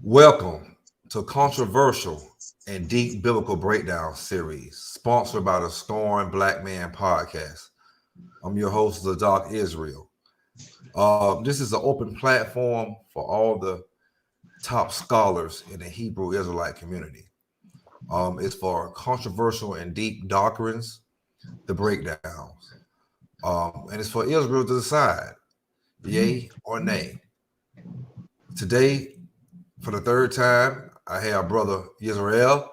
Welcome to Controversial and Deep Biblical Breakdown series, sponsored by the Scorned Black Man Podcast. I'm your host, the Doc Israel. This is an open platform for all the top scholars in the Hebrew Israelite community. It's for controversial and deep doctrines, the breakdowns, and it's for Israel to decide, yay or nay. Today, for the third time, I have brother YISRAYL,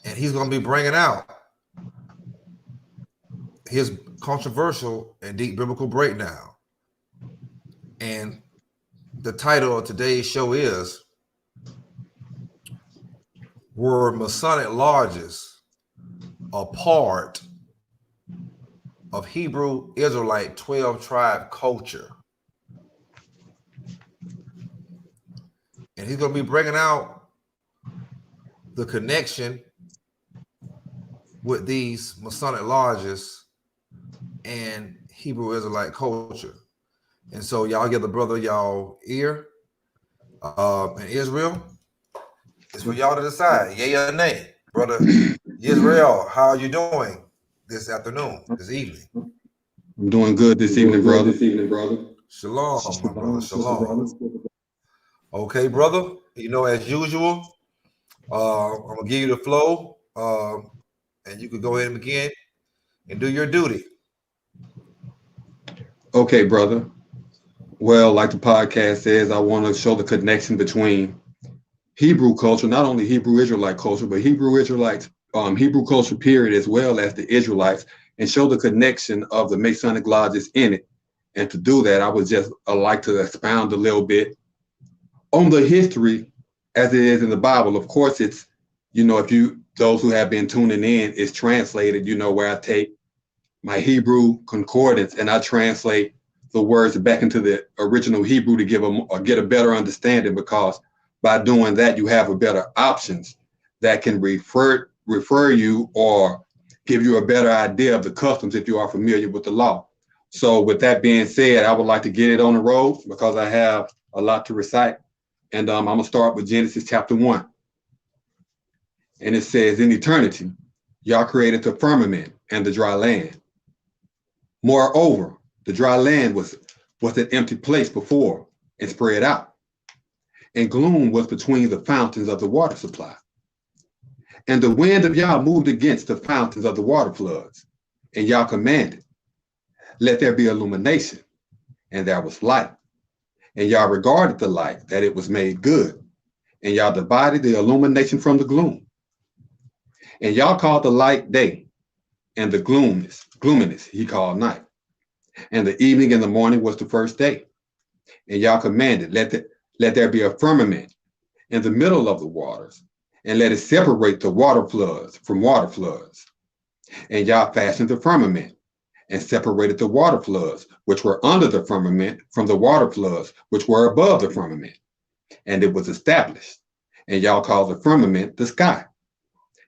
and he's going to be bringing out his controversial and deep biblical breakdown. And the title of today's show is, were Masonic lodges a part of Hebrew Israelite 12-tribe culture? And he's going to be bringing out the connection with these Masonic lodges and Hebrew Israelite culture. And so y'all give the brother y'all ear in Israel. It's for y'all to decide, yay or nay. Brother YISRAYL, how are you doing this afternoon, this evening? I'm doing good this evening, brother. Shalom, my brother, shalom. Okay, brother, you know, as usual, I'm going to give you the flow, and you can go ahead and begin and do your duty. Okay, brother. Well, like the podcast says, I want to show the connection between Hebrew culture, not only Hebrew Israelite culture, but Hebrew Israelites, Hebrew culture period, as well as the Israelites, and show the connection of the Masonic lodges in it. And to do that, I would just like to expound a little bit on the history as it is in the Bible. Of course, it's, you know, those who have been tuning in, it's translated, you know, where I take my Hebrew concordance and I translate the words back into the original Hebrew to get a better understanding, because by doing that, you have a better options that can refer you or give you a better idea of the customs if you are familiar with the law. So with that being said, I would like to get it on the road because I have a lot to recite. And I'm going to start with Genesis chapter 1. And it says, in eternity, Yah created the firmament and the dry land. Moreover, the dry land was an empty place before and spread out. And gloom was between the fountains of the water supply. And the wind of Yah moved against the fountains of the water floods. And Yah commanded, let there be illumination. And there was light. And Yah regarded the light, that it was made good. And Yah divided the illumination from the gloom. And Yah called the light day, and the gloominess he called night. And the evening and the morning was the first day. And Yah commanded, let there be a firmament in the middle of the waters, and let it separate the water floods from water floods. And Yah fashioned the firmament, and separated the water floods, which were under the firmament, from the water floods, which were above the firmament. And it was established. And Yah called the firmament the sky.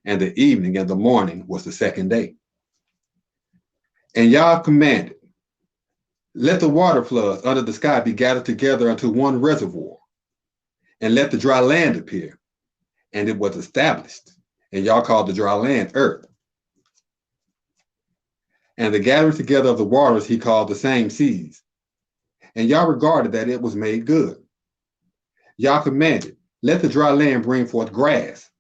And the evening and the morning was the second day. And Yah commanded, let the water floods under the sky be gathered together unto one reservoir, and let the dry land appear. And it was established. And Yah called the dry land earth. And the gathering together of the waters he called the same seas. And Yah regarded that it was made good. Yah commanded, let the dry land bring forth grass,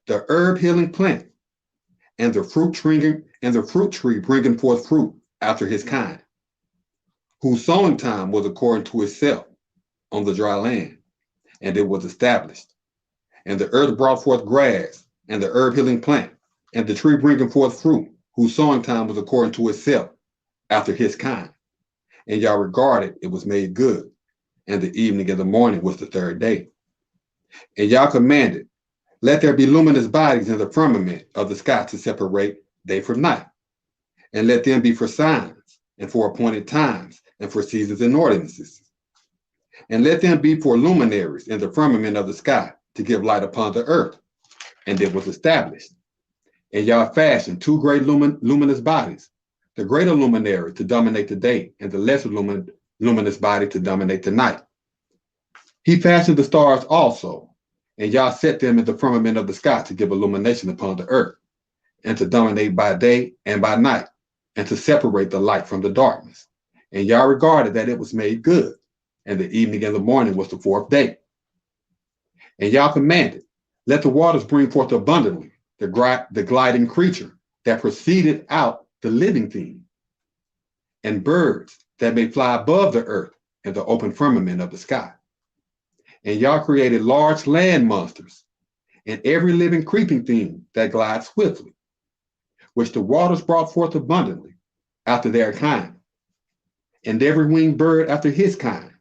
the herb healing plant, and the fruit tree bringing forth fruit after his kind, whose sowing time was according to itself on the dry land, and it was established. And the earth brought forth grass, and the herb healing plant, and the tree bringing forth fruit, whose sowing time was according to itself after his kind. And Yah regarded it was made good. And the evening and the morning was the third day. And Yah commanded, let there be luminous bodies in the firmament of the sky to separate day from night. And let them be for signs, and for appointed times, and for seasons and ordinances. And let them be for luminaries in the firmament of the sky to give light upon the earth. And it was established. And Yah fashioned two great luminous bodies, the greater luminary to dominate the day, and the lesser luminous body to dominate the night. He fashioned the stars also, and Yah set them in the firmament of the sky to give illumination upon the earth, and to dominate by day and by night, and to separate the light from the darkness. And Yah regarded that it was made good, and the evening and the morning was the fourth day. And Yah commanded, let the waters bring forth abundantly the gliding creature that proceeded out the living thing, and birds that may fly above the earth in the open firmament of the sky. And Yah created large land monsters, and every living creeping thing that glides swiftly, which the waters brought forth abundantly after their kind, and every winged bird after his kind.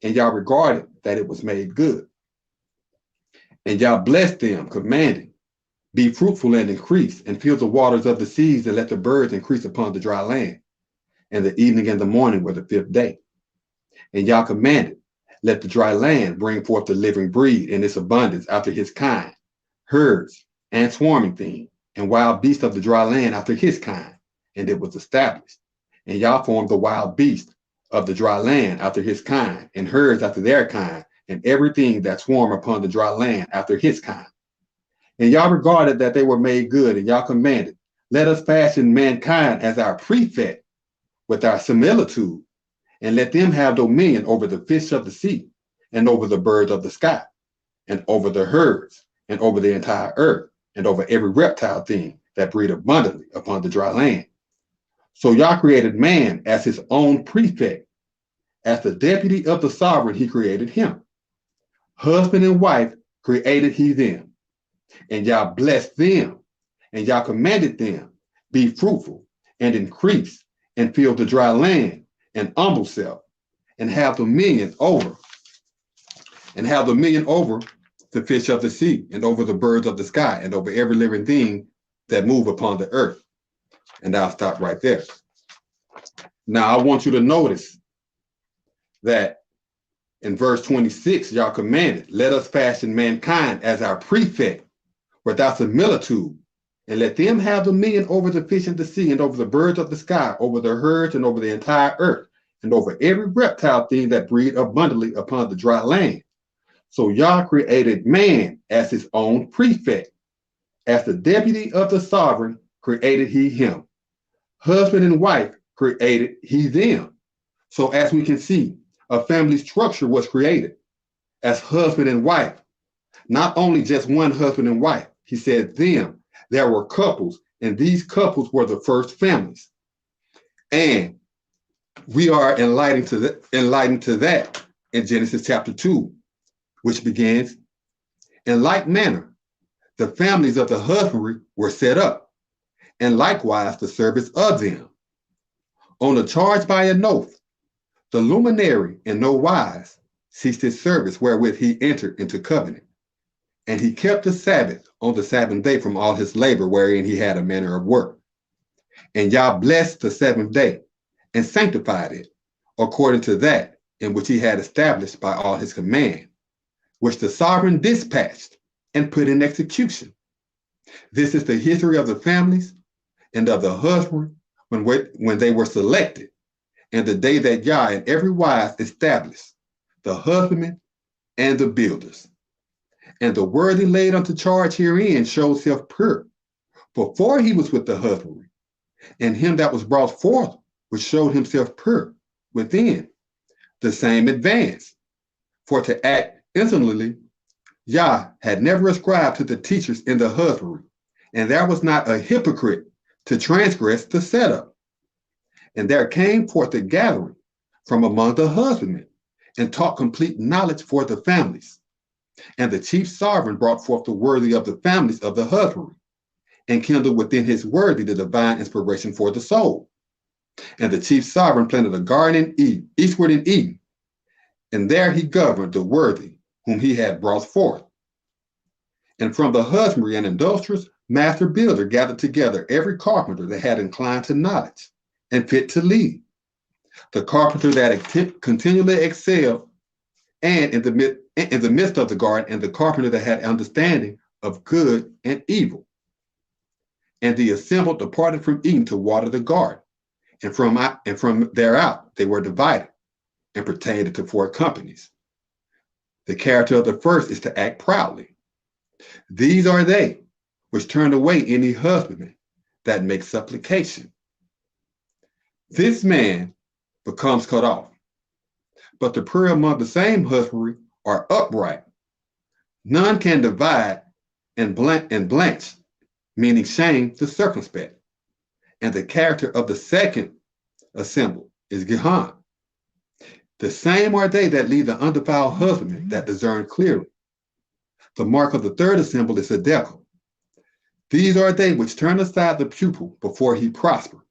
And Yah regarded that it was made good. And Yah blessed them, commanding, be fruitful and increase, and fill the waters of the seas, and let the birds increase upon the dry land. And the evening and the morning were the fifth day. And Yah commanded, let the dry land bring forth the living breed in its abundance after his kind, herds and swarming things, and wild beasts of the dry land after his kind. And it was established. And Yah formed the wild beasts of the dry land after his kind, and herds after their kind, and everything that swarm upon the dry land after his kind. And Yah regarded that they were made good, and Yah commanded, let us fashion mankind as our prefect with our similitude, and let them have dominion over the fish of the sea, and over the birds of the sky, and over the herds, and over the entire earth, and over every reptile thing that breed abundantly upon the dry land. So Yah created man as his own prefect. As the deputy of the sovereign, he created him. Husband and wife created he them. And Yah blessed them, and Yah commanded them, be fruitful and increase, and fill the dry land, and humble self, and have dominion over the fish of the sea, and over the birds of the sky, and over every living thing that move upon the earth. And I'll stop right there. Now I want you to notice that in verse 26, Yah commanded, let us fashion mankind as our prefect without similitude, and let them have dominion over the fish of the sea, and over the birds of the sky, over the herds, and over the entire earth, and over every reptile thing that breed abundantly upon the dry land. So Yah created man as his own prefect. As the deputy of the sovereign created he him. Husband and wife created he them. So as we can see, a family structure was created as husband and wife. Not only just one husband and wife, he said them. There were couples, and these couples were the first families. And we are enlightened to that in Genesis chapter 2, which begins, in like manner, the families of the husbandry were set up, and likewise the service of them. On a charge by an oath, the luminary in no wise ceased his service wherewith he entered into covenant. And he kept the Sabbath on the seventh day from all his labor wherein he had a manner of work. And Yah blessed the seventh day and sanctified it, according to that in which he had established by all his command, which the sovereign dispatched and put in execution. This is the history of the families and of the husband when they were selected, and the day that Yah in every wise established the husbandmen and the builders. And the worthy laid unto charge herein showed self pure before he was with the husbandry, and him that was brought forth which showed himself pure within, the same advance. For to act insolently, Yah had never ascribed to the teachers in the husbandry, and there was not a hypocrite to transgress the setup. And there came forth a gathering from among the husbandmen, and taught complete knowledge for the families. And the chief sovereign brought forth the worthy of the families of the husbandry, and kindled within his worthy the divine inspiration for the soul. And the chief sovereign planted a garden in Eden, eastward in Eden, and there he governed the worthy whom he had brought forth. And from the husbandry an industrious master builder gathered together every carpenter that had inclined to knowledge and fit to lead. The carpenter that continually excelled, and in the midst of the garden, and the carpenter that had understanding of good and evil. And the assembled departed from Eden to water the garden, and from there out they were divided, and pertained to 4 companies. The character of the first is to act proudly. These are they which turn away any husbandman that makes supplication. This man becomes cut off. But the prayer among the same husbandry are upright. None can divide and blanch, meaning shame the circumspect. And the character of the second assembled is Gehan. The same are they that lead the undefiled husbandman that discern clearly. The mark of the third assembled is a decal. These are they which turn aside the pupil before he prosper.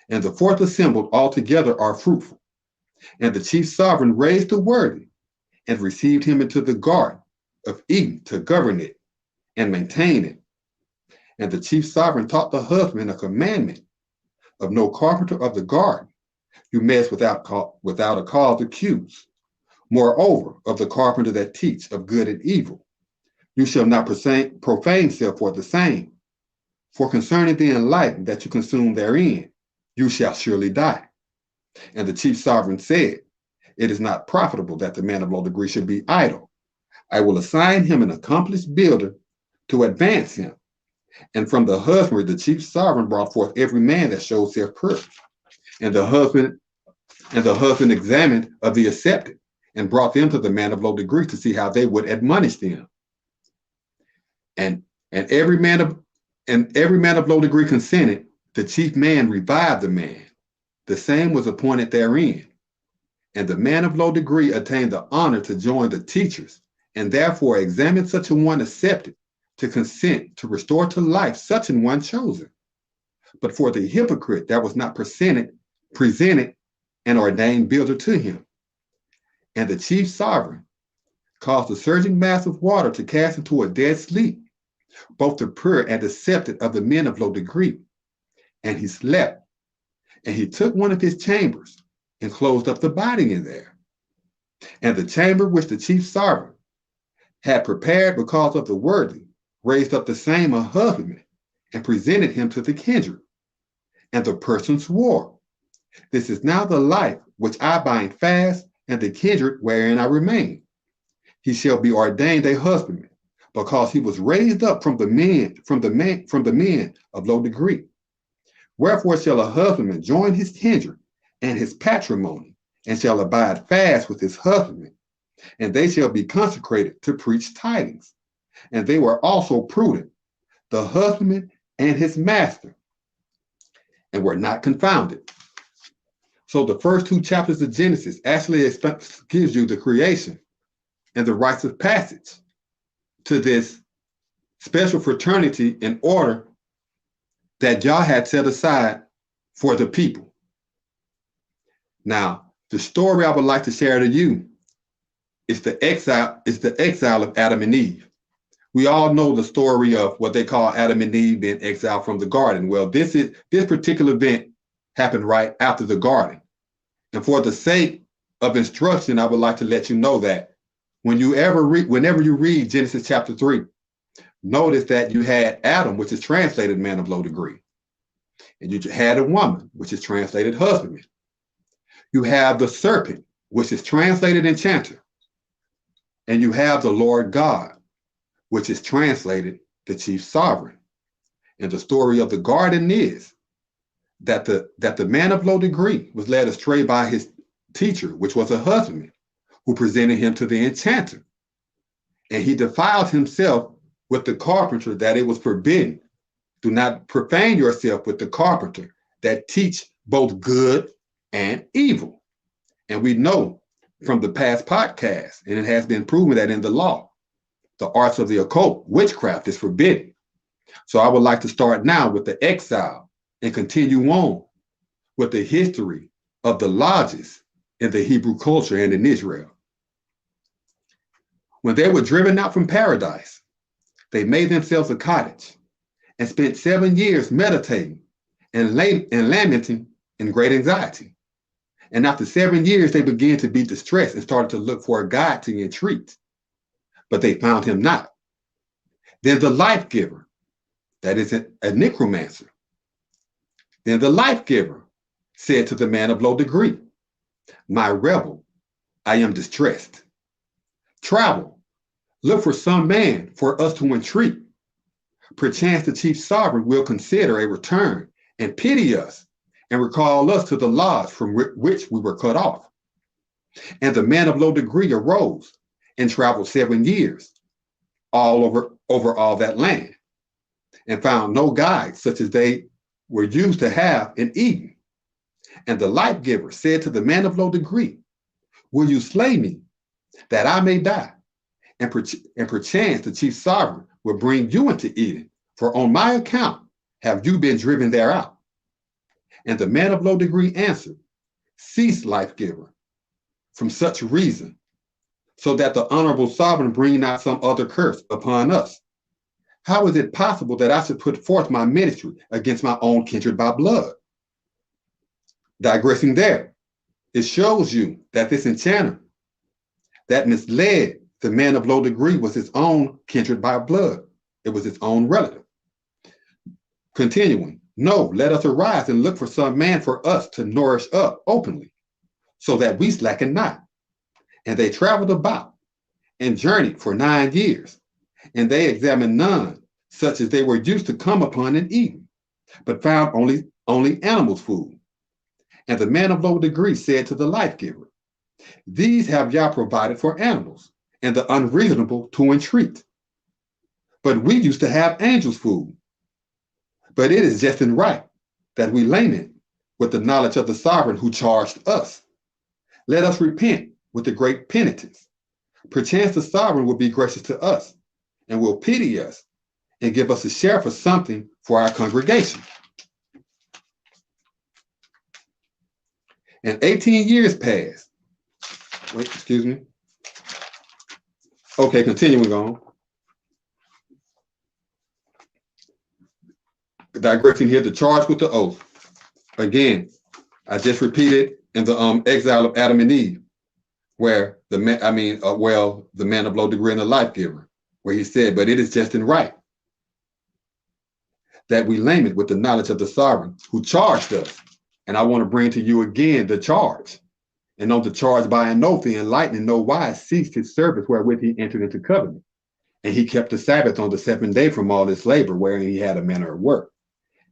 And the fourth assembled altogether are fruitful. And the chief sovereign raised the worthy and received him into the garden of Eden to govern it and maintain it. And the chief sovereign taught the husband a commandment of no carpenter of the garden you mess without a cause accused. Moreover, of the carpenter that teach of good and evil, you shall not profane self for the same. For concerning the enlightened that you consume therein, you shall surely die. And the chief sovereign said, it is not profitable that the man of low degree should be idle. I will assign him an accomplished builder to advance him. And from the husbandry, the chief sovereign brought forth every man that showed self-courage. And the husband examined of the accepted and brought them to the man of low degree to see how they would admonish them. And every man of low degree consented. The chief man revived the man. The same was appointed therein. And the man of low degree attained the honor to join the teachers, and therefore examined such a one accepted to consent to restore to life such an one chosen. But for the hypocrite that was not presented an ordained builder to him. And the chief sovereign caused the surging mass of water to cast into a dead sleep both the pure and accepted of the men of low degree. And he slept. And he took one of his chambers and closed up the body in there. And the chamber which the chief sovereign had prepared because of the worthy raised up the same a husbandman and presented him to the kindred. And the person swore, this is now the life which I bind fast, and the kindred wherein I remain. He shall be ordained a husbandman, because he was raised up from the men of low degree. Wherefore shall a husbandman join his kindred and his patrimony, and shall abide fast with his husbandman, and they shall be consecrated to preach tidings. And they were also prudent, the husbandman and his master, and were not confounded. So the first 2 chapters of Genesis actually gives you the creation and the rites of passage to this special fraternity in order that Yah had set aside for the people. Now, the story I would like to share to you is the exile of Adam and Eve. We all know the story of what they call Adam and Eve being exiled from the garden. Well, this particular event happened right after the garden. And for the sake of instruction, I would like to let you know that whenever you read Genesis chapter 3, notice that you had Adam, which is translated man of low degree. And you had a woman, which is translated husbandman. You have the serpent, which is translated enchanter. And you have the Lord God, which is translated the chief sovereign. And the story of the garden is that the man of low degree was led astray by his teacher, which was a husbandman, who presented him to the enchanter. And he defiled himself with the carpenter that it was forbidden. Do not profane yourself with the carpenter that teach both good and evil. And we know from the past podcast, and it has been proven that in the law, the arts of the occult, witchcraft, is forbidden. So I would like to start now with the exile and continue on with the history of the lodges in the Hebrew culture and in Israel. When they were driven out from paradise, they made themselves a cottage and spent 7 years meditating and lamenting in great anxiety. And after 7 years, they began to be distressed and started to look for a God to entreat, but they found him not. Then the life giver, that is a necromancer, then the life giver said to the man of low degree, my rebel, I am distressed. Travel, look for some man for us to entreat. Perchance the chief sovereign will consider a return and pity us and recall us to the laws from which we were cut off. And the man of low degree arose and traveled 7 years all over all that land and found no guide such as they were used to have in Eden. And the life giver said to the man of low degree, will you slay me that I may die? And perchance the chief sovereign will bring you into Eden, for on my account have you been driven there out. And the man of low degree answered, cease, life giver, from such reason, so that the honorable sovereign bring not some other curse upon us. How is it possible that I should put forth my ministry against my own kindred by blood? Digressing there, it shows you that this enchanter that misled the man of low degree was his own kindred by blood. It was his own relative. Continuing, no, let us arise and look for some man for us to nourish up openly, so that we slacken not. And they traveled about and journeyed for 9 years, and they examined none such as they were used to come upon in Eden, but found only animals' food. And the man of low degree said to the life giver, these have Yah provided for animals, and the unreasonable to entreat. But we used to have angels' food. But it is just and right that we lament with the knowledge of the sovereign who charged us. Let us repent with the great penitence. Perchance the sovereign will be gracious to us and will pity us and give us a share for something for our congregation. And 18 years passed. Wait, excuse me. Okay, continuing on. Digressing here, the charge with the oath. Again, I just repeated in the exile of Adam and Eve, where the man, the man of low degree and the life giver, where he said, but it is just and right that we lament with the knowledge of the sovereign who charged us. And I want to bring to you again the charge. And on the charge by an oath, the enlightened in no wise ceased his service wherewith he entered into covenant. And he kept the Sabbath on the 7th day from all his labor, wherein he had a manner of work.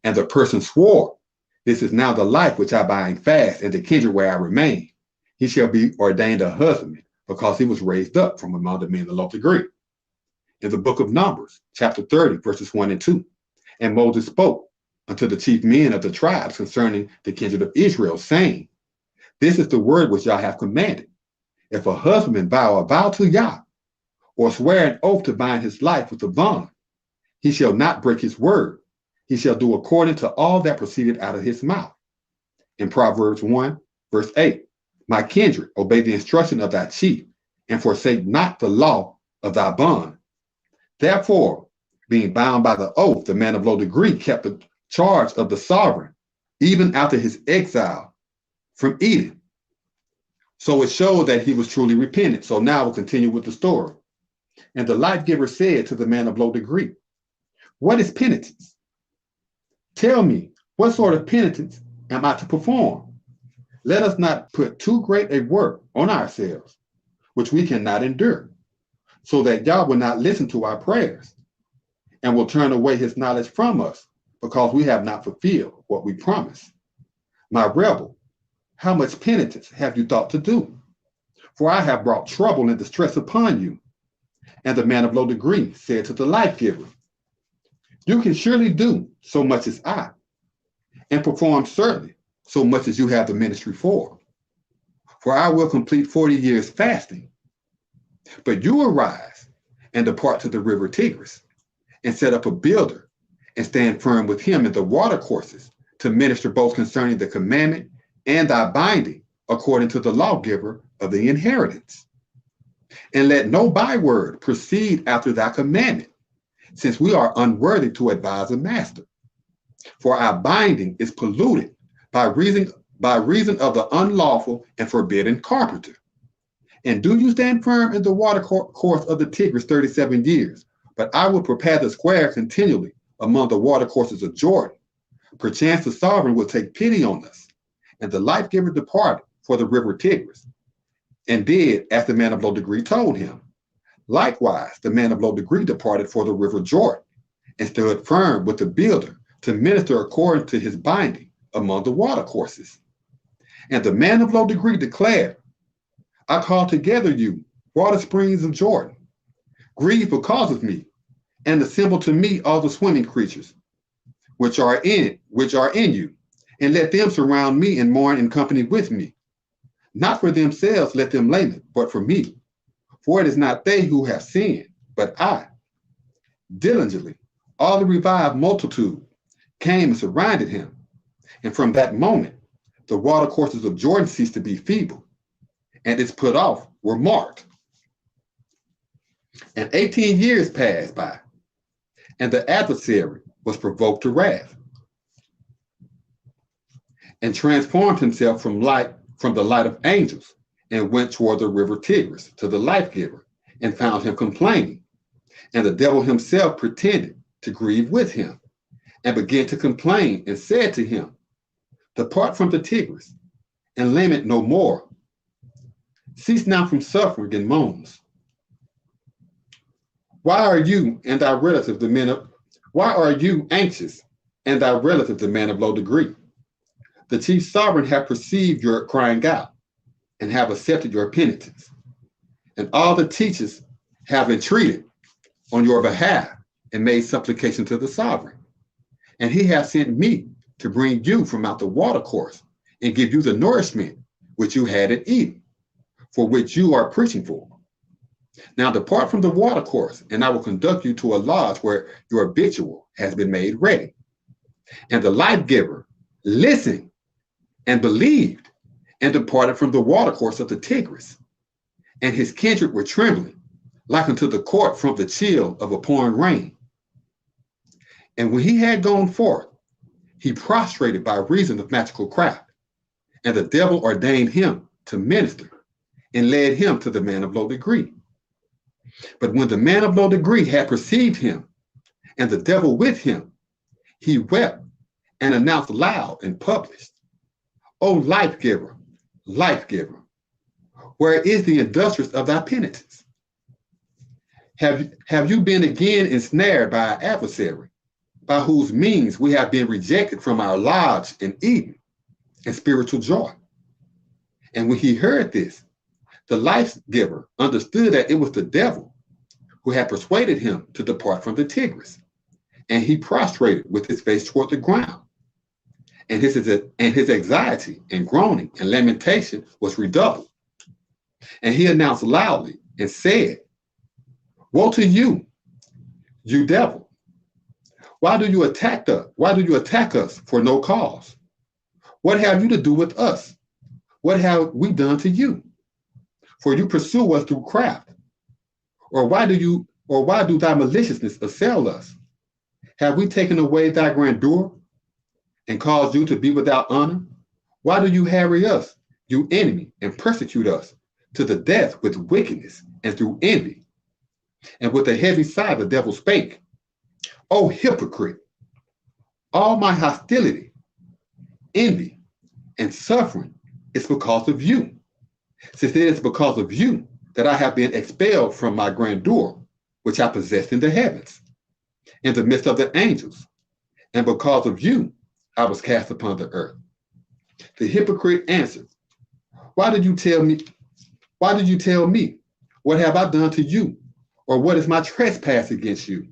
And the person swore, this is now the life which I bind fast, and the kindred where I remain. He shall be ordained a husbandman, because he was raised up from among the men of low degree. In the book of Numbers, chapter 30, verses 1 and 2, and Moses spoke unto the chief men of the tribes concerning the kindred of Israel, saying, this is the word which Yah hath commanded. If a husbandman vow a vow to Yah, or swear an oath to bind his life with a bond, he shall not break his word. He shall do according to all that proceeded out of his mouth. In Proverbs 1, verse 8, my kindred, obey the instruction of thy chief, and forsake not the law of thy bond. Therefore, being bound by the oath, the man of low degree kept the charge of the sovereign, even after his exile from Eden. So it showed that he was truly repentant. So now we'll continue with the story. And the life giver said to the man of low degree, what is penitence? Tell me, what sort of penitence am I to perform? Let us not put too great a work on ourselves, which we cannot endure, so that Yah will not listen to our prayers and will turn away his knowledge from us, because we have not fulfilled what we promised. My rebel, how much penitence have you thought to do? For I have brought trouble and distress upon you. And the man of low degree said to the life giver, you can surely do so much as I, and perform certainly so much as you have the ministry for. For I will complete 40 years fasting. But you arise and depart to the river Tigris, and set up a builder, and stand firm with him in the water courses, to minister both concerning the commandment and thy binding, according to the lawgiver of the inheritance. And let no byword proceed after thy commandment, since we are unworthy to advise a master. For our binding is polluted by reason of the unlawful and forbidden carpenter. And do you stand firm in the water course of the Tigris 37 years, but I will prepare the square continually among the water courses of Jordan. Perchance the sovereign will take pity on us. And the life giver departed for the river Tigris. and did as the man of low degree told him. Likewise, the man of low degree departed for the river Jordan, and stood firm with the builder to minister according to his binding among the watercourses. And the man of low degree declared, I call together you, water springs of Jordan, grieve because of me, and assemble to me all the swimming creatures, which are in you, and let them surround me and mourn in company with me. Not for themselves let them lament, but for me. For it is not they who have sinned, but I. Diligently, all the revived multitude came and surrounded him. And from that moment, the watercourses of Jordan ceased to be feeble, and its put off were marked. And 18 years passed by, and the adversary was provoked to wrath, and transformed himself from the light of angels, and went toward the river Tigris to the life giver, and found him complaining. And the devil himself pretended to grieve with him, and began to complain, and said to him, Depart from the Tigris, and lament no more. Cease now from suffering and moans. Why are you and thy relative the men of why are you anxious, and thy relative the man of low degree? The chief sovereign have perceived your crying out, and have accepted your penitence. And all the teachers have entreated on your behalf, and made supplication to the sovereign. And he has sent me to bring you from out the watercourse, and give you the nourishment which you had at Eden, for which you are preaching for. Now depart from the watercourse, and I will conduct you to a lodge where your victual has been made ready. And the life giver listened and believed, and departed from the watercourse of the Tigris. And his kindred were trembling, like unto the court from the chill of a pouring rain. And when he had gone forth, he prostrated by reason of magical craft, and the devil ordained him to minister, and led him to the man of low degree. But when the man of low degree had perceived him, and the devil with him, he wept and announced loud and published, O life giver, where is the industrious of thy penitence? Have you been again ensnared by our adversary, by whose means we have been rejected from our lodge in Eden and spiritual joy? And when he heard this, the life giver understood that it was the devil who had persuaded him to depart from the Tigris, and he prostrated with his face toward the ground. And his anxiety and groaning and lamentation was redoubled. And he announced loudly and said, Woe to you, you devil! Why do you attack us? Why do you attack us for no cause? What have you to do with us? What have we done to you? For you pursue us through craft. Or why do thy maliciousness assail us? Have we taken away thy grandeur and caused you to be without honor? Why do you harry us, you enemy, and persecute us to the death with wickedness and through envy? And with a heavy sigh the devil spake, O hypocrite, all my hostility, envy, and suffering is because of you, since it is because of you that I have been expelled from my grandeur, which I possessed in the heavens, in the midst of the angels, and because of you I was cast upon the earth. The hypocrite answered, Why did you tell me? What have I done to you? Or what is my trespass against you?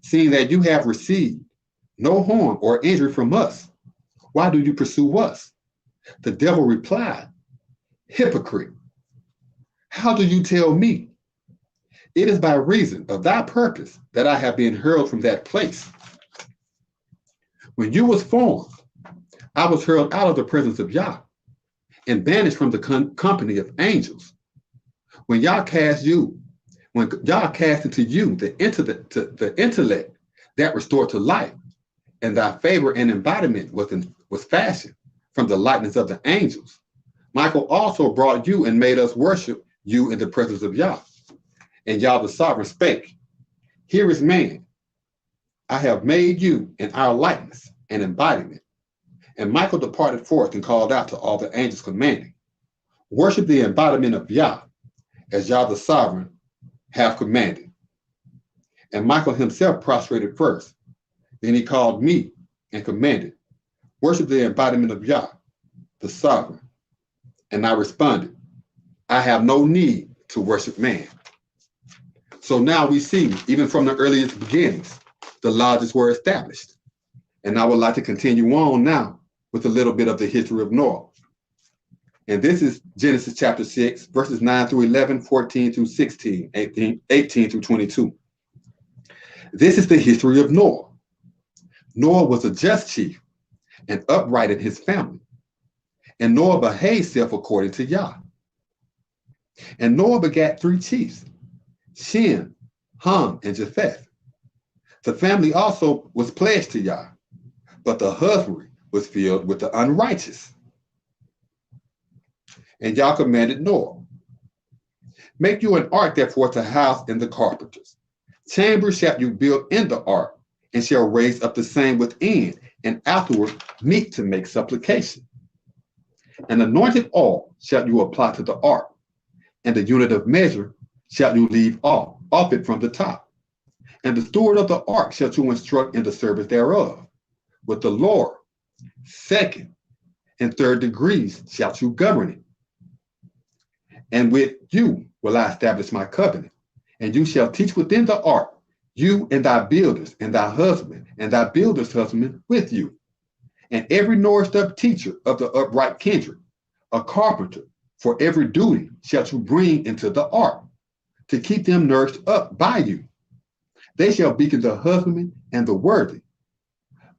Seeing that you have received no harm or injury from us, why do you pursue us? The devil replied, Hypocrite, how do you tell me? It is by reason of thy purpose that I have been hurled from that place. When you was formed, I was hurled out of the presence of Yah and banished from the company of angels. When Yah cast into you the intellect that restored to life, and thy favor and embodiment was fashioned from the likeness of the angels, Michael also brought you and made us worship you in the presence of Yah. And Yah the sovereign spake, Here is man, I have made you in our likeness and embodiment. And Michael departed forth and called out to all the angels, commanding, Worship the embodiment of Yah, as Yah the sovereign have commanded. And Michael himself prostrated first. Then he called me and commanded, worship the embodiment of Yah, the sovereign. And I responded, I have no need to worship man. So now we see, even from the earliest beginnings, the lodges were established. And I would like to continue on now with a little bit of the history of Noah. And this is Genesis chapter 6, verses 9 through 11, 14 through 16, 18 through 22. This is the history of Noah. Noah was a just chief and upright in his family. And Noah behaved himself according to Yah. And Noah begat 3 chiefs, Shem, Ham, and Japheth. The family also was pledged to Yah, but the husbandry was filled with the unrighteous. And Yah commanded Noah, make you an ark therefore to house in the carpenters. Chambers shall you build in the ark, and shall raise up the same within, and afterward meet to make supplication. And anointed oil shall you apply to the ark, and the unit of measure shall you leave off it from the top. And the steward of the ark shall you instruct in the service thereof. With the Lord, 2nd and 3rd degrees shall you govern it. And with you will I establish my covenant, and you shall teach within the ark, you and thy builders, and thy husband, and thy builder's husband with you. And every nourished up teacher of the upright kindred, a carpenter, for every duty shall you bring into the ark, to keep them nourished up by you. They shall beacon the husbandman and the worthy,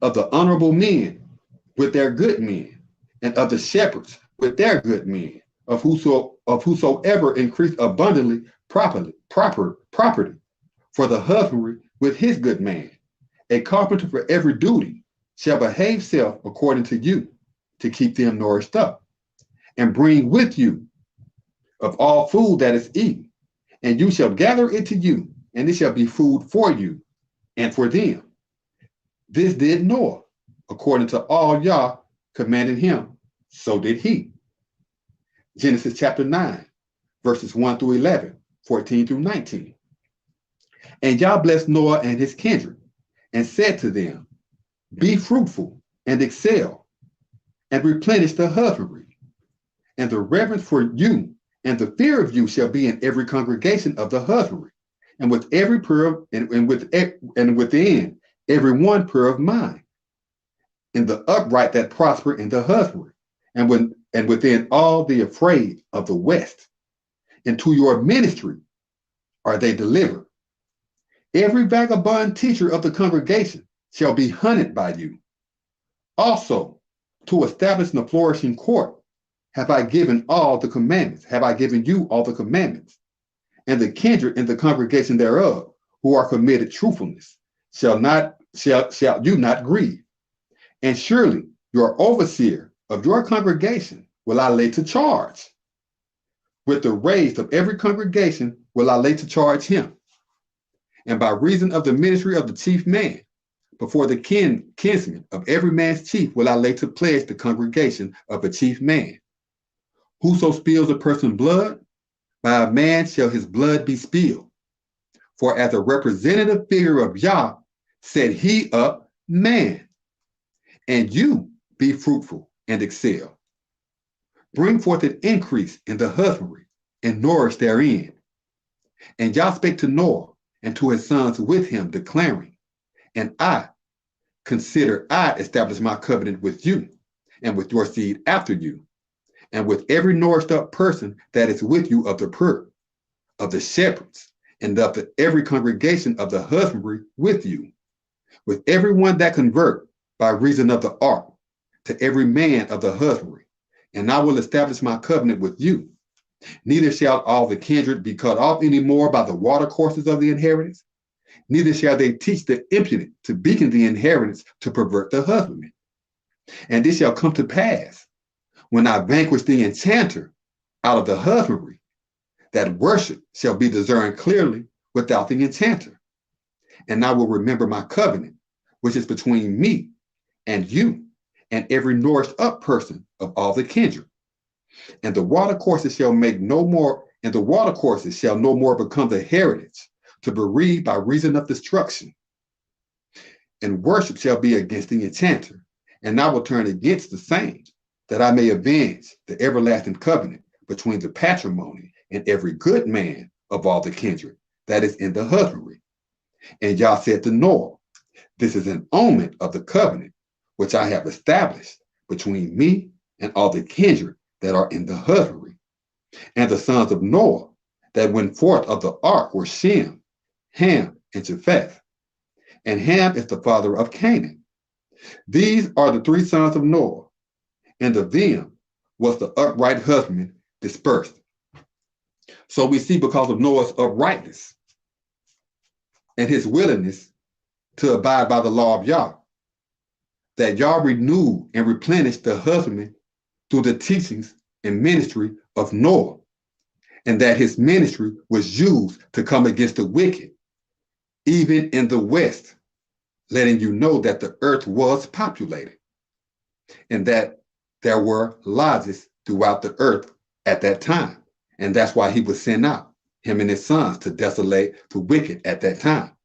of the honorable men with their good men, and of the shepherds with their good men, of whosoever increase abundantly property, for the husbandry with his good man. A carpenter for every duty shall behave self according to you, to keep them nourished up, and bring with you of all food that is eaten, and you shall gather it to you, and it shall be food for you and for them. This did Noah, according to all Yah commanded him, so did he. Genesis chapter 9, verses 1 through 11, 14 through 19. And Yah blessed Noah and his kindred, and said to them, be fruitful and excel, and replenish the husbandry. And the reverence for you and the fear of you shall be in every congregation of the husbandry, and with every prayer and within every one prayer of mine, in the upright that prosper in the husbandry, and within all the afraid of the west. And to your ministry are they delivered. Every vagabond teacher of the congregation shall be hunted by you. Also, to establish in the flourishing court have I given you all the commandments, and the kindred in the congregation thereof, who are committed truthfulness, shall you not grieve. And surely your overseer of your congregation will I lay to charge. With the raised of every congregation will I lay to charge him. And by reason of the ministry of the chief man, before the kinsman of every man's chief will I lay to pledge the congregation of a chief man. Whoso spills a person's blood, by a man shall his blood be spilled. For as a representative figure of Yah, set he up man. And you be fruitful and excel. Bring forth an increase in the husbandry, and nourish therein. And Yah spake to Noah and to his sons with him, declaring, and I establish my covenant with you, and with your seed after you, and with every nourished up person that is with you of the poor, of the shepherds, and of every congregation of the husbandry with you, with every one that convert by reason of the ark, to every man of the husbandry. And I will establish my covenant with you. Neither shall all the kindred be cut off any more by the watercourses of the inheritance, neither shall they teach the impudent to beacon the inheritance to pervert the husbandman. And this shall come to pass, when I vanquish the enchanter out of the husbandry, that worship shall be discerned clearly without the enchanter. And I will remember my covenant, which is between me and you, and every nourished up person of all the kindred. And the watercourses shall make no more, and the watercourses shall no more become the heritage to bereave by reason of destruction. And worship shall be against the enchanter, and I will turn against the same, that I may avenge the everlasting covenant between the patrimony and every good man of all the kindred that is in the husbandry. And Yah said to Noah, this is an omen of the covenant which I have established between me and all the kindred that are in the husbandry. And the sons of Noah that went forth of the ark were Shem, Ham, and Japheth. And Ham is the father of Canaan. These are the three sons of Noah, and of them was the upright husbandman dispersed. So we see, because of Noah's uprightness and his willingness to abide by the law of Yah, that Yah renewed and replenished the husbandman through the teachings and ministry of Noah, and that his ministry was used to come against the wicked, even in the West, letting you know that the earth was populated and that there were lodges throughout the earth at that time. And that's why he was sent out, him and his sons, to desolate the wicked at that time.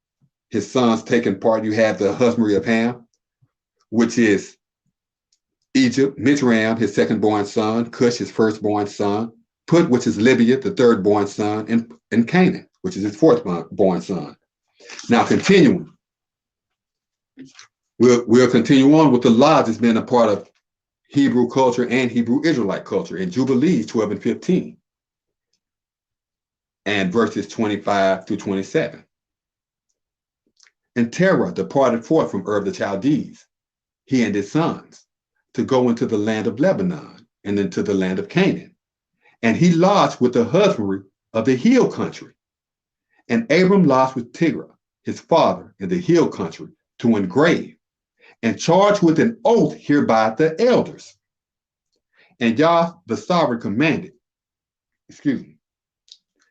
His sons taking part, you have the husbandry of Ham, which is Egypt, Mizraim, his second-born son, Cush, his first-born son, Put, which is Libya, the third-born son, and Canaan, which is his fourth-born son. Now, continuing, we'll continue on with the lodges being a part of Hebrew culture and Hebrew Israelite culture in Jubilees 12 and 15, and verses 25 through 27. And Terah departed forth from Ur the Chaldees, he and his sons, to go into the land of Lebanon and into the land of Canaan. And he lodged with the husbandry of the hill country. And Abram lodged with Terah, his father, in the hill country to engrave, and charged with an oath hereby the elders. And Yah the sovereign commanded,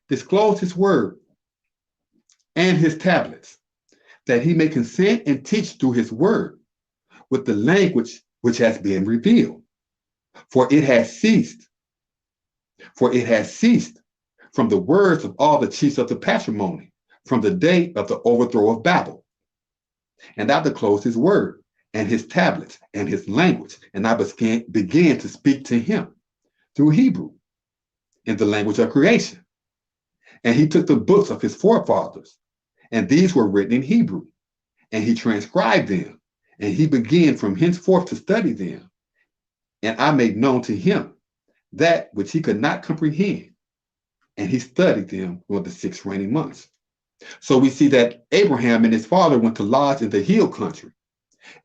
disclose his word and his tablets, that he may consent and teach through his word with the language which has been revealed. For it has ceased from the words of all the chiefs of the patrimony from the day of the overthrow of Babel. And I disclosed his word and his tablets and his language, and I began to speak to him through Hebrew in the language of creation. And he took the books of his forefathers, and these were written in Hebrew, and he transcribed them, and he began from henceforth to study them. And I made known to him that which he could not comprehend, and he studied them for the 6 reigning months. So we see that Abraham and his father went to lodge in the hill country,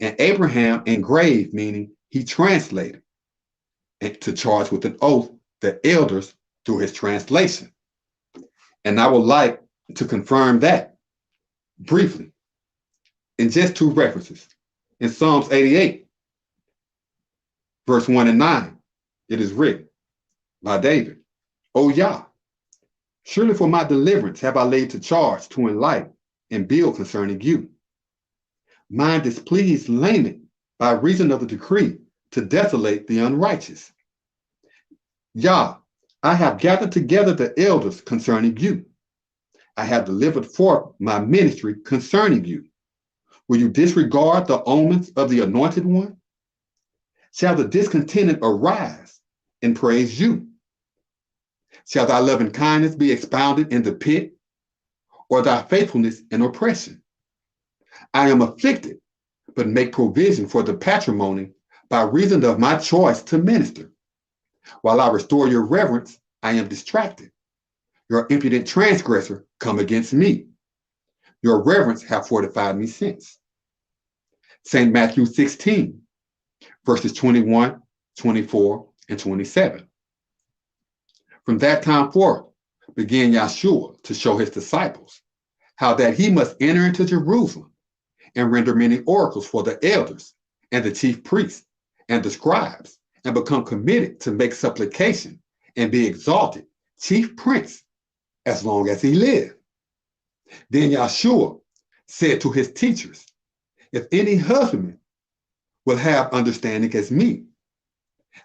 and Abraham engraved, meaning he translated, and to charge with an oath the elders through his translation. And I would like to confirm that briefly in just 2 references. In Psalms 88, verse 1 and 9, it is written by David, O Yah, surely for my deliverance have I laid to charge to enlighten and build concerning you. Mine displeased Laman by reason of the decree to desolate the unrighteous. Yah, I have gathered together the elders concerning you. I have delivered forth my ministry concerning you. Will you disregard the omens of the anointed one? Shall the discontented arise and praise you? Shall thy loving kindness be expounded in the pit, or thy faithfulness in oppression? I am afflicted, but make provision for the patrimony by reason of my choice to minister. While I restore your reverence, I am distracted. Your impudent transgressor come against me. Your reverence have fortified me since. St. Matthew 16, verses 21, 24, and 27. From that time forth began Yahshua to show his disciples how that he must enter into Jerusalem and render many oracles for the elders and the chief priests and the scribes, and become committed to make supplication and be exalted chief prince as long as he lived. Then Yahshua said to his teachers, if any husbandman will have understanding as me,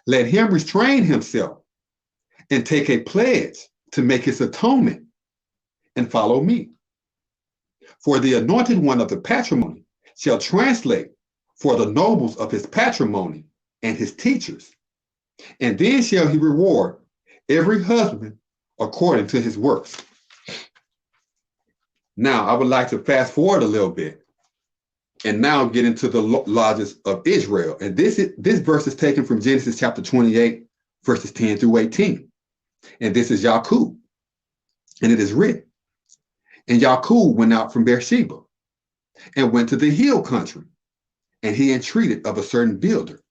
let him restrain himself and take a pledge to make his atonement and follow me. For the anointed one of the patrimony shall translate for the nobles of his patrimony and his teachers, and then shall he reward every husband according to his works. Now, I would like to fast forward a little bit and now get into the lodges of Israel. And this verse is taken from Genesis chapter 28, verses 10 through 18. And this is Yaqub. And it is written, and Yaqub went out from Beersheba and went to the hill country, and he entreated of a certain builder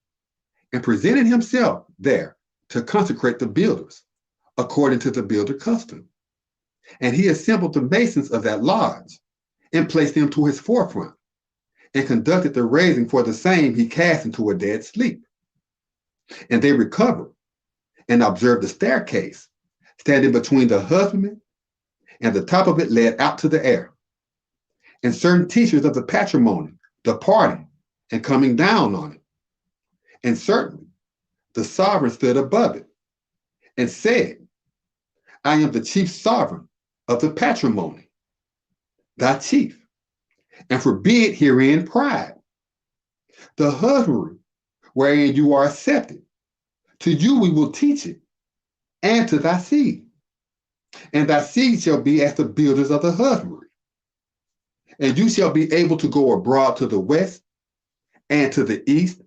and presented himself there to consecrate the builders according to the builder custom. And he assembled the masons of that lodge and placed them to his forefront, and conducted the raising for the same he cast into a dead sleep. And they recovered and observed the staircase standing between the husbandman, and the top of it led out to the air. And certain teachers of the patrimony departing and coming down on it. And certainly the sovereign stood above it and said, I am the chief sovereign of the patrimony, thy chief, and forbid herein pride. The husbandry wherein you are accepted, to you we will teach it, and to thy seed. And thy seed shall be as the builders of the husbandry. And you shall be able to go abroad to the west and to the east,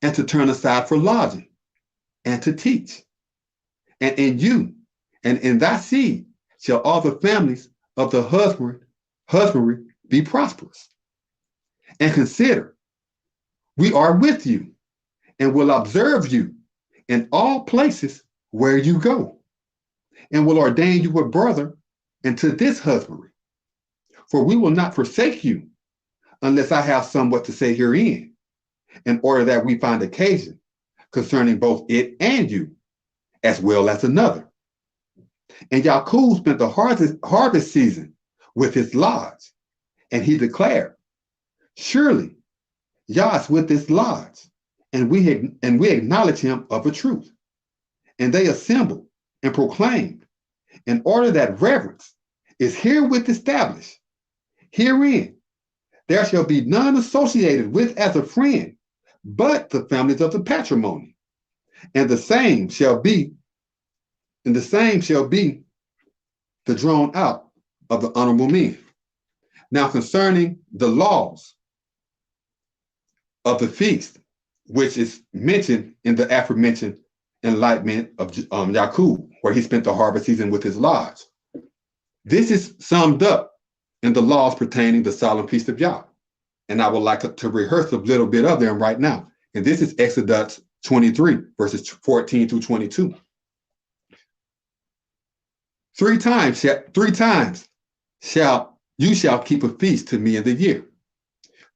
and to turn aside for lodging, and to teach. And in you and in thy seed shall all the families of the husbandry be prosperous. And consider, we are with you, and will observe you in all places where you go, and will ordain you a brother into this husbandry. For we will not forsake you, unless I have somewhat to say herein, in order that we find occasion concerning both it and you, as well as another. And Yaqub spent the harvest season with his lodge, and he declared, surely Yah is with this lodge, and we acknowledge him of a truth. And they assembled and proclaimed, in order that reverence is herewith established. Herein there shall be none associated with as a friend, but the families of the patrimony, and the same shall be the drawn out of the honorable men. Now concerning the laws of the feast, which is mentioned in the aforementioned enlightenment of Yaqub, where he spent the harvest season with his lodge. This is summed up in the laws pertaining to the solemn feast of Yah. And I would like to rehearse a little bit of them right now. And this is Exodus 23, verses 14 through 22. Three times you shall keep a feast to me in the year.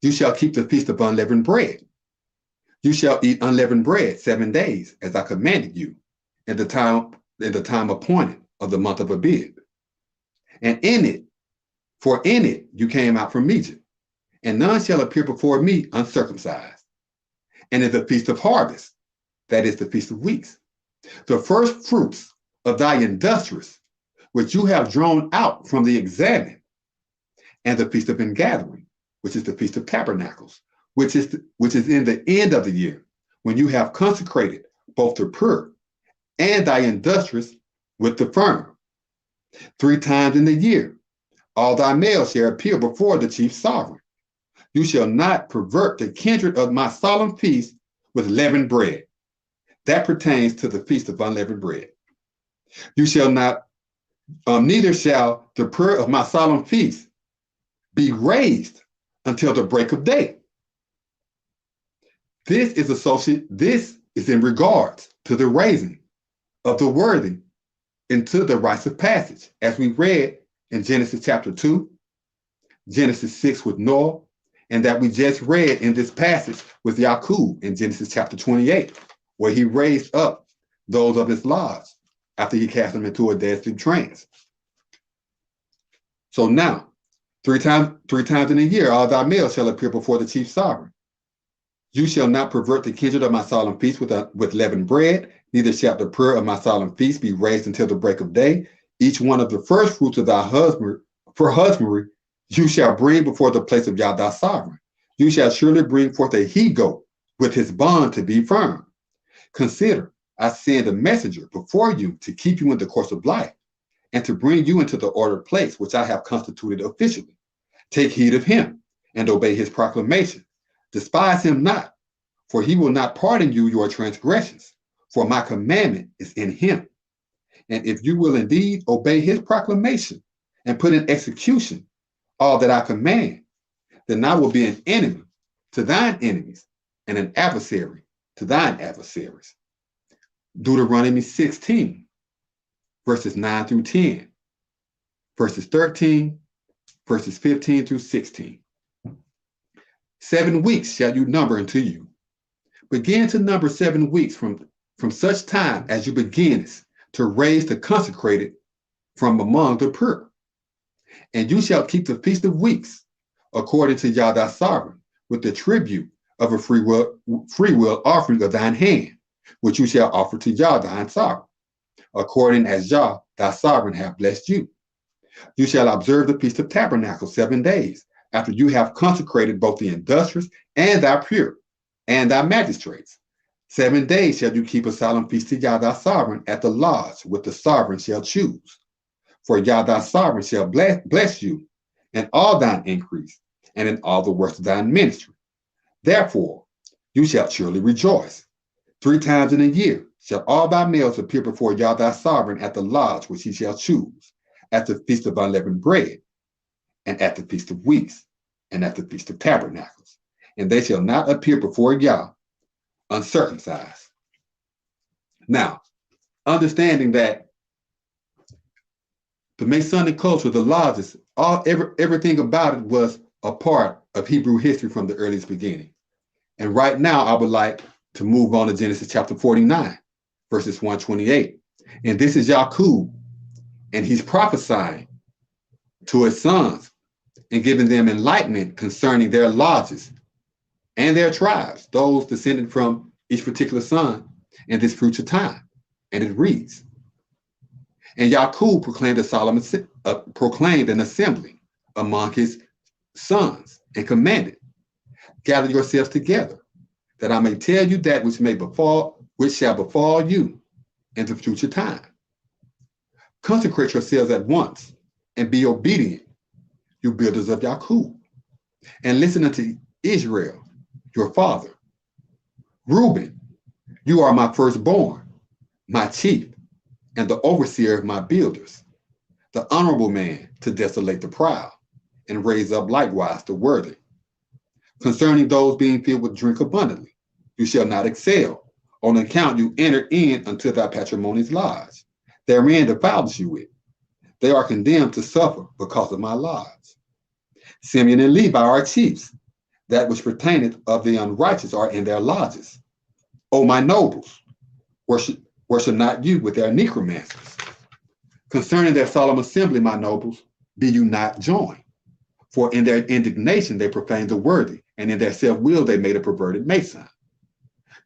You shall keep the feast of unleavened bread. You shall eat unleavened bread 7 days, as I commanded you, in the time appointed of the month of Abib. And in it you came out from Egypt, and none shall appear before me uncircumcised. And in the feast of harvest, that is the feast of weeks, the first fruits of thy industrious, which you have drawn out from the examine, and the feast of ingathering, which is the feast of tabernacles, which is in the end of the year, when you have consecrated both the pure and thy industrious with the firm. 3 times in the year, all thy males shall appear before the chief sovereign. You shall not pervert the kindred of my solemn feast with leavened bread. That pertains to the feast of unleavened bread. You shall not, neither shall the prayer of my solemn feast be raised until the break of day. This is in regards to the raising of the worthy into the rites of passage, as we read in Genesis chapter 2, Genesis 6 with Noah, and that we just read in this passage with Yaqub in Genesis chapter 28, where he raised up those of his lodge after he cast them into a dead sleep trance. So now, three times in a year, all thy males shall appear before the chief sovereign. You shall not pervert the kindred of my solemn feast with leavened bread, Neither shall the prayer of my solemn feast be raised until the break of day. Each one of the first fruits of thy husband for husbandry you shall bring before the place of Yah thy sovereign. You shall surely bring forth a he-goat with his bond to be firm. Consider, I send a messenger before you to keep you in the course of life and to bring you into the ordered place which I have constituted officially. Take heed of him and obey his proclamation. Despise him not, for he will not pardon you your transgressions, for my commandment is in him. And if you will indeed obey his proclamation and put in execution all that I command, then I will be an enemy to thine enemies and an adversary to thine adversaries. Deuteronomy 16, verses 9 through 10, verses 13, verses 15 through 16. 7 weeks shall you number unto you. Begin to number 7 weeks from such time as you beginnest to raise the consecrated from among the pure. And you shall keep the feast of weeks according to Yah thy sovereign, with the tribute of a free will offering of thine hand, which you shall offer to Yah thine sovereign, according as Yah thy sovereign hath blessed you. You shall observe the Feast of Tabernacles 7 days, after you have consecrated both the industrious and thy pure, and thy magistrates. 7 days shall you keep a solemn feast to Yah thy sovereign at the lodge, which the sovereign shall choose. For Yah thy sovereign shall bless you in all thine increase, and in all the works of thine ministry. Therefore, you shall surely rejoice. 3 times in a year shall all thy males appear before Yah thy sovereign at the lodge which he shall choose, at the feast of unleavened bread, and at the feast of weeks, and at the feast of tabernacles. And they shall not appear before Yah uncircumcised. Now, understanding that the Masonic culture, the lodges, everything about it was a part of Hebrew history from the earliest beginning. And right now, I would like to move on to Genesis chapter 49, verses 128. And this is Yaqub, and he's prophesying to his sons and giving them enlightenment concerning their lodges and their tribes, those descended from each particular son in this future time. And it reads, and Yaqub proclaimed an assembly among his sons and commanded, gather yourselves together, that I may tell you that which shall befall you in the future time. Consecrate yourselves at once and be obedient, you builders of Yaqub, and listen unto Israel, your father. Reuben, you are my firstborn, my chief, and the overseer of my builders, the honorable man to desolate the proud, and raise up likewise the worthy. Concerning those being filled with drink abundantly, you shall not excel, on account you enter in unto thy patrimony's lodge. Therein defiles you with. They are condemned to suffer because of my lodge. Simeon and Levi are chiefs. That which pertaineth of the unrighteous are in their lodges. O my nobles, worship not you with their necromancers. Concerning their solemn assembly, my nobles, be you not joined. For in their indignation they profaned the worthy, and in their self-will they made a perverted mason.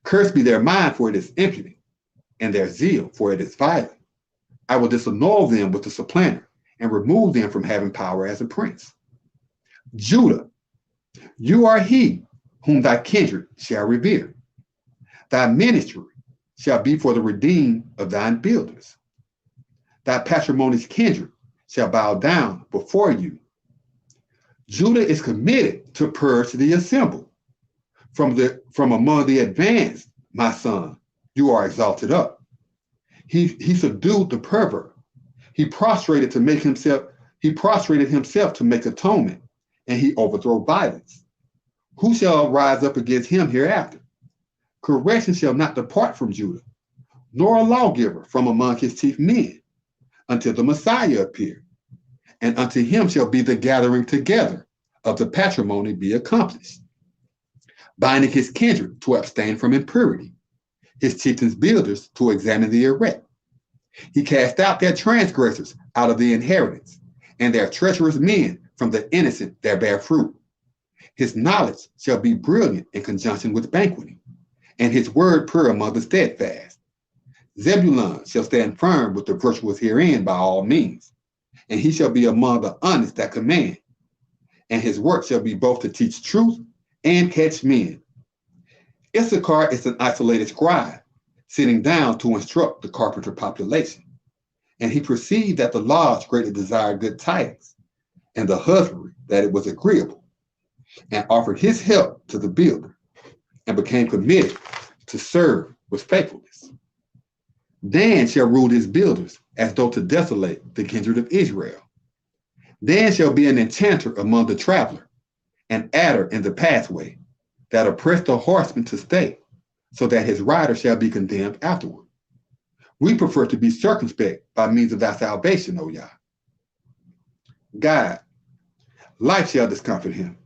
Cursed be their mind, for it is impudent, and their zeal, for it is violent. I will disannul them with the supplanter, and remove them from having power as a prince. Judah, you are he whom thy kindred shall revere. Thy ministry shall be for the redeemed of thine builders. Thy patrimony's kindred shall bow down before you. Judah is committed to purge the assembled. From among the advanced, my son, you are exalted up. He subdued the pervert. He prostrated himself to make atonement, and he overthrew violence. Who shall rise up against him hereafter? Correction shall not depart from Judah, nor a lawgiver from among his chief men, until the Messiah appear, and unto him shall be the gathering together of the patrimony be accomplished, binding his kindred to abstain from impurity, his chieftains builders to examine the erect. He cast out their transgressors out of the inheritance, and their treacherous men from the innocent that bear fruit. His knowledge shall be brilliant in conjunction with banqueting, and his word pure among the steadfast. Zebulun shall stand firm with the virtuous herein by all means, and he shall be among the honest that command, and his work shall be both to teach truth and catch men. Issachar is an isolated scribe, sitting down to instruct the carpenter population, and he perceived that the lodge greatly desired good tidings, and the husbandry that it was agreeable, and offered his help to the builder, and became committed to serve with faithfulness. Dan shall rule his builders as though to desolate the kindred of Israel. Dan shall be an enchanter among the traveler, an adder in the pathway, that oppress the horseman to stay, so that his rider shall be condemned afterward. We prefer to be circumspect by means of thy salvation, O Yah. God, life shall discomfort him,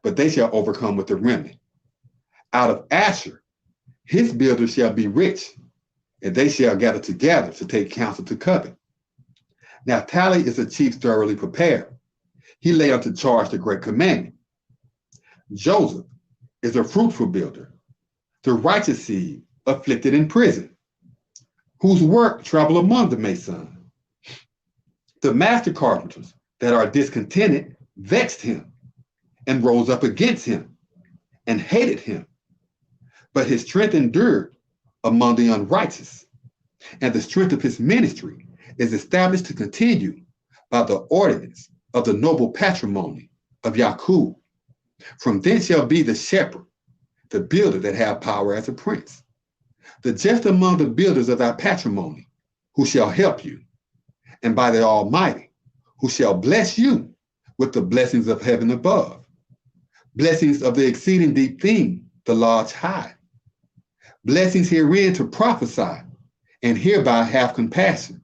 but they shall overcome with the remnant. Out of Asher, his builders shall be rich, and they shall gather together to take counsel to covet. Naphtali is a chief thoroughly prepared. He lay unto charge the great commandment. Joseph is a fruitful builder, the righteous seed afflicted in prison, whose work travel among the masons. The master carpenters that are discontented vexed him and rose up against him and hated him. But his strength endured among the unrighteous, and the strength of his ministry is established to continue by the ordinance of the noble patrimony of Yaqub. From thence shall be the shepherd, the builder that have power as a prince, the just among the builders of thy patrimony, who shall help you, and by the Almighty, who shall bless you with the blessings of heaven above, blessings of the exceeding deep thing, the large high, blessings herein to prophesy, and hereby have compassion.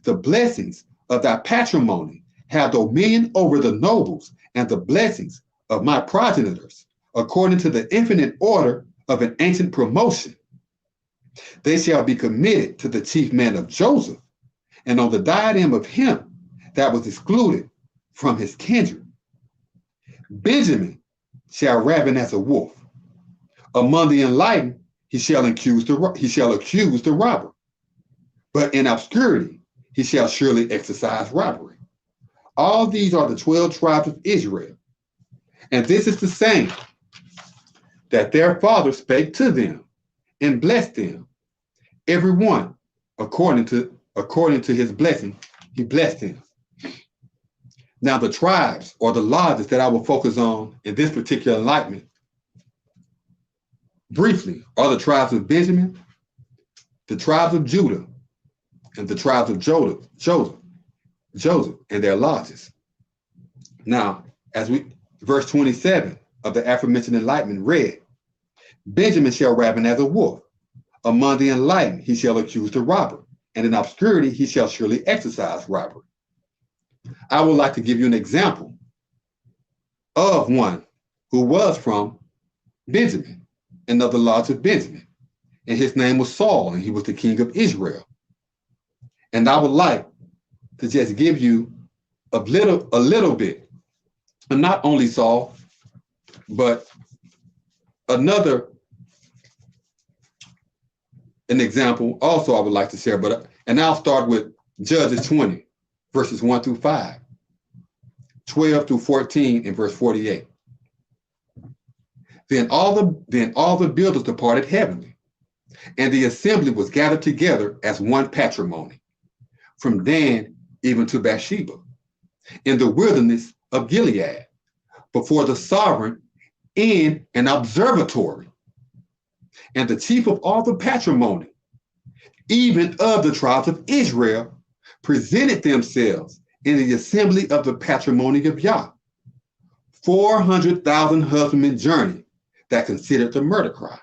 The blessings of thy patrimony have dominion over the nobles, and the blessings of my progenitors, according to the infinite order of an ancient promotion. They shall be committed to the chief man of Joseph, and on the diadem of him that was excluded from his kindred. Benjamin shall raven as a wolf. Among the enlightened, he shall accuse the robber, but in obscurity he shall surely exercise robbery. All these are the 12 tribes of Israel, and this is the same that their father spake to them and blessed them, every one according to his blessing, he blessed him. Now the tribes or the lodges that I will focus on in this particular enlightenment briefly are the tribes of Benjamin, the tribes of Judah, and the tribes of Joseph and their lodges. Now, verse 27 of the aforementioned enlightenment read, Benjamin shall raven as a wolf. Among the enlightened, he shall accuse the robber, and in obscurity, he shall surely exercise robbery. I would like to give you an example of one who was from Benjamin, and of the lodge of Benjamin, and his name was Saul, and he was the king of Israel. And I would like to just give you a little bit, and not only Saul, but an example also I would like to share, and I'll start with Judges 20, verses 1 through 5, 12 through 14, and verse 48. Then all the builders departed heavenly, and the assembly was gathered together as one patrimony, from Dan even to Bathsheba, in the wilderness of Gilead, before the sovereign in an observatory. And the chief of all the patrimony, even of the tribes of Israel, presented themselves in the assembly of the patrimony of Yah. 400,000 husbandmen journeyed that considered the murder cry.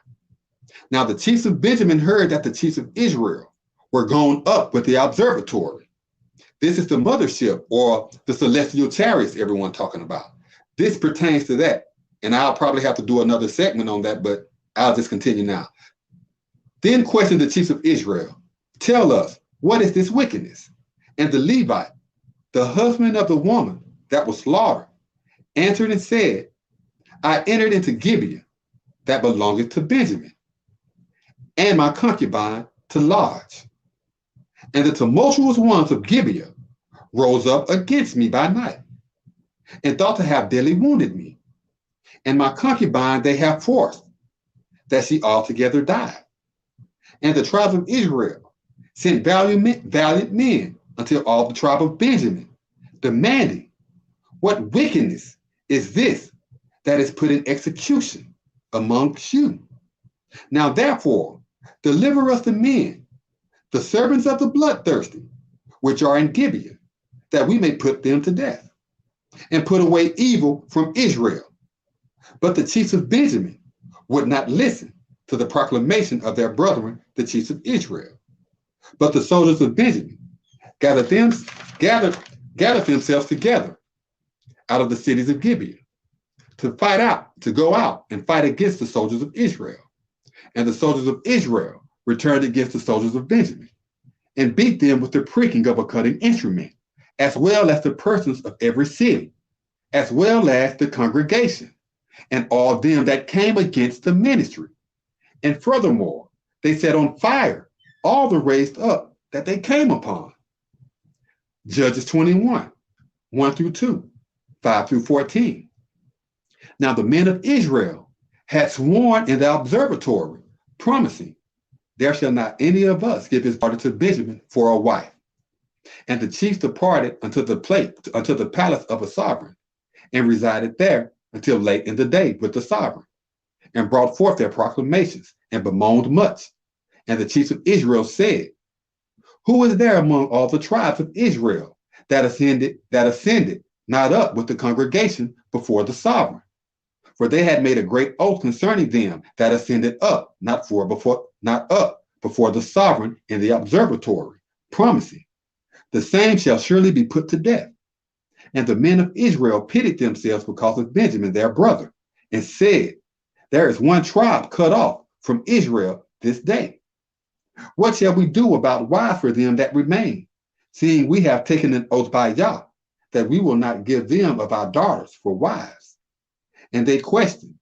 Now the chiefs of Benjamin heard that the chiefs of Israel were gone up with the observatory. This is the mothership or the celestial chariots everyone talking about. This pertains to that. And I'll probably have to do another segment on that, but I'll just continue now. Then questioned the chiefs of Israel, tell us, what is this wickedness? And the Levite, the husband of the woman that was slaughtered, answered and said, I entered into Gibeah that belongeth to Benjamin, and my concubine to lodge. And the tumultuous ones of Gibeah rose up against me by night, and thought to have deadly wounded me. And my concubine they have forced, that she altogether died. And the tribe of Israel sent valiant men unto all the tribe of Benjamin, demanding, what wickedness is this that is put in execution amongst you? Now therefore, deliver us the men, the servants of the bloodthirsty, which are in Gibeah, that we may put them to death, and put away evil from Israel. But the chiefs of Benjamin would not listen to the proclamation of their brethren, the chiefs of Israel. But the soldiers of Benjamin gathered themselves together out of the cities of Gibeah to go out and fight against the soldiers of Israel. And the soldiers of Israel returned against the soldiers of Benjamin and beat them with the pricking of a cutting instrument, as well as the persons of every city, as well as the congregation, and all them that came against the ministry. And furthermore, they set on fire all the raised up that they came upon. Judges 21, 1 through 2, 5 through 14. Now the men of Israel had sworn in the observatory, promising, there shall not any of us give his daughter to Benjamin for a wife. And the chiefs departed unto the palace of a sovereign, and resided there until late in the day with the sovereign, and brought forth their proclamations, and bemoaned much. And the chiefs of Israel said, who is there among all the tribes of Israel that ascended not up with the congregation before the sovereign? For they had made a great oath concerning them that ascended up, not up before the sovereign in the observatory, promising, the same shall surely be put to death. And the men of Israel pitied themselves because of Benjamin their brother, and said, there is one tribe cut off from Israel this day. What shall we do about wives for them that remain, seeing we have taken an oath by Yah, that we will not give them of our daughters for wives? And they questioned,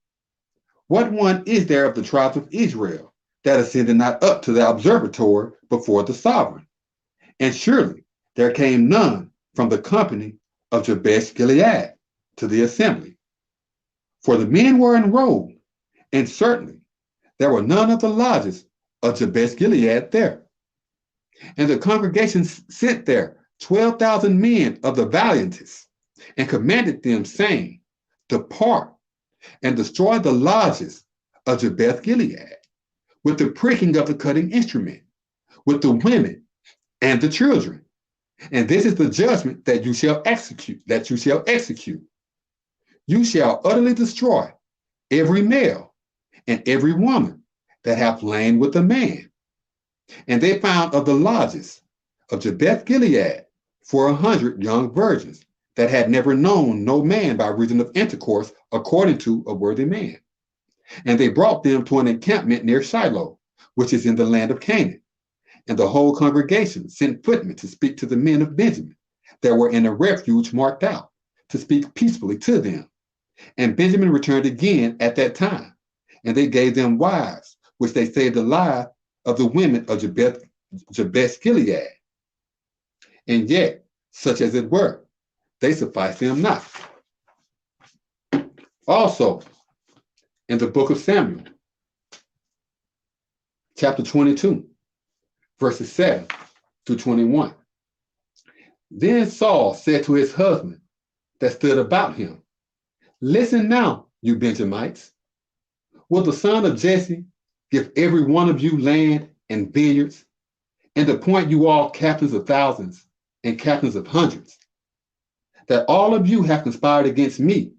what one is there of the tribes of Israel that ascended not up to the observatory before the sovereign? And surely there came none from the company of Jabesh Gilead to the assembly. For the men were enrolled, and certainly there were none of the lodges of Jabesh Gilead there. And the congregation sent there 12,000 men of the valiantest, and commanded them, saying, depart and destroy the lodges of Jabesh Gilead with the pricking of the cutting instrument, with the women and the children. And this is the judgment that you shall execute, You shall utterly destroy every male and every woman that hath lain with a man. And they found of the lodges of Jabesh Gilead 400 young virgins that had never known no man by reason of intercourse according to a worthy man. And they brought them to an encampment near Shiloh, which is in the land of Canaan. And the whole congregation sent footmen to speak to the men of Benjamin that were in a refuge marked out, to speak peacefully to them. And Benjamin returned again at that time, and they gave them wives, which they saved the life of the women of Jabesh Gilead. And yet, such as it were, they sufficed them not. Also, in the book of Samuel, chapter 22, verses 7 through 21. Then Saul said to his husband that stood about him, listen now, you Benjamites. Will the son of Jesse give every one of you land and vineyards, and appoint you all captains of thousands and captains of hundreds? That all of you have conspired against me,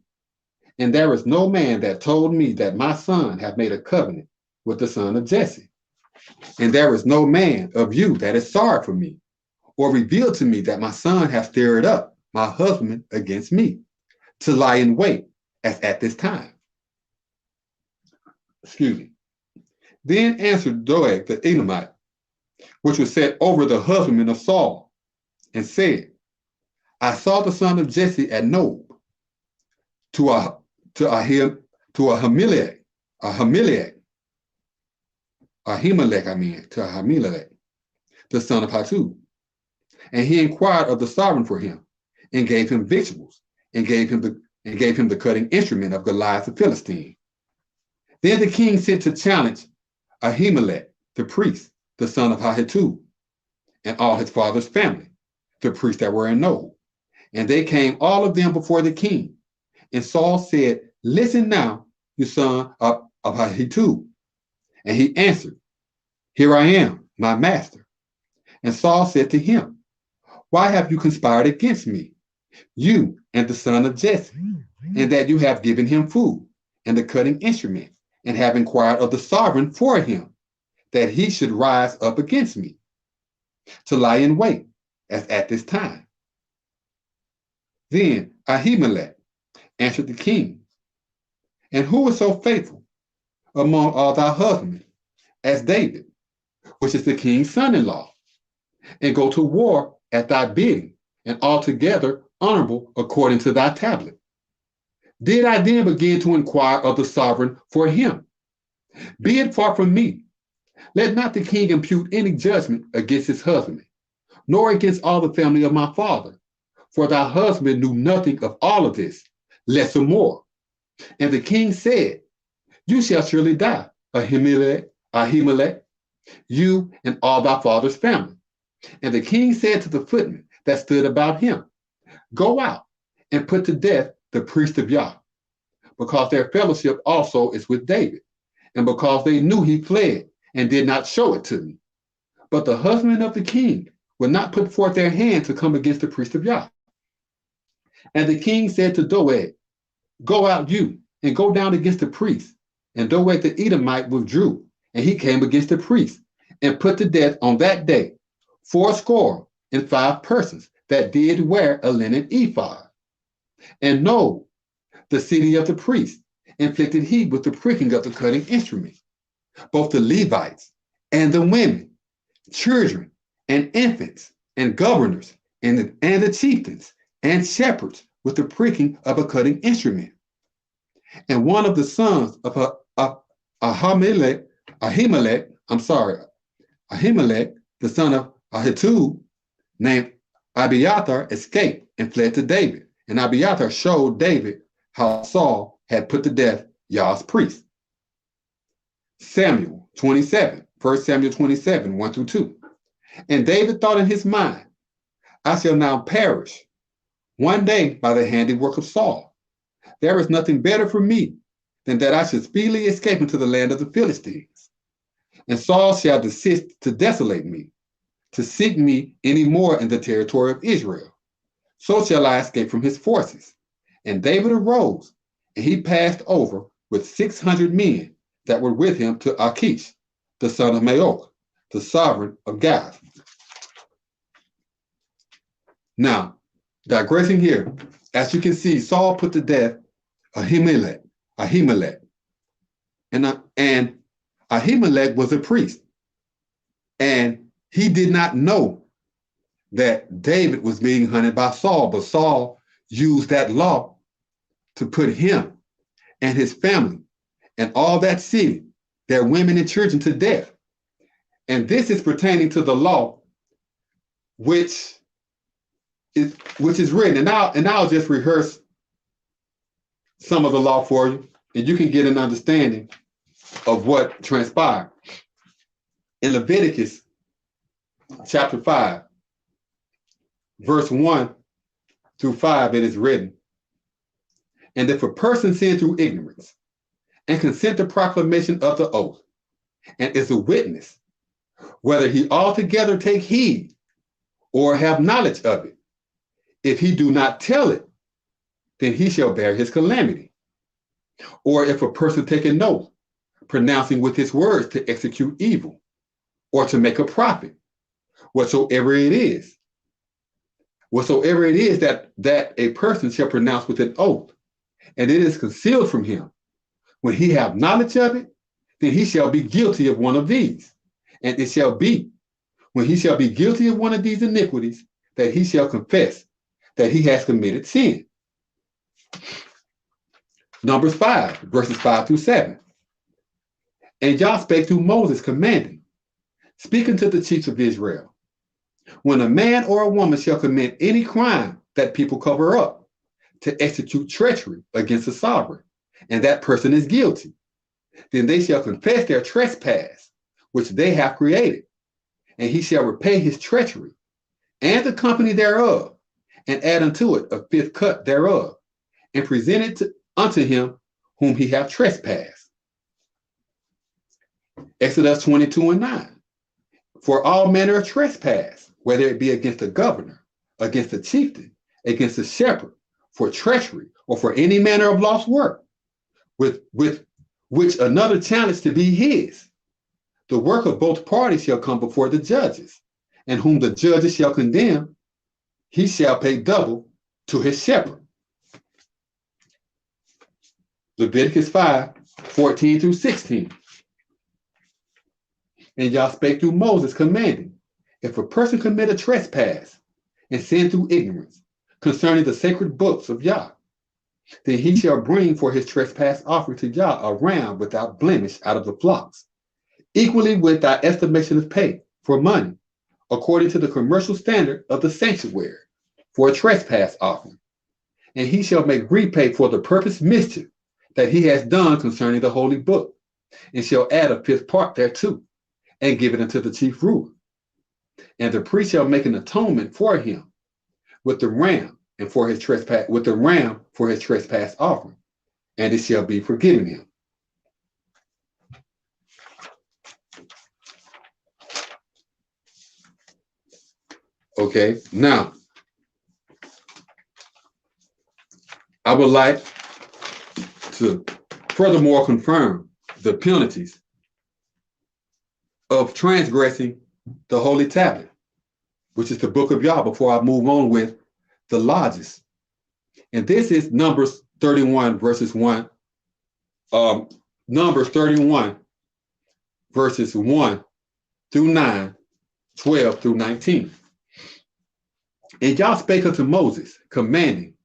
and there is no man that told me that my son hath made a covenant with the son of Jesse. And there is no man of you that is sorry for me, or revealed to me that my son hath stirred up my husband against me, to lie in wait as at this time. Excuse me. Then answered Doeg the Edomite, which was set over the husbandmen of Saul, and said, I saw the son of Jesse at Nob, to Ahimelech, Ahimelech, the son of Hatub. And he inquired of the sovereign for him, and gave him victuals, and gave him the cutting instrument of Goliath the Philistine. Then the king sent to challenge Ahimelech, the priest, the son of Ahitub, and all his father's family, the priests that were in Nob. And they came all of them before the king. And Saul said, "Listen now, you son of Ahitub." And he answered, "Here I am, my master." And Saul said to him, "Why have you conspired against me, you and the son of Jesse, in that you have given him food and the cutting instrument, and have inquired of the sovereign for him, that he should rise up against me, to lie in wait, as at this time?" Then Ahimelech answered the king, "And who is so faithful among all thy husbandmen as David, which is the king's son-in-law, and go to war at thy bidding, and altogether honorable according to thy tablet? Did I then begin to inquire of the sovereign for him? Be it far from me. Let not the king impute any judgment against his husband, nor against all the family of my father, for thy husband knew nothing of all of this, less or more." And the king said, "You shall surely die, Ahimelech, you and all thy father's family." And the king said to the footmen that stood about him, "Go out and put to death the priest of Yah, because their fellowship also is with David, and because they knew he fled and did not show it to me. But the husband of the king would not put forth their hand to come against the priest of Yah." And the king said to Doeg, "Go out you, and go down against the priest." And Doeg the Edomite withdrew, and he came against the priest, and put to death on that day 75 persons that did wear a linen ephod. And Nob, the city of the priest, inflicted he with the pricking of the cutting instrument, both the Levites and the women, children and infants, and governors, and the chieftains, and shepherds with the pricking of a cutting instrument. And one of the sons of Ahimelech, the son of Ahitub, named Abiathar, escaped and fled to David. And Abiathar showed David how Saul had put to death Yah's priest. Samuel 27, 1 Samuel 27, 1 through 2. And David thought in his mind, "I shall now perish one day by the handiwork of Saul. There is nothing better for me than that I should speedily escape into the land of the Philistines. And Saul shall desist to desolate me, to seek me any more in the territory of Israel. So shall I escape from his forces." And David arose, and he passed over with 600 men that were with him to Achish, the son of Maok, the sovereign of Gath. Now, digressing here, as you can see, Saul put to death Ahimelech. And Ahimelech was a priest. And he did not know that David was being hunted by Saul, but Saul used that law to put him and his family and all that city, their women and children, to death. And this is pertaining to the law which is written. And I'll just rehearse some of the law for you, and you can get an understanding of what transpired. In Leviticus chapter 5, verse 1 through 5, it is written, "And if a person sin through ignorance and consent to proclamation of the oath, and is a witness, whether he altogether take heed or have knowledge of it, if he do not tell it, then he shall bear his calamity. Or if a person take an oath, pronouncing with his words to execute evil, or to make a profit, whatsoever it is that a person shall pronounce with an oath, and it is concealed from him, when he have knowledge of it, then he shall be guilty of one of these. And it shall be, when he shall be guilty of one of these iniquities, that he shall confess that he has committed sin." Numbers 5, verses 5 through 7. And Yah spake through Moses, commanding, speaking to the chiefs of Israel, when a man or a woman shall commit any crime that people cover up to execute treachery against a sovereign, and that person is guilty, then they shall confess their trespass, which they have created, and he shall repay his treachery and the company thereof, and add unto it a fifth cut thereof, and present it unto him whom he hath trespassed. Exodus 22:9. For all manner of trespass, whether it be against a governor, against a chieftain, against a shepherd, for treachery, or for any manner of lost work, with which another challenged to be his, the work of both parties shall come before the judges, and whom the judges shall condemn, he shall pay double to his shepherd. Leviticus 5:14-16. And Yah spake through Moses, commanding, if a person commit a trespass and sin through ignorance concerning the sacred books of Yah, then he shall bring for his trespass offering to Yah a ram without blemish out of the flocks, equally with thy estimation of pay for money, according to the commercial standard of the sanctuary, for a trespass offering. And he shall make repay for the purpose mischief that he has done concerning the holy book, and shall add a fifth part thereto, and give it unto the chief ruler. And the priest shall make an atonement for him with the ram and for his trespass, with the ram for his trespass offering, and it shall be forgiven him. Okay, now I would like to furthermore confirm the penalties of transgressing the holy tablet, which is the book of Yah, before I move on with the lodges. And this is Numbers 31 verses 1. Numbers 31 verses 1 through 9, 12 through 19. And Yah spake unto Moses, commanding,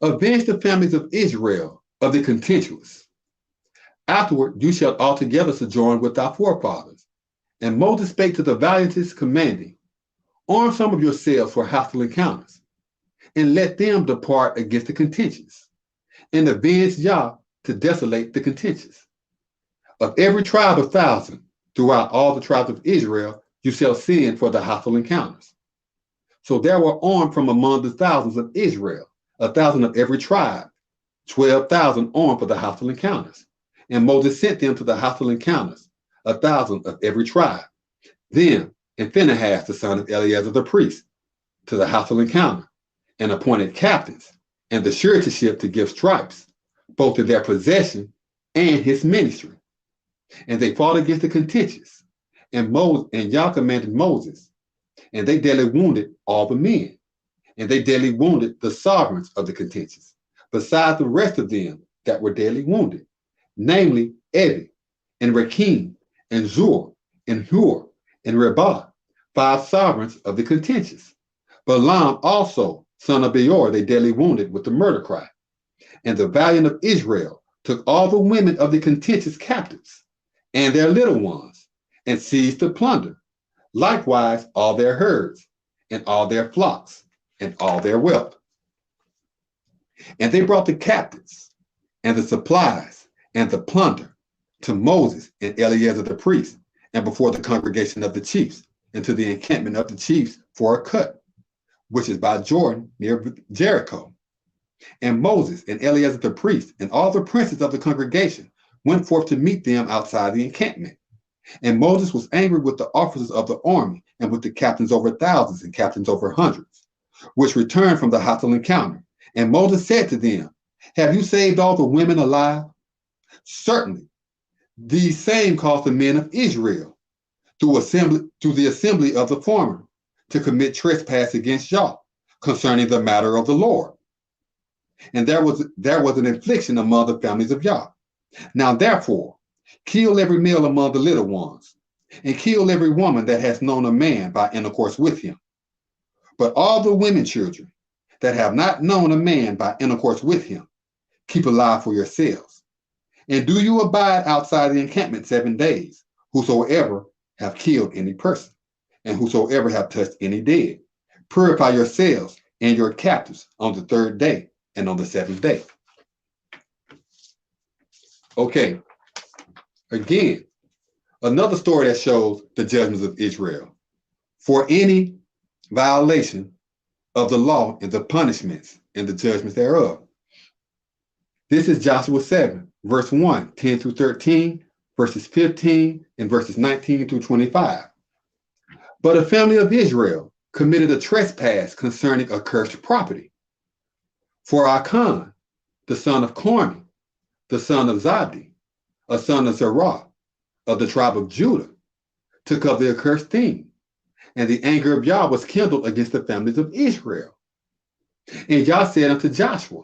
avenge the families of Israel of the contentious. Afterward you shalt altogether sojourn with thy forefathers. And Moses spake to the valiantest, commanding, arm some of yourselves for hostile encounters, and let them depart against the contentious, and avenge Yah to desolate the contentious. Of every tribe 1,000 throughout all the tribes of Israel you shall send for the hostile encounters. So there were armed from among the thousands of Israel 1,000 of every tribe, 12,000 armed for the hostile encounters. And Moses sent them to the hostile encounters, 1,000 of every tribe. Them and Phinehas, the son of Eleazar the priest, to the hostile encounter, and appointed captains, and the suretyship to give stripes, both in their possession and his ministry. And they fought against the contentious, and Yah commanded Moses, and they daily wounded all the men, and they daily wounded the sovereigns of the contentious, besides the rest of them that were daily wounded, namely Evi, and Rakim, and Zur, and Hur, and Rebah, 5 sovereigns of the contentious. Balaam also, son of Beor, they daily wounded with the murder cry. And the valiant of Israel took all the women of the contentious captives, and their little ones, and seized the plunder, likewise all their herds, and all their flocks, and all their wealth. And they brought the captives, and the supplies, and the plunder to Moses and Eleazar the priest, and before the congregation of the chiefs, and to the encampment of the chiefs for a cut, which is by Jordan near Jericho. And Moses and Eleazar the priest and all the princes of the congregation went forth to meet them outside the encampment. And Moses was angry with the officers of the army and with the captains over thousands and captains over hundreds, which returned from the hostile encounter. And Moses said to them, have you saved all the women alive? Certainly, these same caused the men of Israel through the assembly of the former to commit trespass against Yah concerning the matter of the Lord. And there was an affliction among the families of Yah. Now therefore, kill every male among the little ones, and kill every woman that has known a man by intercourse with him. But all the women children that have not known a man by intercourse with him, keep alive for yourselves. And do you abide outside the encampment 7 days, whosoever have killed any person, and whosoever have touched any dead. Purify yourselves and your captives on the 3rd day and on the 7th day. Okay, again, another story that shows the judgments of Israel for any violation of the law and the punishments and the judgments thereof. This is Joshua 7, verse 1, 10 through 13, verses 15, and verses 19 through 25. But a family of Israel committed a trespass concerning accursed property. For Achan, the son of Carmi, the son of Zabdi, a son of Zerah, of the tribe of Judah, took up the accursed thing, and the anger of Yah was kindled against the families of Israel. And Yah said unto Joshua,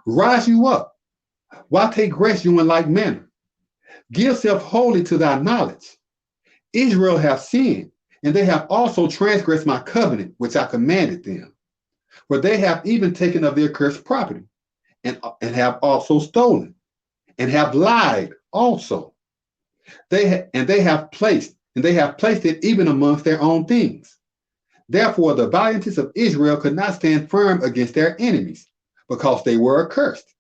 Rise you up, why take rest you in like manner? Give self wholly to thy knowledge. Israel have sinned, and they have also transgressed my covenant, which I commanded them. For they have even taken of their accursed property, and have also stolen, and have lied also. They have placed it even amongst their own things. Therefore, the valiantest of Israel could not stand firm against their enemies, because they were accursed.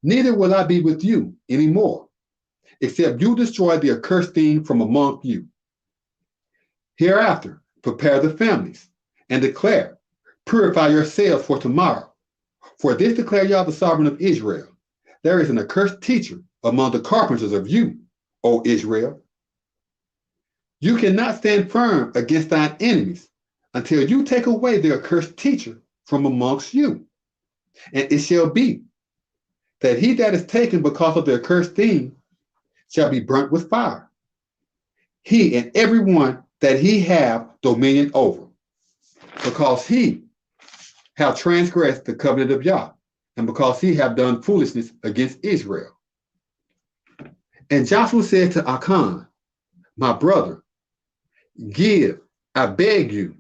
Neither will I be with you any more, except you destroy the accursed thing from among you. Hereafter, prepare the families, and declare, Purify yourselves for tomorrow. For this declare Yah the sovereign of Israel, there is an accursed teacher among the carpenters of you, O Israel. You cannot stand firm against thine enemies until you take away the accursed teacher from amongst you. And it shall be that he that is taken because of the accursed thing shall be burnt with fire, he and every one that he have dominion over, because he have transgressed the covenant of Yah, and because he have done foolishness against Israel. And Joshua said to Achan, My brother, give, I beg you,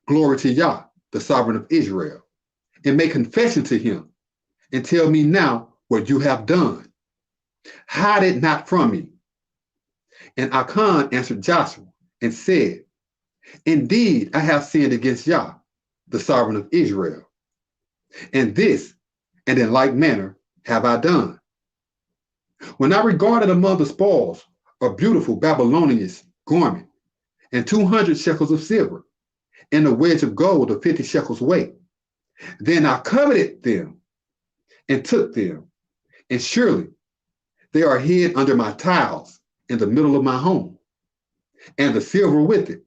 glory to Yah, the sovereign of Israel, and make confession to him, and tell me now what you have done. Hide it not from me. And Achan answered Joshua and said, Indeed, I have sinned against Yah, the sovereign of Israel. And this, and in like manner, have I done. When I regarded among the spoils a beautiful Babylonian garment, and 200 shekels of silver, and a wedge of gold of 50 shekels weight, then I coveted them and took them, and surely they are hid under my tiles in the middle of my home, and the silver with it.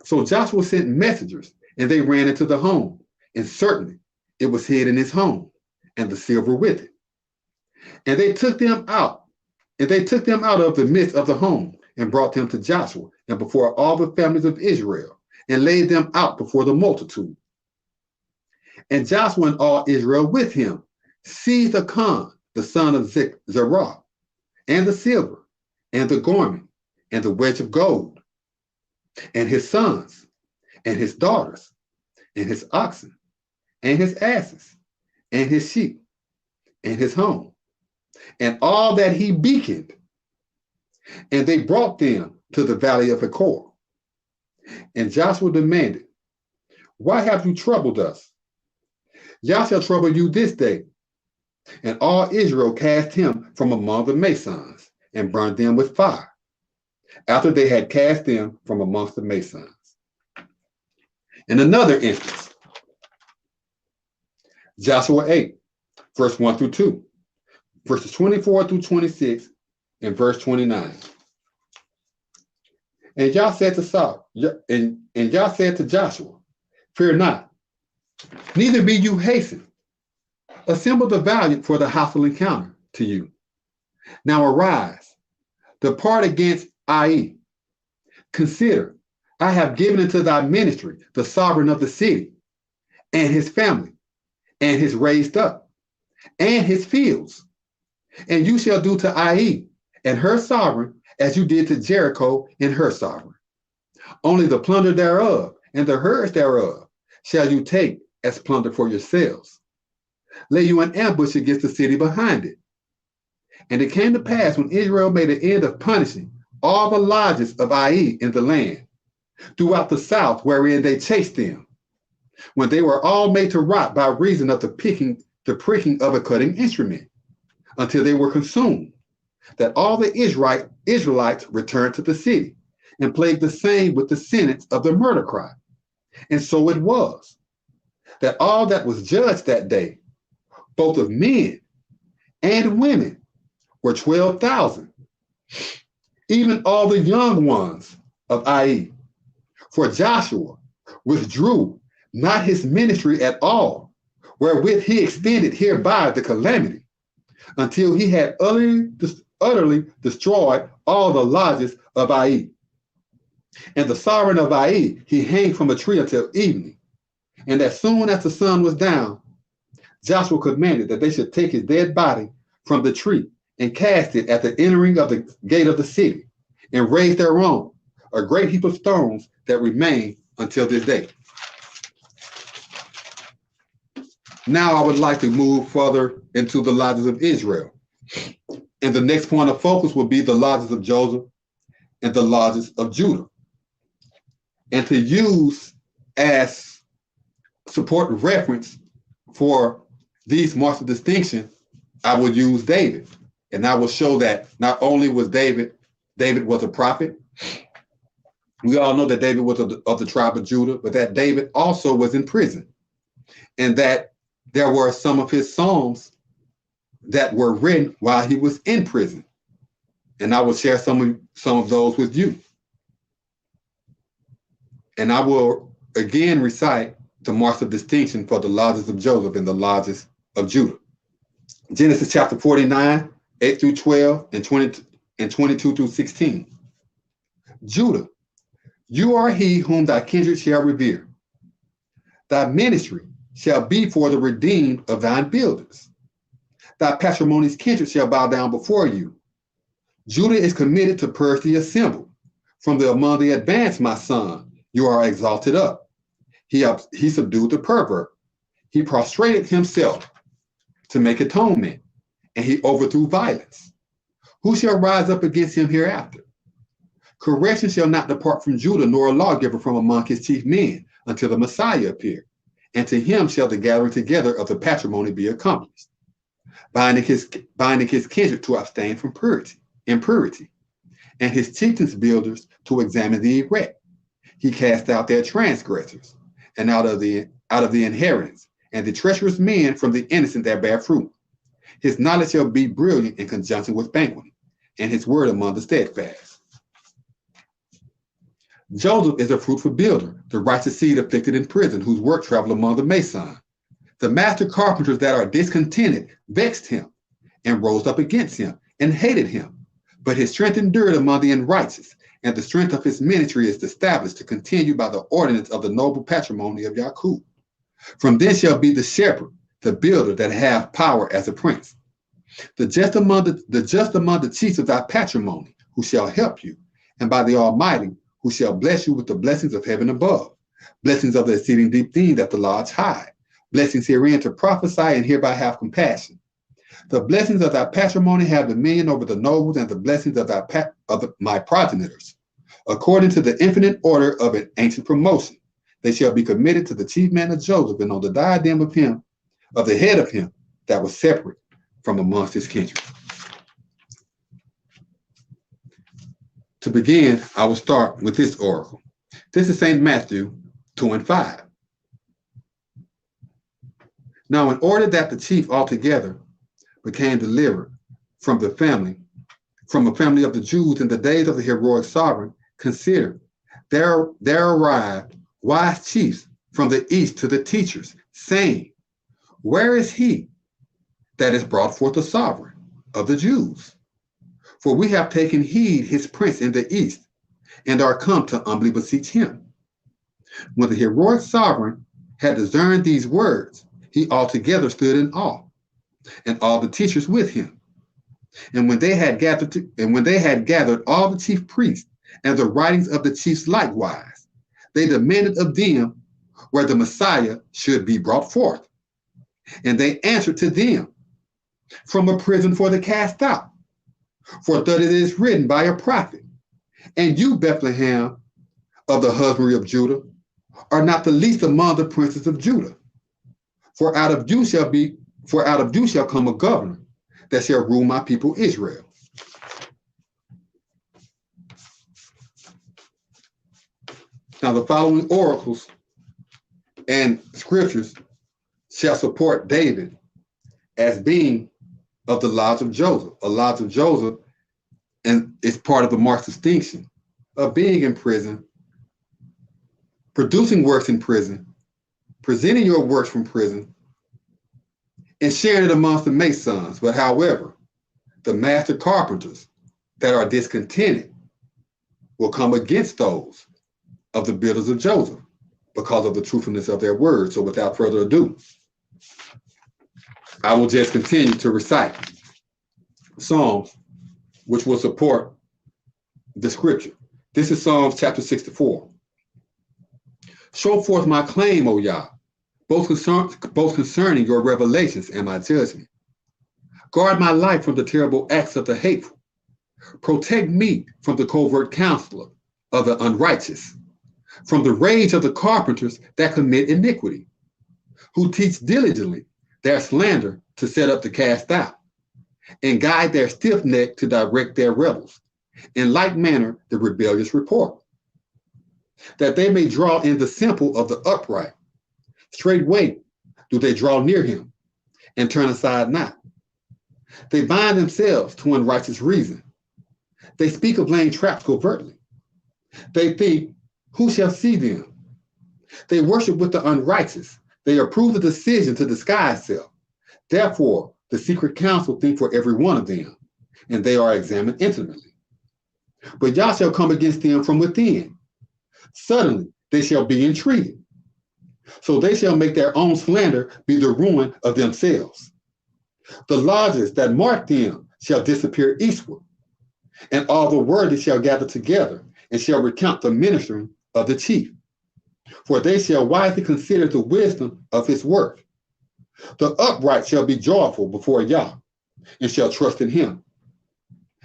So Joshua sent messengers, and they ran into the home, and certainly it was hid in his home, and the silver with it. And they took them out, of the midst of the home, and brought them to Joshua, and before all the families of Israel, and laid them out before the multitude. And Joshua and all Israel with him seized Achan, the son of Zerah, and the silver, and the garment, and the wedge of gold, and his sons, and his daughters, and his oxen, and his asses, and his sheep, and his home, and all that he beaconed. And they brought them to the valley of Achor. And Joshua demanded, Why have you troubled us? Yah shall trouble you this day. And all Israel cast him from among the Masons, and burned them with fire, after they had cast them from amongst the Masons. In another instance, Joshua 8, verse 1 through 2, verses 24 through 26, and verse 29. And Yah said to Saul, and Yah said to Joshua, Fear not, neither be you hastened. Assemble the valiant for the hostile encounter to you. Now arise, depart against Ai. Consider, I have given into thy ministry the sovereign of the city, and his family, and his raised up, and his fields. And you shall do to Ai and her sovereign as you did to Jericho and her sovereign. Only the plunder thereof and the herds thereof shall you take as plunder for yourselves. Lay you an ambush against the city behind it, And it came to pass when Israel made an end of punishing all the lodges of Ai in the land, throughout the south wherein they chased them, when they were all made to rot by reason of the pricking of a cutting instrument, until they were consumed, that all the Israelites returned to the city, and plagued the same with the sentence of the murder cry. And so it was, that all that was judged that day, both of men and women, were 12,000, even all the young ones of Ai. For Joshua withdrew not his ministry at all, wherewith he extended hereby the calamity, until he had utterly destroyed all the lodges of Ai. And the sovereign of Ai he hanged from a tree until evening. And as soon as the sun was down, Joshua commanded that they should take his dead body from the tree and cast it at the entering of the gate of the city, and raise thereon a great heap of stones that remain until this day. Now I would like to move further into the lodges of Israel. And the next point of focus will be the lodges of Joseph and the lodges of Judah. And to use as support reference for these marks of distinction, I will use David. And I will show that not only was David was a prophet. We all know that David was of the tribe of Judah, but that David also was in prison. And that there were some of his psalms that were written while he was in prison. And I will share some of those with you. And I will again recite the marks of distinction for the lodges of Joseph and the lodges of Judah. Genesis chapter 49, 8 through 12, and 22 through 16. Judah, you are he whom thy kindred shall revere. Thy ministry shall be for the redeemed of thine builders. Thy patrimony's kindred shall bow down before you. Judah is committed to purge the assembled. From among the advanced, my son, you are exalted up. He subdued the pervert. He prostrated himself to make atonement, and he overthrew violence. Who shall rise up against him hereafter? Correction shall not depart from Judah, nor a lawgiver from among his chief men, until the Messiah appear. And to him shall the gathering together of the patrimony be accomplished, binding his kindred to abstain from impurity, and his chieftains builders to examine the erect. He cast out their transgressors, and out of the inheritance, and the treacherous men from the innocent that bear fruit. His knowledge shall be brilliant in conjunction with banqueting, and his word among the steadfast. Joseph is a fruitful builder, the righteous seed afflicted in prison, whose work traveled among the Masonic. The master carpenters that are discontented vexed him, and rose up against him, and hated him. But his strength endured among the unrighteous, and the strength of his ministry is established to continue by the ordinance of the noble patrimony of Yaqub. From thence shall be the shepherd, the builder that have power as a prince. The just among the chiefs of thy patrimony, who shall help you, and by the Almighty, who shall bless you with the blessings of heaven above, blessings of the exceeding deep thing that the lodge hide, blessings herein to prophesy and hereby have compassion. The blessings of thy patrimony have dominion over the nobles, and the blessings of my progenitors. According to the infinite order of an ancient promotion, they shall be committed to the chief man of Joseph, and on the diadem of him, of the head of him that was separate from amongst his kindred. To begin, I will start with this oracle. This is St. Matthew 2 and 5. Now, in order that the chief altogether became delivered from a family of the Jews in the days of the heroic sovereign, consider, there arrived wise chiefs from the east to the teachers, saying, where is he that is brought forth the sovereign of the Jews? For we have taken heed his prince in the east, and are come to humbly beseech him. When the heroic sovereign had discerned these words, he altogether stood in awe, and all the teachers with him. And when they had gathered all the chief priests and the writings of the chiefs likewise, they demanded of them where the Messiah should be brought forth. And they answered to them from a prison for the cast out. For that it is written by a prophet, and you, Bethlehem, of the husbandry of Judah, are not the least among the princes of Judah. For out of you shall come a governor that shall rule my people Israel. Now the following oracles and scriptures shall support David as being of the lodge of Joseph. A lodge of Joseph, and it's part of the marked distinction of being in prison, producing works in prison, presenting your works from prison, and sharing it amongst the masons. But however, the master carpenters that are discontented will come against those of the builders of Joseph because of the truthfulness of their words. So without further ado, I will just continue to recite Psalms, which will support the scripture. This is Psalms chapter 64. Show forth my claim, O Yah, both concerning your revelations and my judgment. Guard my life from the terrible acts of the hateful. Protect me from the covert counselor of the unrighteous, from the rage of the carpenters that commit iniquity, who teach diligently their slander to set up the cast out, and guide their stiff neck to direct their rebels, in like manner the rebellious report, that they may draw in the simple of the upright. Straightway do they draw near him, and turn aside not. They bind themselves to unrighteous reason. They speak of laying traps covertly. They think, who shall see them? They worship with the unrighteous. They approve the decision to disguise self. Therefore, the secret counsel think for every one of them, and they are examined intimately. But Yah shall come against them from within. Suddenly they shall be entreated. So they shall make their own slander be the ruin of themselves. The lodges that mark them shall disappear eastward, and all the worthy shall gather together, and shall recount the ministering of the chief. For they shall wisely consider the wisdom of his work. The upright shall be joyful before Yah, and shall trust in him.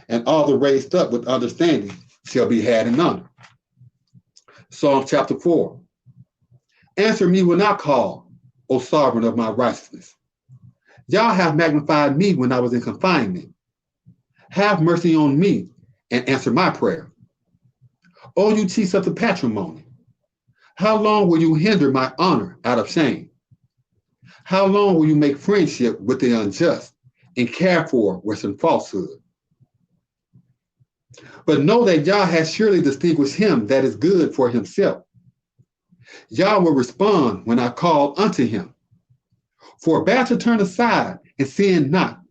And all the raised up with understanding shall be had in honor. Psalm chapter 4. Answer me when I call, O sovereign of my righteousness. Yah have magnified me when I was in confinement. Have mercy on me and answer my prayer. O you chiefs of the patrimony, how long will you hinder my honor out of shame? How long will you make friendship with the unjust and care for Western falsehood? But know that Yah has surely distinguished him that is good for himself. Yah will respond when I call unto him. Forbear to turn aside and sin not.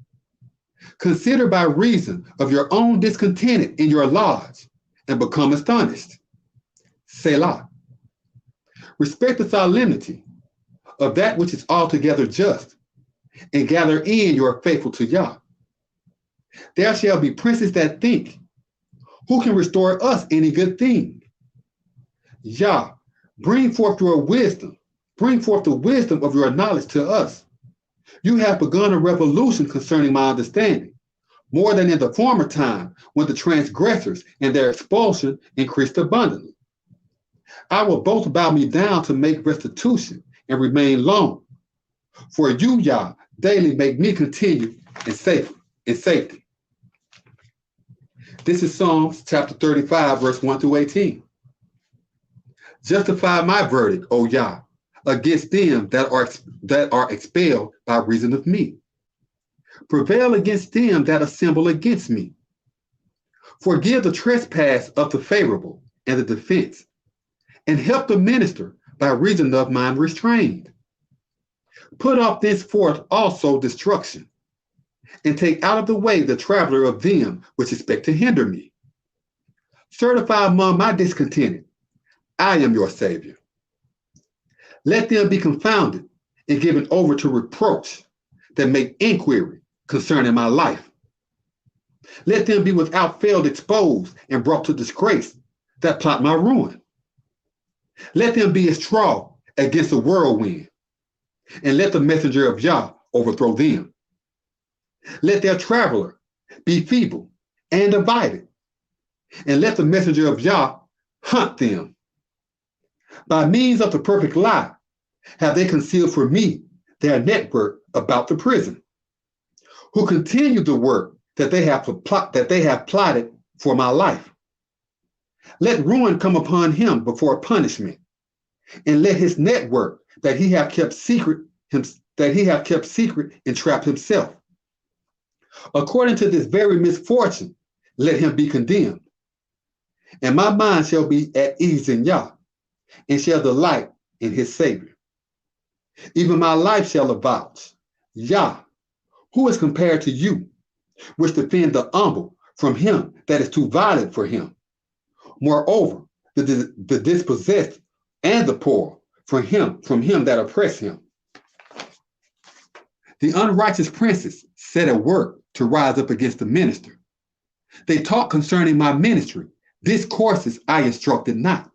Consider by reason of your own discontented in your lodge and become astonished. Selah. Respect the solemnity of that which is altogether just, and gather in your faithful to Yah. There shall be princes that think, who can restore us any good thing? Yah, bring forth your wisdom, bring forth the wisdom of your knowledge to us. You have begun a revolution concerning my understanding, more than in the former time when the transgressors and their expulsion increased abundantly. I will both bow me down to make restitution and remain long. For you, Yah, daily make me continue in safety. This is Psalms chapter 35, verse 1 through 18. Justify my verdict, O Yah, against them that are expelled by reason of me. Prevail against them that assemble against me. Forgive the trespass of the favorable and the defense, and help the minister by reason of mine restrained. Put off thenceforth also destruction, and take out of the way the traveler of them which expect to hinder me. Certify among my discontented, I am your Savior. Let them be confounded and given over to reproach that make inquiry concerning my life. Let them be without fail exposed and brought to disgrace that plot my ruin. Let them be as straw against the whirlwind, and let the messenger of Yah overthrow them. Let their traveler be feeble and divided, and let the messenger of Yah hunt them. By means of the perfect lie have they concealed for me their network about the prison, who continue the work that they have plotted for my life. Let ruin come upon him before punishment, and let his network that he have kept secret entrap himself. According to this very misfortune, let him be condemned. And my mind shall be at ease in Yah, and shall delight in his Savior. Even my life shall avouch, Yah, who is compared to you, which defend the humble from him that is too violent for him. Moreover, the dispossessed and the poor from him that oppress him. The unrighteous princes set at work to rise up against the minister. They talk concerning my ministry, discourses I instructed not.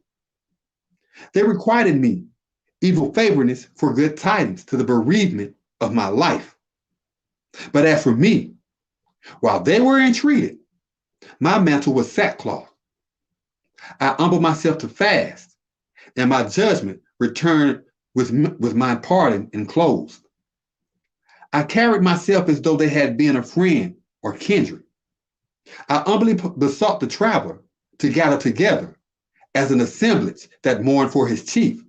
They requited me evil favorness for good tidings to the bereavement of my life. But as for me, while they were entreated, my mantle was sackcloth. I humbled myself to fast, and my judgment returned with my pardon enclosed. I carried myself as though they had been a friend or kindred. I humbly besought the traveler to gather together as an assemblage that mourned for his chief.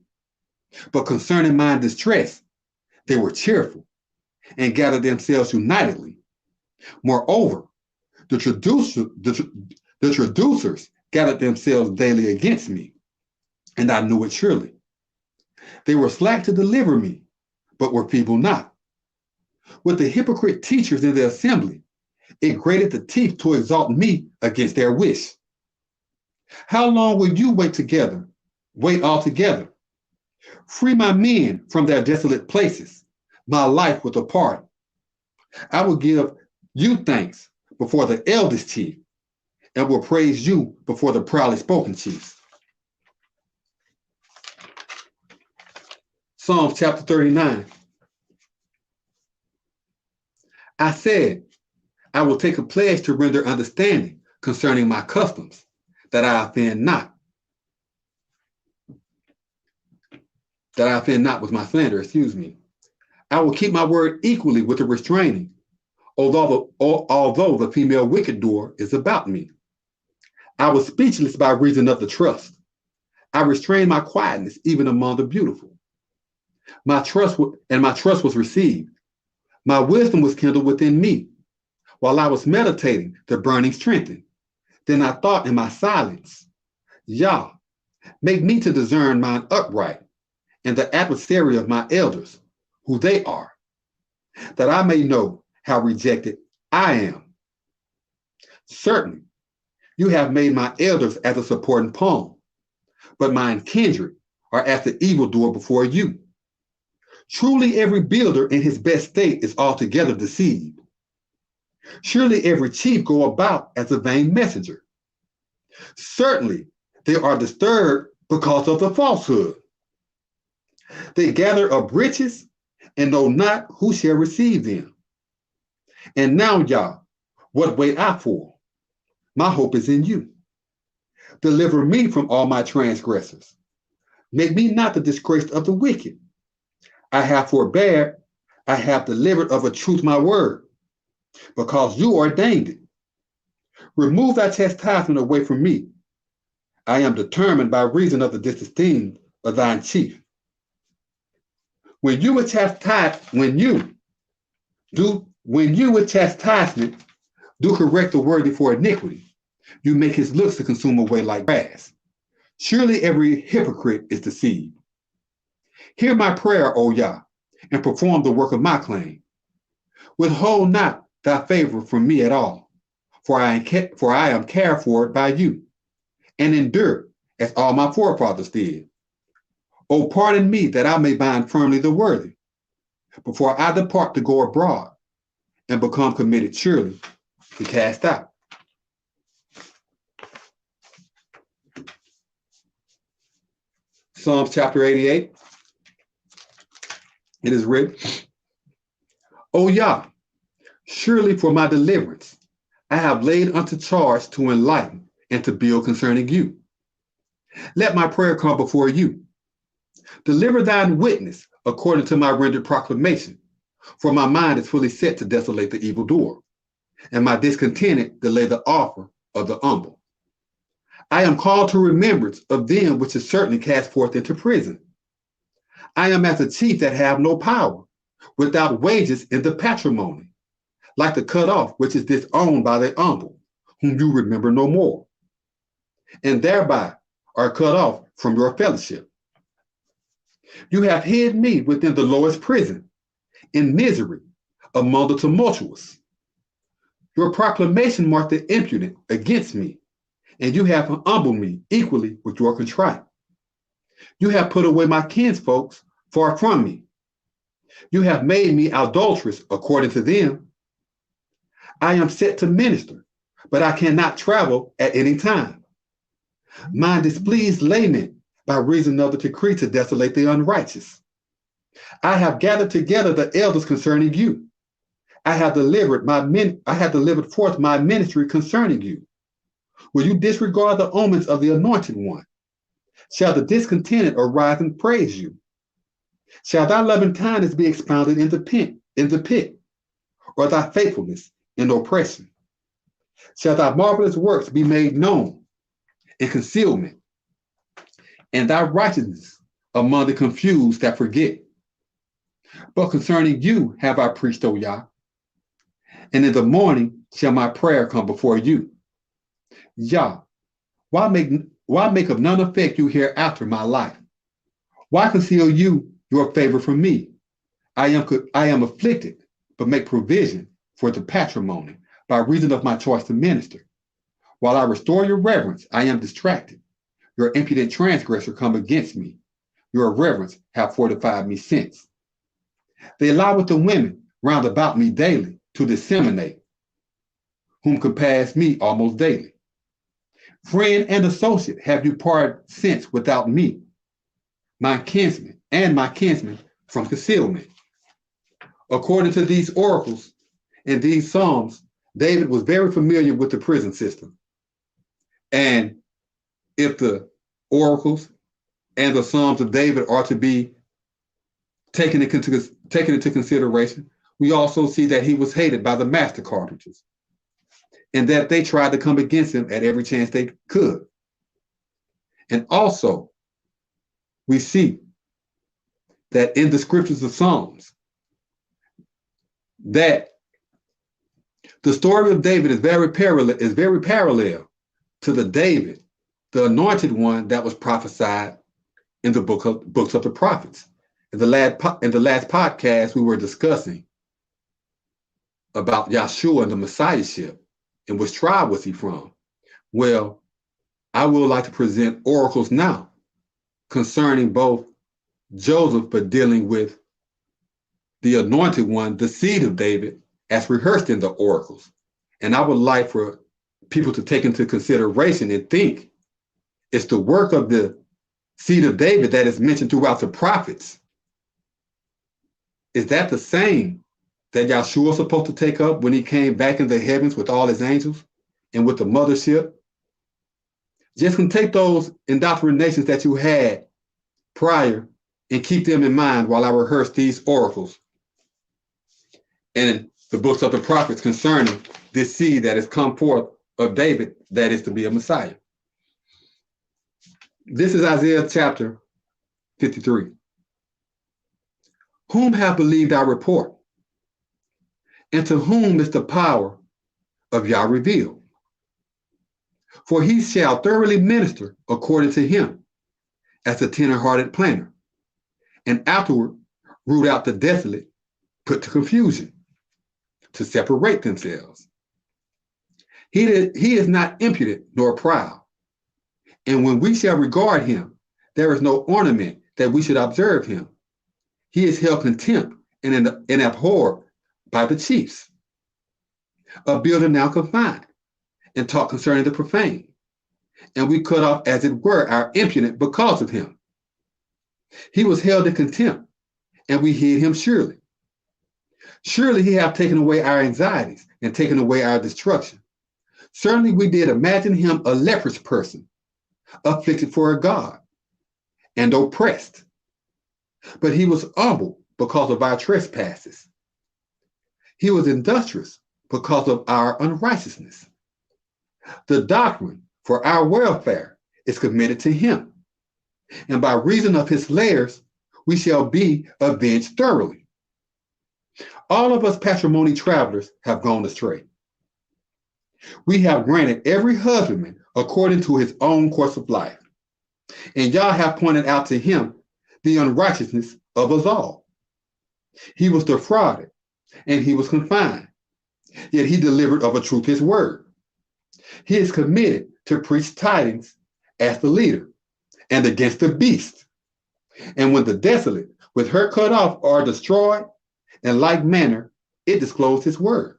But concerning my distress, they were cheerful and gathered themselves unitedly. Moreover, the traducers gathered themselves daily against me, and I knew it surely. They were slack to deliver me, but were feeble not. With the hypocrite teachers in the assembly, it grated the teeth to exalt me against their wish. How long will you wait altogether? Free my men from their desolate places, my life with a pardon. I will give you thanks before the eldest chief, and will praise you before the proudly spoken chiefs. Psalms chapter 39. I said, I will take a pledge to render understanding concerning my customs, that I offend not. That I offend not with my slander, I will keep my word equally with the restraining, although the female wicked door is about me. I was speechless by reason of the trust. I restrained my quietness even among the beautiful. My trust was received. My wisdom was kindled within me. While I was meditating, the burning strengthened. Then I thought in my silence, Yah, make me to discern mine upright, and the adversary of my elders, who they are, that I may know how rejected I am. Certainly, you have made my elders as a supporting palm, but mine kindred are as the evildoer before you. Truly every builder in his best state is altogether deceived. Surely every chief go about as a vain messenger. Certainly they are disturbed because of the falsehood. They gather up riches and know not who shall receive them. And now, Yah, what wait I for? My hope is in you. Deliver me from all my transgressors. Make me not the disgrace of the wicked. I have forbeared, I have delivered of a truth my word, because you ordained it. Remove thy chastisement away from me. I am determined by reason of the disesteem of thine chief. When you with chastisement do correct the worthy for iniquity, you make his looks to consume away like grass. Surely every hypocrite is deceived. Hear my prayer, O Yah, and perform the work of my claim. Withhold not thy favor from me at all, for I am cared for by you, and endure as all my forefathers did. O pardon me that I may bind firmly the worthy, before I depart to go abroad, and become committed surely to cast out. Psalms chapter 88. It is written, O Yah, Surely for my deliverance, I have laid unto charge to enlighten and to build concerning you. Let my prayer come before you. Deliver thine witness according to my rendered proclamation, for my mind is fully set to desolate the evildoer, and my discontented delay the offer of the humble. I am called to remembrance of them which is certainly cast forth into prison. I am as a chief that have no power, without wages in the patrimony, like the cut off which is disowned by the humble, whom you remember no more, and thereby are cut off from your fellowship. You have hid me within the lowest prison, in misery, among the tumultuous. Your proclamation marked the impudent against me, and you have humbled me equally with your contrite. You have put away my kinsfolks far from me. You have made me adulterous according to them. I am set to minister, but I cannot travel at any time. Mine displeased laymen by reason of the decree to desolate the unrighteous. I have gathered together the elders concerning you. I have delivered forth my ministry concerning you. Will you disregard the omens of the anointed one? Shall the discontented arise and praise you? Shall thy loving kindness be expounded in the pit, or thy faithfulness in oppression? Shall thy marvelous works be made known in concealment, and thy righteousness among the confused that forget? But concerning you have I preached, O Yah, and in the morning shall my prayer come before you. Yah, why make of none effect you hereafter my life? Why conceal you your favor from me? I am afflicted, but make provision for the patrimony by reason of my choice to minister. While I restore your reverence, I am distracted. Your impudent transgressor come against me. Your reverence have fortified me since. They lie with the women round about me daily to disseminate, whom compass me almost daily. Friend and associate have departed since without me, my kinsmen from concealment. According to these oracles and these psalms, David was very familiar with the prison system. And if the oracles and the psalms of David are to be taken into consideration, we also see that he was hated by the master carpenters, and that they tried to come against him at every chance they could. And also, we see that in the scriptures of Psalms, that the story of David is very parallel to the David, the anointed one that was prophesied in the books of the prophets. In the last podcast, we were discussing about Yahshua and the Messiahship, and which tribe was he from? Well, I would like to present oracles now concerning both Joseph, but dealing with the anointed one, the seed of David, as rehearsed in the oracles. And I would like for people to take into consideration and think it's the work of the seed of David that is mentioned throughout the prophets. Is that the same that Yahshua was supposed to take up when he came back in the heavens with all his angels and with the mothership? Just can take those indoctrinations that you had prior and keep them in mind while I rehearse these oracles and the books of the prophets concerning this seed that has come forth of David that is to be a Messiah. This is Isaiah chapter 53. Whom have believed our report? And to whom is the power of Yah revealed? For he shall thoroughly minister according to him as a tender-hearted planner, and afterward root out the desolate, put to confusion, to separate themselves. He is not impudent nor proud, and when we shall regard him, there is no ornament that we should observe him. He is held contempt and abhorred by the chiefs. A builder now confined, and taught concerning the profane, and we cut off, as it were, our impudent because of him. He was held in contempt, and we hid him surely. Surely he hath taken away our anxieties and taken away our destruction. Certainly we did imagine him a leprous person, afflicted for a God, and oppressed. But he was humble because of our trespasses. He was industrious because of our unrighteousness. The doctrine for our welfare is committed to him, and by reason of his layers, we shall be avenged thoroughly. All of us patrimony travelers have gone astray. We have granted every husbandman according to his own course of life, and Yah have pointed out to him the unrighteousness of us all. He was defrauded, and he was confined, yet he delivered of a truth his word. He is committed to preach tidings as the leader, and against the beast. And when the desolate with her cut off are destroyed, in like manner it disclosed his word.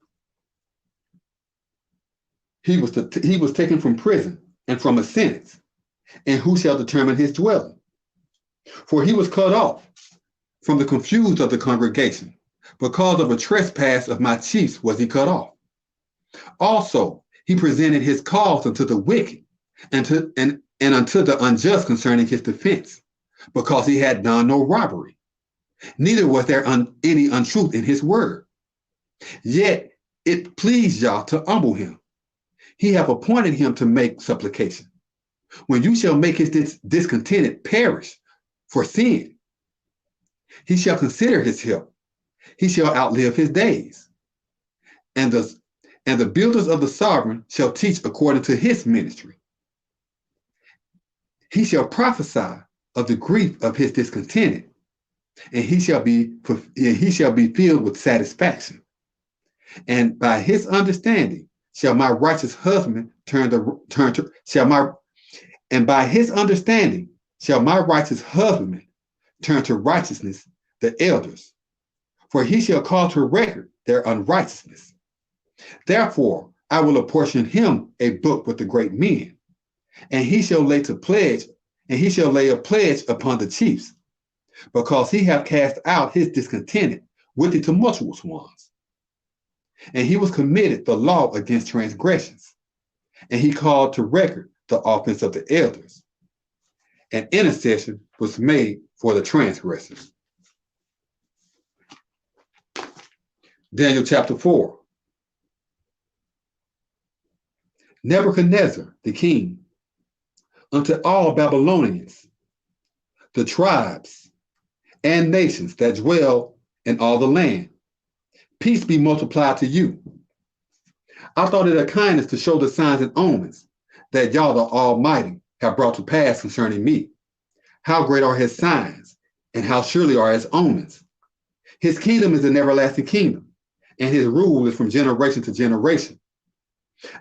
He was taken from prison and from a sentence, and who shall determine his dwelling? For he was cut off from the confused of the congregation. Because of a trespass of my chiefs was he cut off. Also he presented his cause unto the wicked and unto the unjust concerning his defense, because he had done no robbery, neither was there any untruth in his word. Yet it pleased Yah to humble him. He hath appointed him to make supplication. When you shall make his discontented perish for sin, he shall consider his help. He shall outlive his days. And the builders of the sovereign shall teach according to his ministry. He shall prophesy of the grief of his discontented, and he shall be filled with satisfaction. And by his understanding shall my righteous husband by his understanding shall my righteous husbandman turn to righteousness the elders, for he shall call to record their unrighteousness. Therefore I will apportion him a book with the great men, and he shall lay a pledge upon the chiefs, because he hath cast out his discontented with the tumultuous ones. And he was committed the law against transgressions, and he called to record the offense of the elders. An intercession was made for the transgressors. Daniel chapter 4. Nebuchadnezzar the king, unto all Babylonians, the tribes and nations that dwell in all the land, peace be multiplied to you. I thought it a kindness to show the signs and omens that Yah the Almighty have brought to pass concerning me. How great are his signs, and how surely are his omens. His kingdom is an everlasting kingdom, and his rule is from generation to generation.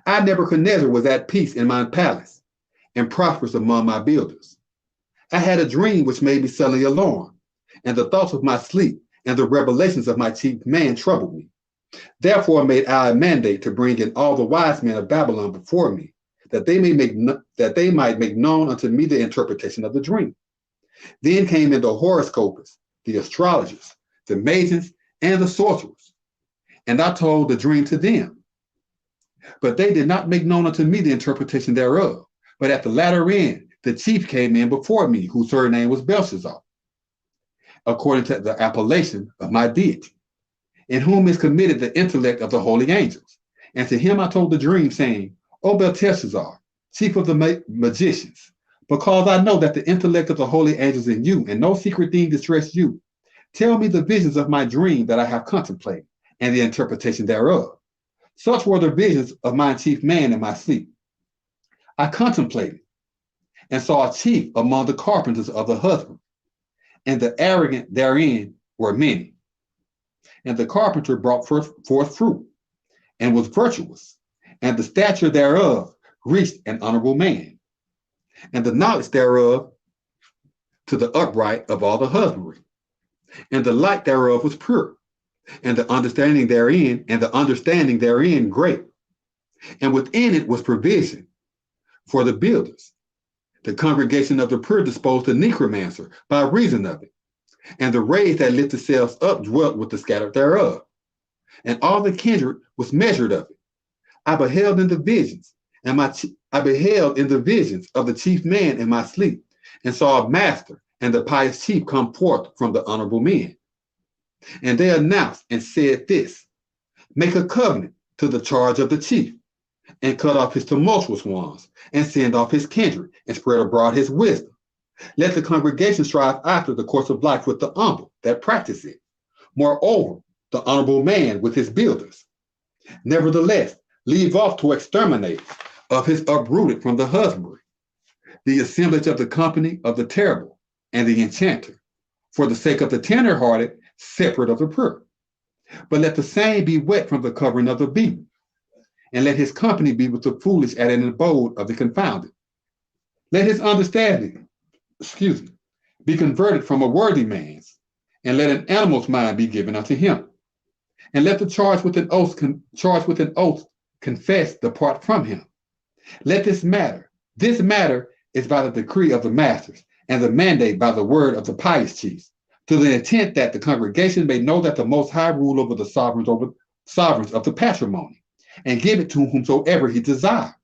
I, Nebuchadnezzar, was at peace in my palace, and prosperous among my builders. I had a dream which made me suddenly alarmed, and the thoughts of my sleep and the revelations of my chief man troubled me. Therefore made I a mandate to bring in all the wise men of Babylon before me, that they might make known unto me the interpretation of the dream. Then came in the horoscopers, the astrologers, the magians, and the sorcerers, and I told the dream to them. But they did not make known unto me the interpretation thereof. But at the latter end, the chief came in before me, whose surname was Belshazzar, according to the appellation of my deity, in whom is committed the intellect of the holy angels. And to him I told the dream, saying, O Belteshazzar, chief of the magicians, because I know that the intellect of the holy angels in you, and no secret thing distress you, tell me the visions of my dream that I have contemplated, and the interpretation thereof. Such were the visions of my chief man in my sleep. I contemplated, and saw a chief among the carpenters of the husband, and the arrogant therein were many. And the carpenter brought forth fruit, and was virtuous, and the stature thereof reached an honorable man, and the knowledge thereof to the upright of all the husbandry, and the light thereof was pure, and the understanding therein great, and within it was provision for the builders. The congregation of the pure disposed to necromancer by reason of it, and the rays that lit themselves up dwelt with the scattered thereof. and all the kindred was measured of it. I beheld in the visions, I beheld in the visions of the chief man in my sleep, and saw a master and the pious chief come forth from the honorable men. And they announced and said this: make a covenant to the charge of the chief, and cut off his tumultuous ones, and send off his kindred, and spread abroad his wisdom. Let the congregation strive after the course of life with the humble that practice it. Moreover, the honorable man with his builders. Nevertheless, leave off to exterminate of his uprooted from the husbandry, the assemblage of the company of the terrible and the enchanter, for the sake of the tender-hearted, separate of the poor. But let the same be wet from the covering of the beaten, and let his company be with the foolish at an abode of the confounded. Let his understanding, be converted from a worthy man's, and let an animal's mind be given unto him. And let the charge with an oath confess depart from him. Let this matter is by the decree of the masters, and the mandate by the word of the pious chiefs, to the intent that the congregation may know that the Most High rule over the sovereigns of the patrimony, and give it to whomsoever he desire,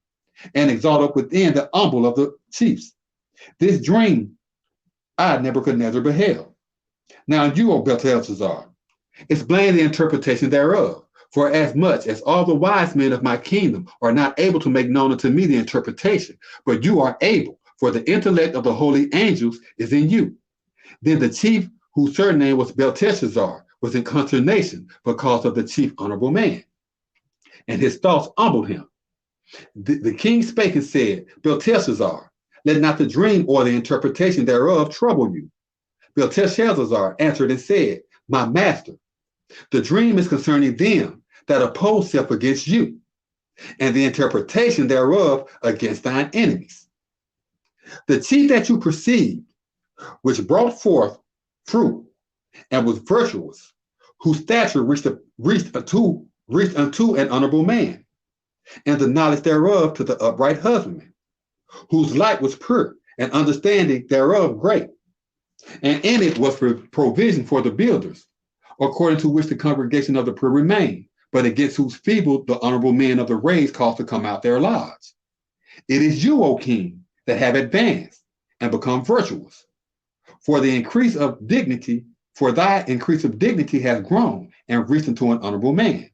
and exalt up within the humble of the chiefs. This dream I, Nebuchadnezzar, beheld. Now you, O Belteshazzar, explain the interpretation thereof, for as much as all the wise men of my kingdom are not able to make known unto me the interpretation, but you are able, for the intellect of the holy angels is in you. Then the chief, whose surname was Belteshazzar, was in consternation because of the chief honorable man, and his thoughts humbled him. The king spake and said, Belteshazzar, let not the dream or the interpretation thereof trouble you. Belteshazzar answered and said, my master, the dream is concerning them that oppose self against you, and the interpretation thereof against thine enemies. The chief that you perceived, which brought forth fruit and was virtuous, whose stature reached unto an honorable man, and the knowledge thereof to the upright husbandman, whose light was pure, and understanding thereof great, and in it was provision for the builders, according to which the congregation of the poor remained, but against whose feeble the honorable men of the race caused to come out their lodge. It is you, O king, that have advanced and become virtuous. For thy increase of dignity has grown and reached unto an honorable man,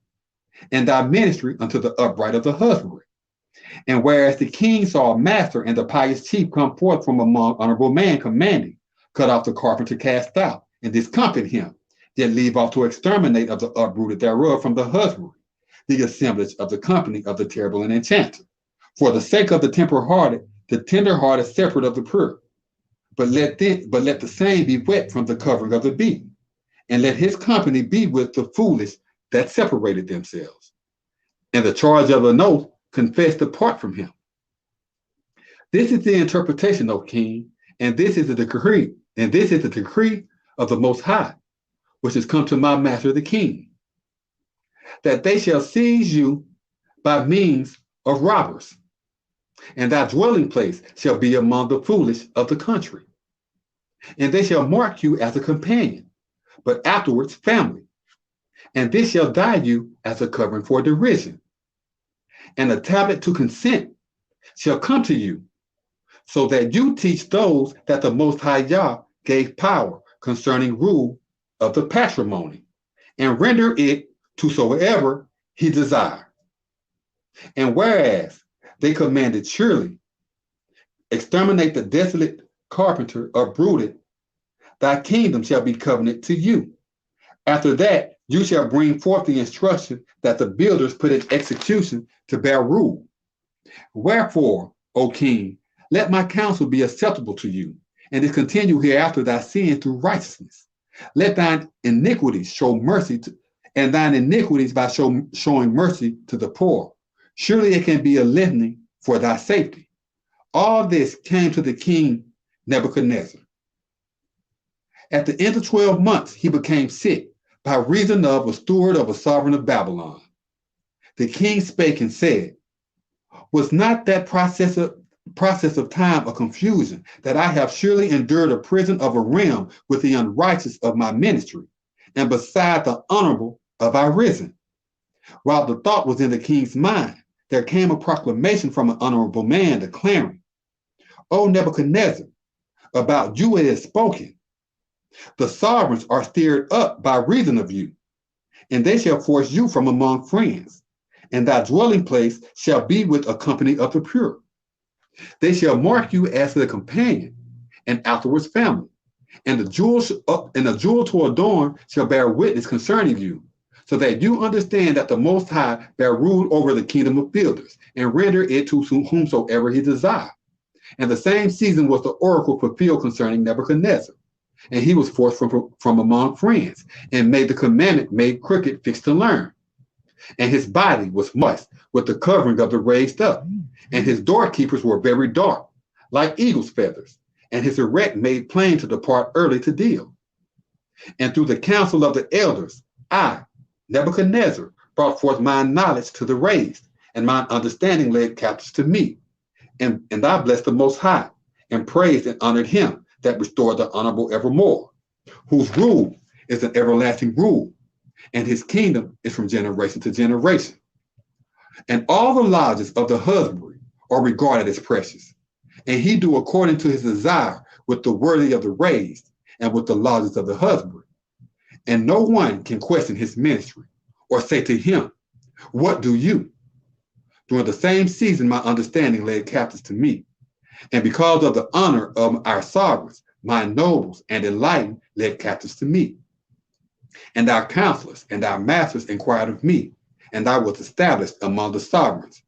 and thy ministry unto the upright of the husbandry. And whereas the king saw a master and the pious chief come forth from among honorable man, commanding, cut off the carpenter, cast out, and discomfit him, yet leave off to exterminate of the uprooted thereof from the husbandry, the assemblage of the company of the terrible and enchanter, for the sake of the tender-hearted separate of the poor. But let the same be wet from the covering of the beaten, and let his company be with the foolish that separated themselves. And the charge of an oath confessed apart from him. This is the interpretation, O king, and this is the decree of the Most High, which has come to my master the king, that they shall seize you by means of robbers, and thy dwelling place shall be among the foolish of the country. And they shall mark you as a companion, but afterwards family. And this shall dye you as a covering for derision. And a tablet to consent shall come to you, so that you teach those that the Most High Yah gave power concerning rule of the patrimony, and render it to soever he desire. And whereas they commanded, surely exterminate the desolate carpenter uprooted, thy kingdom shall be covenant to you. After that, you shall bring forth the instruction that the builders put in execution to bear rule. Wherefore, O king, let my counsel be acceptable to you, and to continue hereafter thy sin through righteousness. Let thine iniquities show mercy, and thine iniquities by showing mercy to the poor. Surely it can be a lengthening for thy safety. All this came to the king Nebuchadnezzar. At the end of 12 months, he became sick by reason of a steward of a sovereign of Babylon. The king spake and said, was not that process of time a confusion, that I have surely endured a prison of a realm with the unrighteous of my ministry, and beside the honorable of our risen, While the thought was in the king's mind, there came a proclamation from an honorable man declaring, O Nebuchadnezzar, about you it is spoken. The sovereigns are stirred up by reason of you, and they shall force you from among friends, and thy dwelling place shall be with a company of the pure. They shall mark you as their companion, and afterwards family, and the jewel to adorn shall bear witness concerning you, so that you understand that the Most High bear rule over the kingdom of builders, and render it to whomsoever he desire. And the same season was the oracle fulfilled concerning Nebuchadnezzar. And he was forced from among friends, and made the commandment made crooked fixed to learn. And his body was moist with the covering of the raised up, and his doorkeepers were very dark, like eagle's feathers, and his erect made plain to depart early to deal. And through the counsel of the elders, I, Nebuchadnezzar, brought forth my knowledge to the raised, and mine understanding led captives to me. And I blessed the Most High, and praised and honored him that restored the honorable evermore, whose rule is an everlasting rule, and his kingdom is from generation to generation. And all the lodges of the husbandry are regarded as precious, and he do according to his desire with the worthy of the raised, and with the lodges of the husbandry. And no one can question his ministry, or say to him, what do you? During the same season, my understanding led captives to me. And because of the honor of our sovereigns, my nobles and enlightened led captives to me. And our counselors and our masters inquired of me, and I was established among the sovereigns,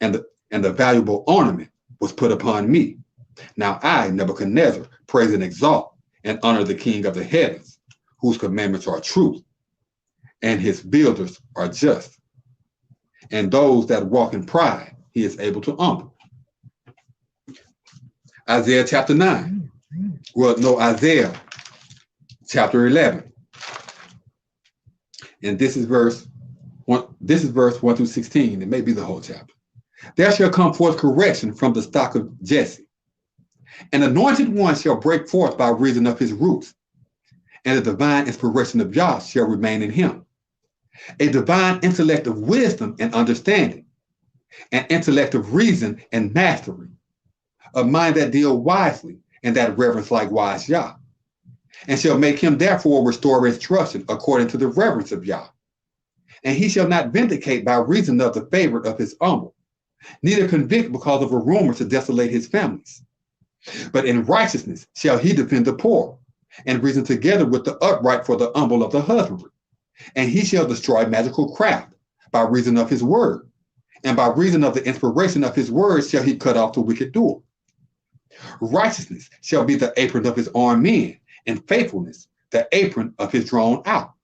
and the valuable ornament was put upon me. Now I, Nebuchadnezzar, praise and exalt and honor the King of the heavens, whose commandments are truth, and his builders are just. And those that walk in pride, he is able to humble. Isaiah chapter 9. Well, no, Isaiah chapter 11. And this is verse 1 through 16. It may be the whole chapter. There shall come forth correction from the stock of Jesse. An anointed one shall break forth by reason of his roots, and the divine inspiration of Yah shall remain in him. A divine intellect of wisdom and understanding, an intellect of reason and mastery, a mind that deal wisely and that reverence likewise Yah, and shall make him therefore restore instruction according to the reverence of Yah. And he shall not vindicate by reason of the favor of his humble, neither convict because of a rumor to desolate his families. But in righteousness shall he defend the poor, and reason together with the upright for the humble of the husbandry. And he shall destroy magical craft by reason of his word, and by reason of the inspiration of his words shall he cut off the wicked doer. Righteousness shall be the apron of his armed men, and faithfulness the apron of his drawn out.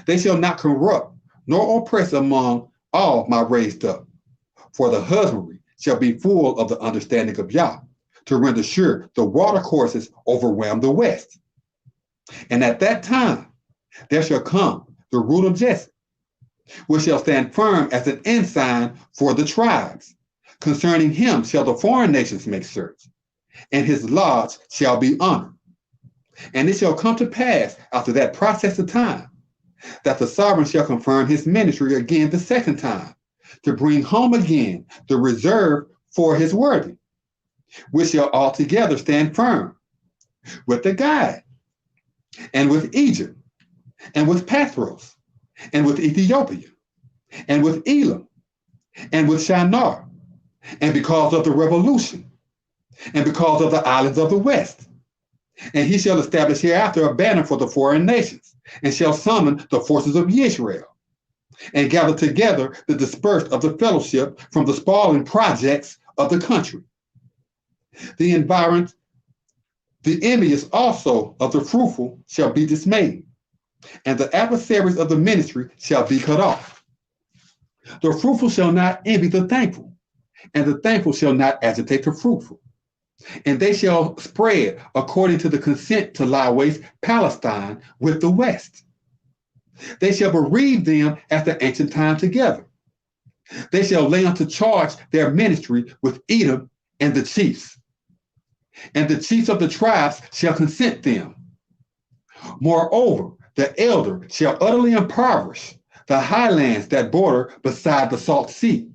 They shall not corrupt, nor oppress among all my raised up. For the husbandry shall be full of the understanding of Yah, to render sure the water courses overwhelm the west. And at that time there shall come the root of Jesse, which shall stand firm as an ensign for the tribes. Concerning him shall the foreign nations make search, and his lodge shall be honored. And it shall come to pass after that process of time, that the sovereign shall confirm his ministry again the second time, to bring home again the reserve for his worthy, which shall altogether stand firm with the guide, and with Egypt, and with Pathros, and with Ethiopia, and with Elam, and with Shinar, and because of the revolution, and because of the islands of the west. And he shall establish hereafter a banner for the foreign nations, and shall summon the forces of YISRAYL, and gather together the dispersed of the fellowship from the sprawling projects of the country. The envious also of the fruitful shall be dismayed, and the adversaries of the ministry shall be cut off. The fruitful shall not envy the thankful, and the thankful shall not agitate the fruitful. And they shall spread according to the consent to lie waste Palestine with the west. They shall bereave them at the ancient time together. They shall lay unto charge their ministry with Edom and the chiefs. And the chiefs of the tribes shall consent them. Moreover, the elder shall utterly impoverish the highlands that border beside the salt sea.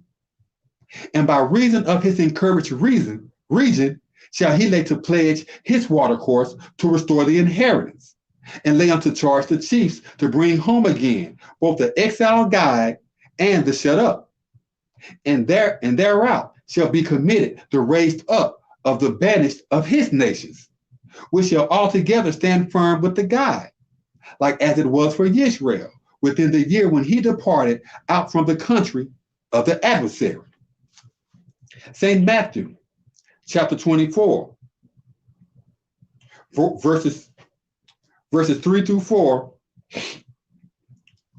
And by reason of his encouraged region shall he lay to pledge his watercourse to restore the inheritance, and lay unto charge the chiefs to bring home again both the exiled guide and the shut up. And thereout shall be committed the raised up of the banished of his nations, which shall altogether stand firm with the guide, like as it was for YISRAYL within the year when he departed out from the country of the adversary. St. Matthew, chapter 24, verses 3 through 4,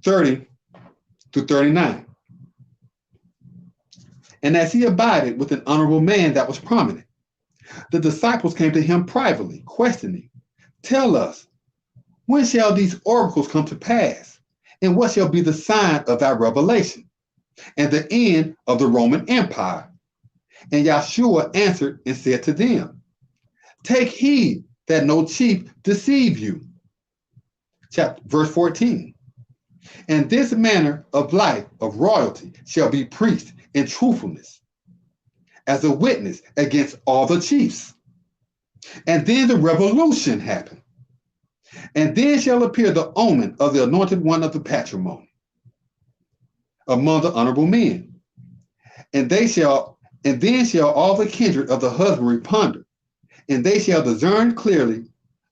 30 to 39. And as he abided with an honorable man that was prominent, the disciples came to him privately, questioning, "Tell us, when shall these oracles come to pass? And what shall be the sign of thy revelation and the end of the Roman Empire?" And Yeshua answered and said to them, "Take heed that no chief deceive you." Verse 14. "And this manner of life of royalty shall be preached in truthfulness as a witness against all the chiefs. And then the revolution happened. And then shall appear the omen of the anointed one of the patrimony among the honorable men. And then shall all the kindred of the husbandry ponder, and they shall discern clearly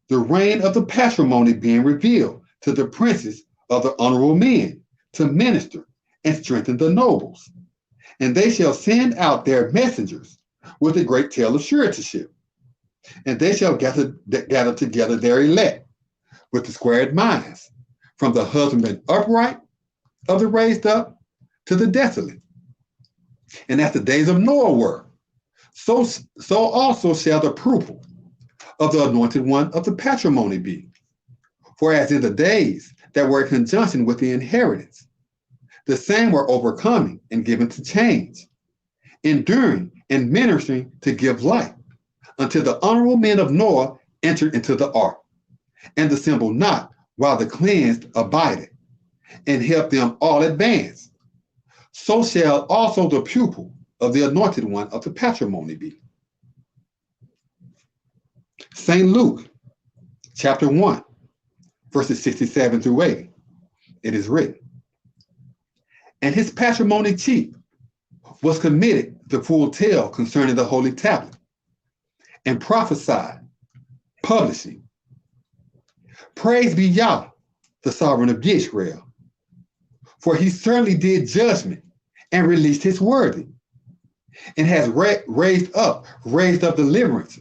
the reign of the patrimony being revealed to the princes of the honorable men to minister and strengthen the nobles. And they shall send out their messengers with a great tale of suretyship. And they shall gather together their elect with the squared minds, from the husbandman upright of the raised up to the desolate. And as the days of Noah were, so also shall the approval of the anointed one of the patrimony be. For as in the days that were in conjunction with the inheritance, the same were overcoming and given to change, enduring and ministering to give light, until the honorable men of Noah entered into the ark, and dissembled not while the cleansed abided, and helped them all advance. So shall also the pupil of the anointed one of the patrimony be. St. Luke, chapter 1, verses 67 through 80. It is written, "And his patrimony chief was committed the full tale concerning the holy tablet, and prophesied, publishing, Praise be Yah, the sovereign of Israel, for he certainly did judgment and released his worthy, and has raised up deliverance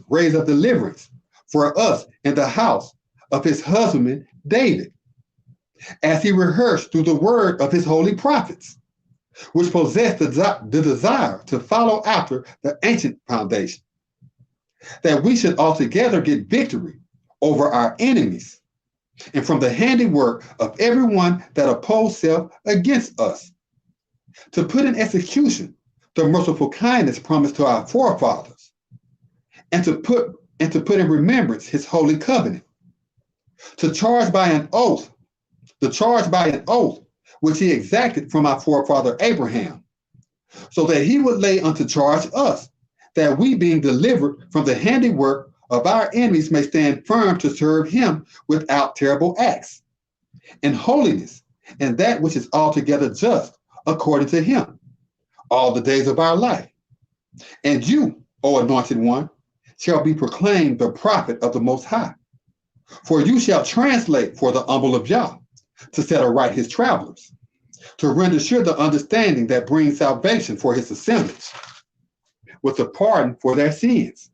for us in the house of his husbandman David, as he rehearsed through the word of his holy prophets, which possessed the desire to follow after the ancient foundation, that we should altogether get victory over our enemies, and from the handiwork of everyone that opposed self against us, to put in execution the merciful kindness promised to our forefathers, and to put in remembrance his holy covenant, to charge by an oath which he exacted from our forefather Abraham, so that he would lay unto charge us, that we, being delivered from the handiwork of our enemies, may stand firm to serve him without terrible acts, in holiness, and that which is altogether just, according to him, all the days of our life. And you, O anointed one, shall be proclaimed the prophet of the Most High. For you shall translate for the humble of Yah, to set aright his travelers, to render sure the understanding that brings salvation for his assemblage, with a pardon for their sins,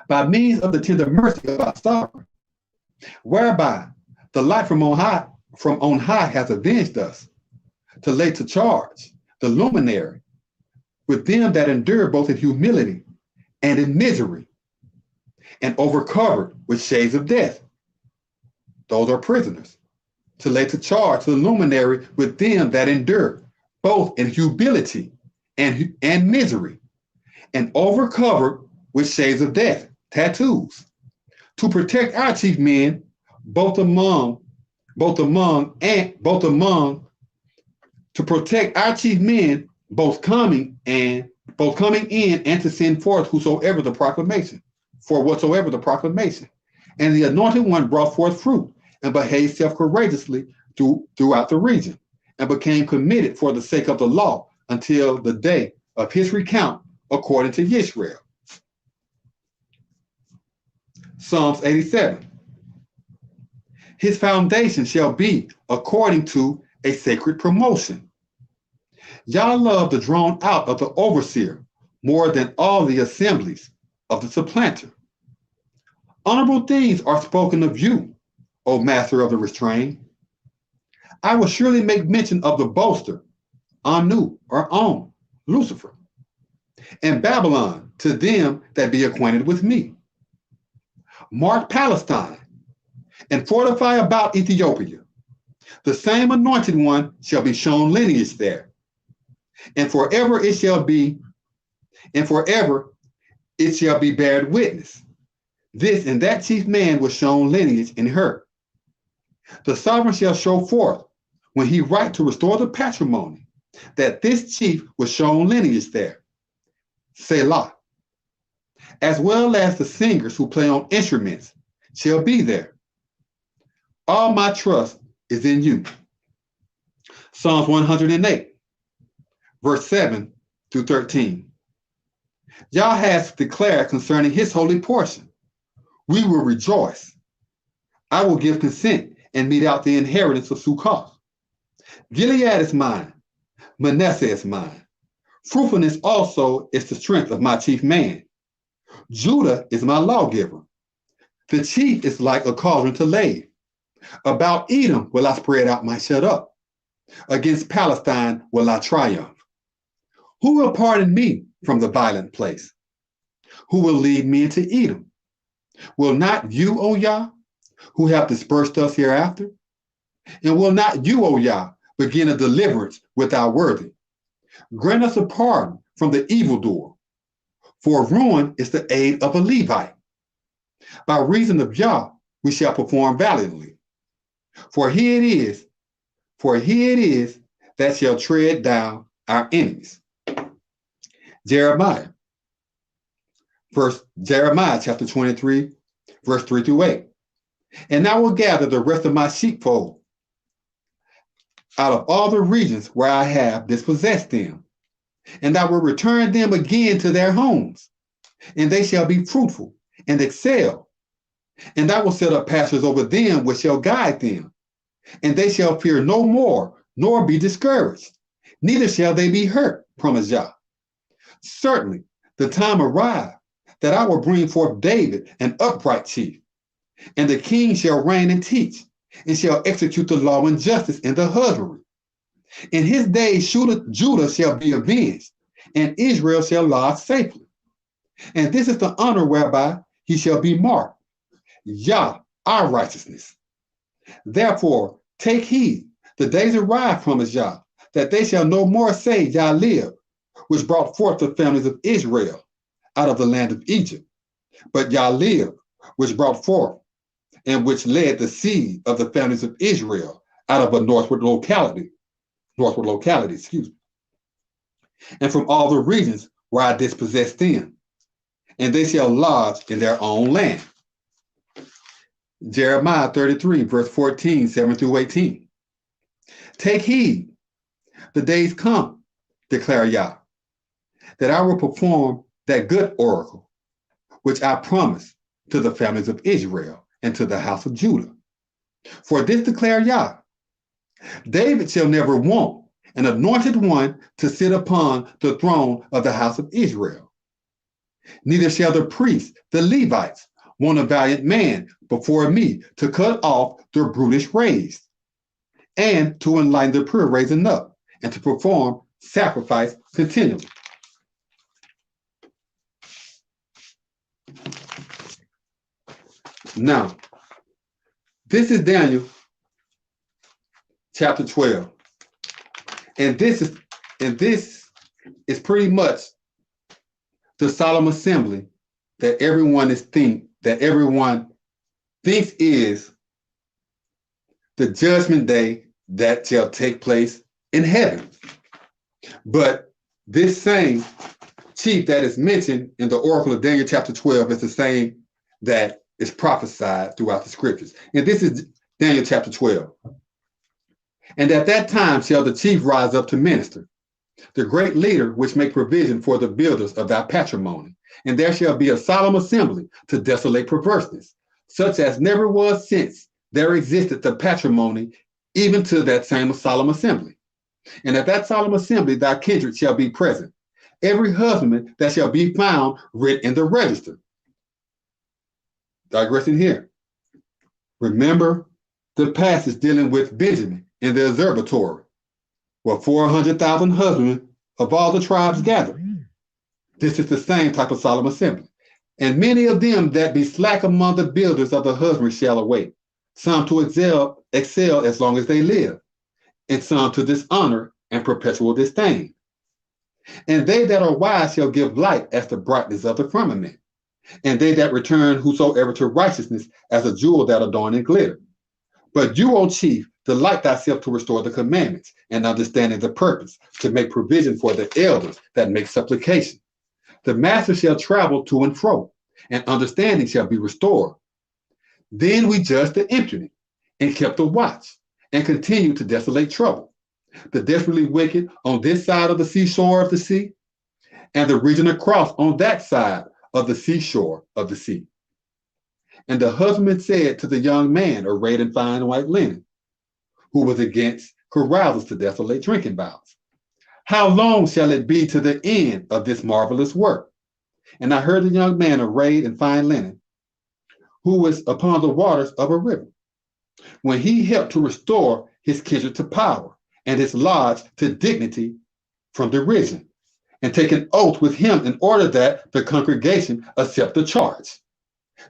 by means of the tender mercy of our sovereign, whereby the light from on high has avenged us, to lay to charge the luminary with them that endure both in humility and in misery, and overcovered with shades of death. Those are prisoners. To lay to charge the luminary with them that endure both in humility and misery, and overcovered with shades of death, tattoos, to protect our chief men both among to protect our chief men, both coming in and to send forth whatsoever the proclamation. And the anointed one brought forth fruit and behaved self-courageously throughout the region, and became committed for the sake of the law until the day of his recount, according to YISRAYL. Psalms 87. His foundation shall be according to a sacred promotion. Yah loved the drawn out of the overseer more than all the assemblies of the supplanter. Honorable things are spoken of you, O master of the restrained. I will surely make mention of the boaster, Anu or On, Lucifer, and Babylon to them that be acquainted with me. Mark Palestine and fortify about Ethiopia. The same anointed one shall be shown lineage there, and forever it shall be bared witness. This and that chief man was shown lineage in her. The sovereign shall show forth, when he write to restore the patrimony, that this chief was shown lineage there. Selah. As well as the singers who play on instruments shall be there. All my trust is in you. Psalms 108, verse 7 through 13. Yah has declared concerning his holy portion, we will rejoice. I will give consent and mete out the inheritance of Sukkot. Gilead is mine, Manasseh is mine. Fruitfulness also is the strength of my chief man. Judah is my lawgiver. The chief is like a cauldron to lave. About Edom will I spread out my shut up. Against Palestine will I triumph. Who will pardon me from the violent place? Who will lead me into Edom? Will not you, O Yah, who have dispersed us hereafter? And will not you, O Yah, begin a deliverance without worthy? Grant us a pardon from the evildoer, for ruin is the aid of a Levite. By reason of Yah, we shall perform valiantly. For he it is that shall tread down our enemies. Jeremiah chapter 23, verse 3 through 8. And I will gather the rest of my sheepfold out of all the regions where I have dispossessed them, and I will return them again to their homes, and they shall be fruitful and excel. And I will set up pastors over them which shall guide them, and they shall fear no more, nor be discouraged, neither shall they be hurt, promised Yah. Certainly the time arrived that I will bring forth David an upright chief, and the king shall reign and teach, and shall execute the law and justice in the husbandry. In his days Judah shall be avenged, and Israel shall lodge safely. And this is the honor whereby he shall be marked, Yah, our righteousness. Therefore, take heed, the days arrive, promised Yah, that they shall no more say, Yah live, which brought forth the families of Israel out of the land of Egypt, but Yah live, which brought forth and which led the seed of the families of Israel out of a northward locality, and from all the regions where I dispossessed them, and they shall lodge in their own land. Jeremiah 33, verse 14, 7 through 18. Take heed, the days come, declare Yah, that I will perform that good oracle, which I promised to the families of Israel and to the house of Judah. For this declare Yah, David shall never want an anointed one to sit upon the throne of the house of Israel. Neither shall the priests, the Levites, want a valiant man before me to cut off their brutish raised, and to enlighten their pure raising up, and to perform sacrifice continually. Now, this is Daniel chapter 12. And this is pretty much the solemn assembly that everyone thinks is the judgment day that shall take place in heaven. But this same chief that is mentioned in the oracle of Daniel chapter 12 is the same that is prophesied throughout the scriptures. And this is Daniel chapter 12. And at that time shall the chief rise up to minister, the great leader which make provision for the builders of thy patrimony. And there shall be a solemn assembly to desolate perverseness, such as never was since there existed the patrimony, even to that same solemn assembly. And at that solemn assembly thy kindred shall be present, every husbandman that shall be found written in the register. Digressing here. Remember the passage dealing with Benjamin in the observatory, where 400,000 husbandmen of all the tribes gathered. This is the same type of solemn assembly. And many of them that be slack among the builders of the husband shall await, some to excel as long as they live, and some to dishonor and perpetual disdain. And they that are wise shall give light as the brightness of the firmament, and they that return whosoever to righteousness as a jewel that adorn and glitter. But you, O chief, delight thyself to restore the commandments and understanding the purpose, to make provision for the elders that make supplication. The master shall travel to and fro, and understanding shall be restored. Then we judged the impudent, and kept the watch, and continued to desolate trouble, the desperately wicked on this side of the seashore of the sea, and the region across on that side of the seashore of the sea. And the husbandman said to the young man arrayed in fine white linen, who was against carousals to desolate drinking bouts, how long shall it be to the end of this marvelous work? And I heard the young man arrayed in fine linen, who was upon the waters of a river, when he helped to restore his kindred to power, and his lodge to dignity from derision, and take an oath with him in order that the congregation accept the charge,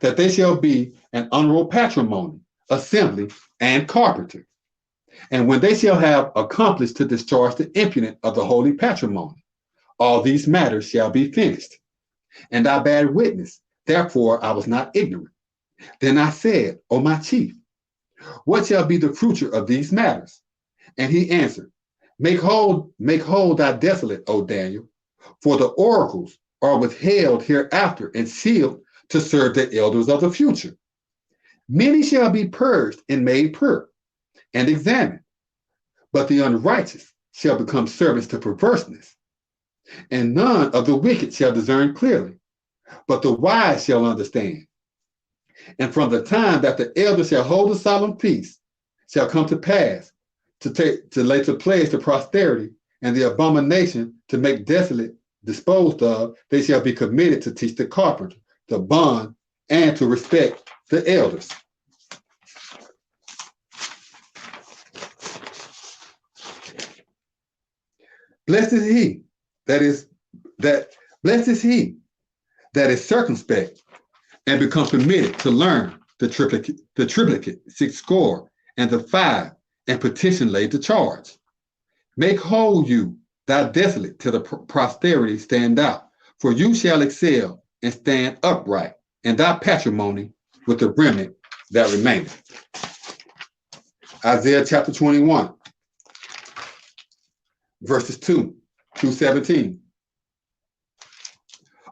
that they shall be an honorable patrimony, assembly, and carpenter. And when they shall have accomplished to discharge the impudent of the holy patrimony, all these matters shall be finished. And I bare witness, therefore I was not ignorant. Then I said, O my chief, what shall be the future of these matters? And he answered, Make whole thy desolate, O Daniel, for the oracles are withheld hereafter and sealed to serve the elders of the future. Many shall be purged and made pure and examined, but the unrighteous shall become servants to perverseness. And none of the wicked shall discern clearly, but the wise shall understand. And from the time that the elders shall hold a solemn feast, shall come to pass to lay to pledge to posterity, and the abomination to make desolate disposed of, they shall be committed to teach the carpenter, the bond, and to respect the elders. Blessed is he that is circumspect and become permitted to learn the triplicate, 6 score, and the 5, and petition laid to charge. Make whole you thy desolate till the posterity stand out, for you shall excel and stand upright, and thy patrimony with the remnant that remaineth. Isaiah chapter 21, verses 2 through 17.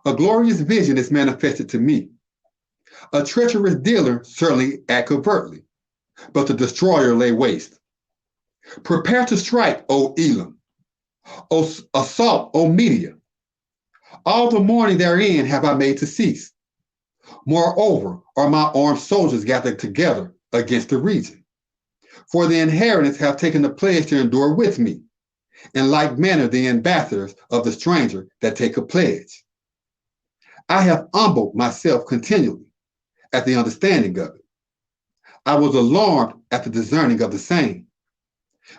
A glorious vision is manifested to me. A treacherous dealer certainly act covertly, but the destroyer lay waste. Prepare to strike, O Elam, O assault, O Media. All the morning therein have I made to cease. Moreover, are my armed soldiers gathered together against the region. For the inheritance have taken the pledge to endure with me, in like manner the ambassadors of the stranger that take a pledge. I have humbled myself continually at the understanding of it. I was alarmed at the discerning of the same.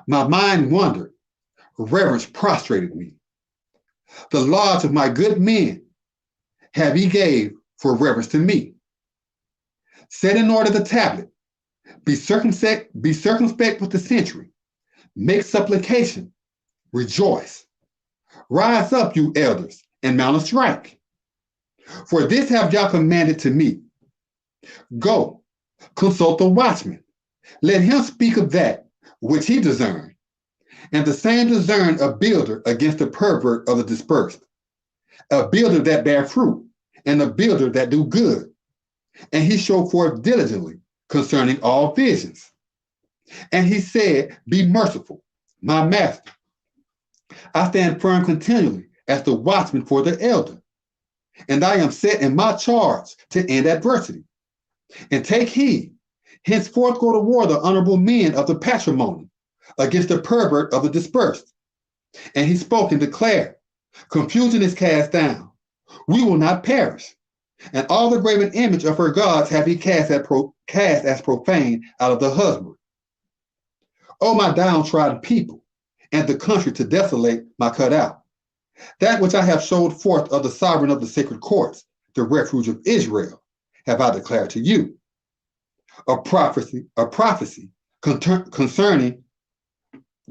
My mind wondered, reverence prostrated me. The lodge of my good men have ye gave for reverence to me. Set in order the tablet, be circumspect with the sentry, make supplication, rejoice. Rise up, you elders, and mount a strike. For this have y'all commanded to me. Go, consult the watchman. Let him speak of that which he discerned, And the same discern a builder against the pervert of the dispersed, a builder that bear fruit, and a builder that do good. And he showed forth diligently concerning all visions. And he said, Be merciful, my master. I stand firm continually as the watchman for the elder, and I am set in my charge to end adversity. And take heed, henceforth go to war the honorable men of the patrimony against the pervert of the dispersed. And he spoke and declared, Confusion is cast down. We will not perish. And all the graven image of her gods have he cast as profane out of the husband. O my downtrodden people, and the country to desolate my cut out. That which I have showed forth of the sovereign of the sacred courts, the refuge of Israel, have I declared to you. A prophecy concerning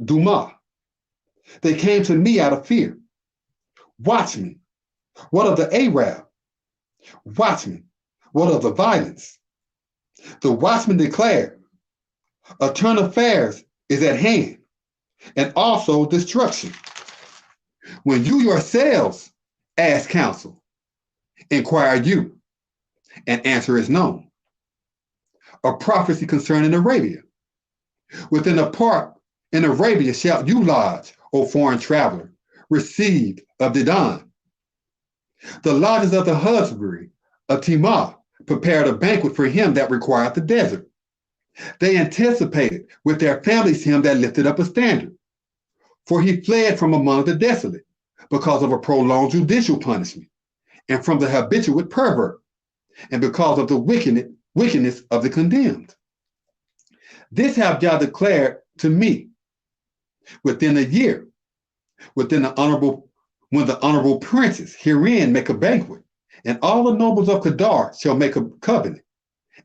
Duma. They came to me out of fear. Watchmen, what of the Arab? Watchmen, what of the violence? The watchman declared, a turn of affairs is at hand, and also destruction. When you yourselves ask counsel, inquire you, and answer is known. A prophecy concerning Arabia. Within a park in Arabia shalt you lodge, O foreign traveler, received of Dedan. The lodges of the husbandry of Timah prepared a banquet for him that required the desert. They anticipated with their families him that lifted up a standard. For he fled from among the desolate because of a prolonged judicial punishment, and from the habitual pervert, and because of the wickedness of the condemned. This have Yah declared to me within a year, when the honorable princes herein make a banquet, and all the nobles of Kedar shall make a covenant,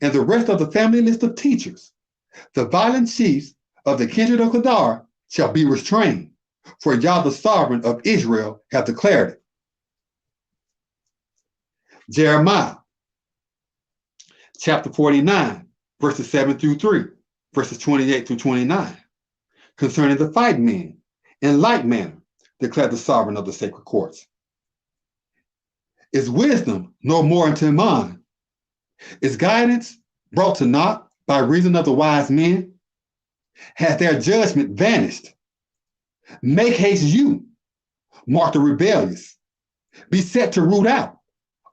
and the rest of the family list of teachers. The violent chiefs of the kindred of Kedar shall be restrained, for Yah the sovereign of Israel hath declared it. Jeremiah, chapter 49, verses 7 through 3, verses 28 through 29, concerning the fight men, in like manner declared the sovereign of the sacred courts. Is wisdom no more in Teman? Is guidance brought to naught by reason of the wise men? Has their judgment vanished? Make haste you, mark the rebellious. Be set to root out,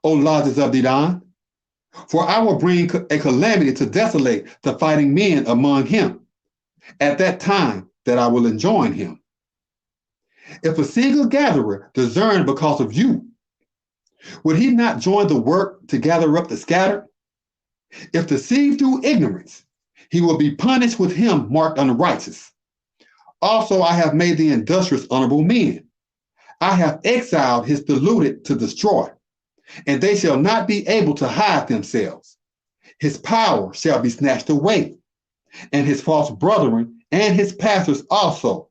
O lodges of Dedan. For I will bring a calamity to desolate the fighting men among him, at that time that I will enjoin him. If a single gatherer discern because of you, would he not join the work to gather up the scattered? If deceived through ignorance, he will be punished with him marked unrighteous. Also, I have made the industrious honorable men. I have exiled his deluded to destroy, and they shall not be able to hide themselves. His power shall be snatched away, and his false brethren and his pastors also.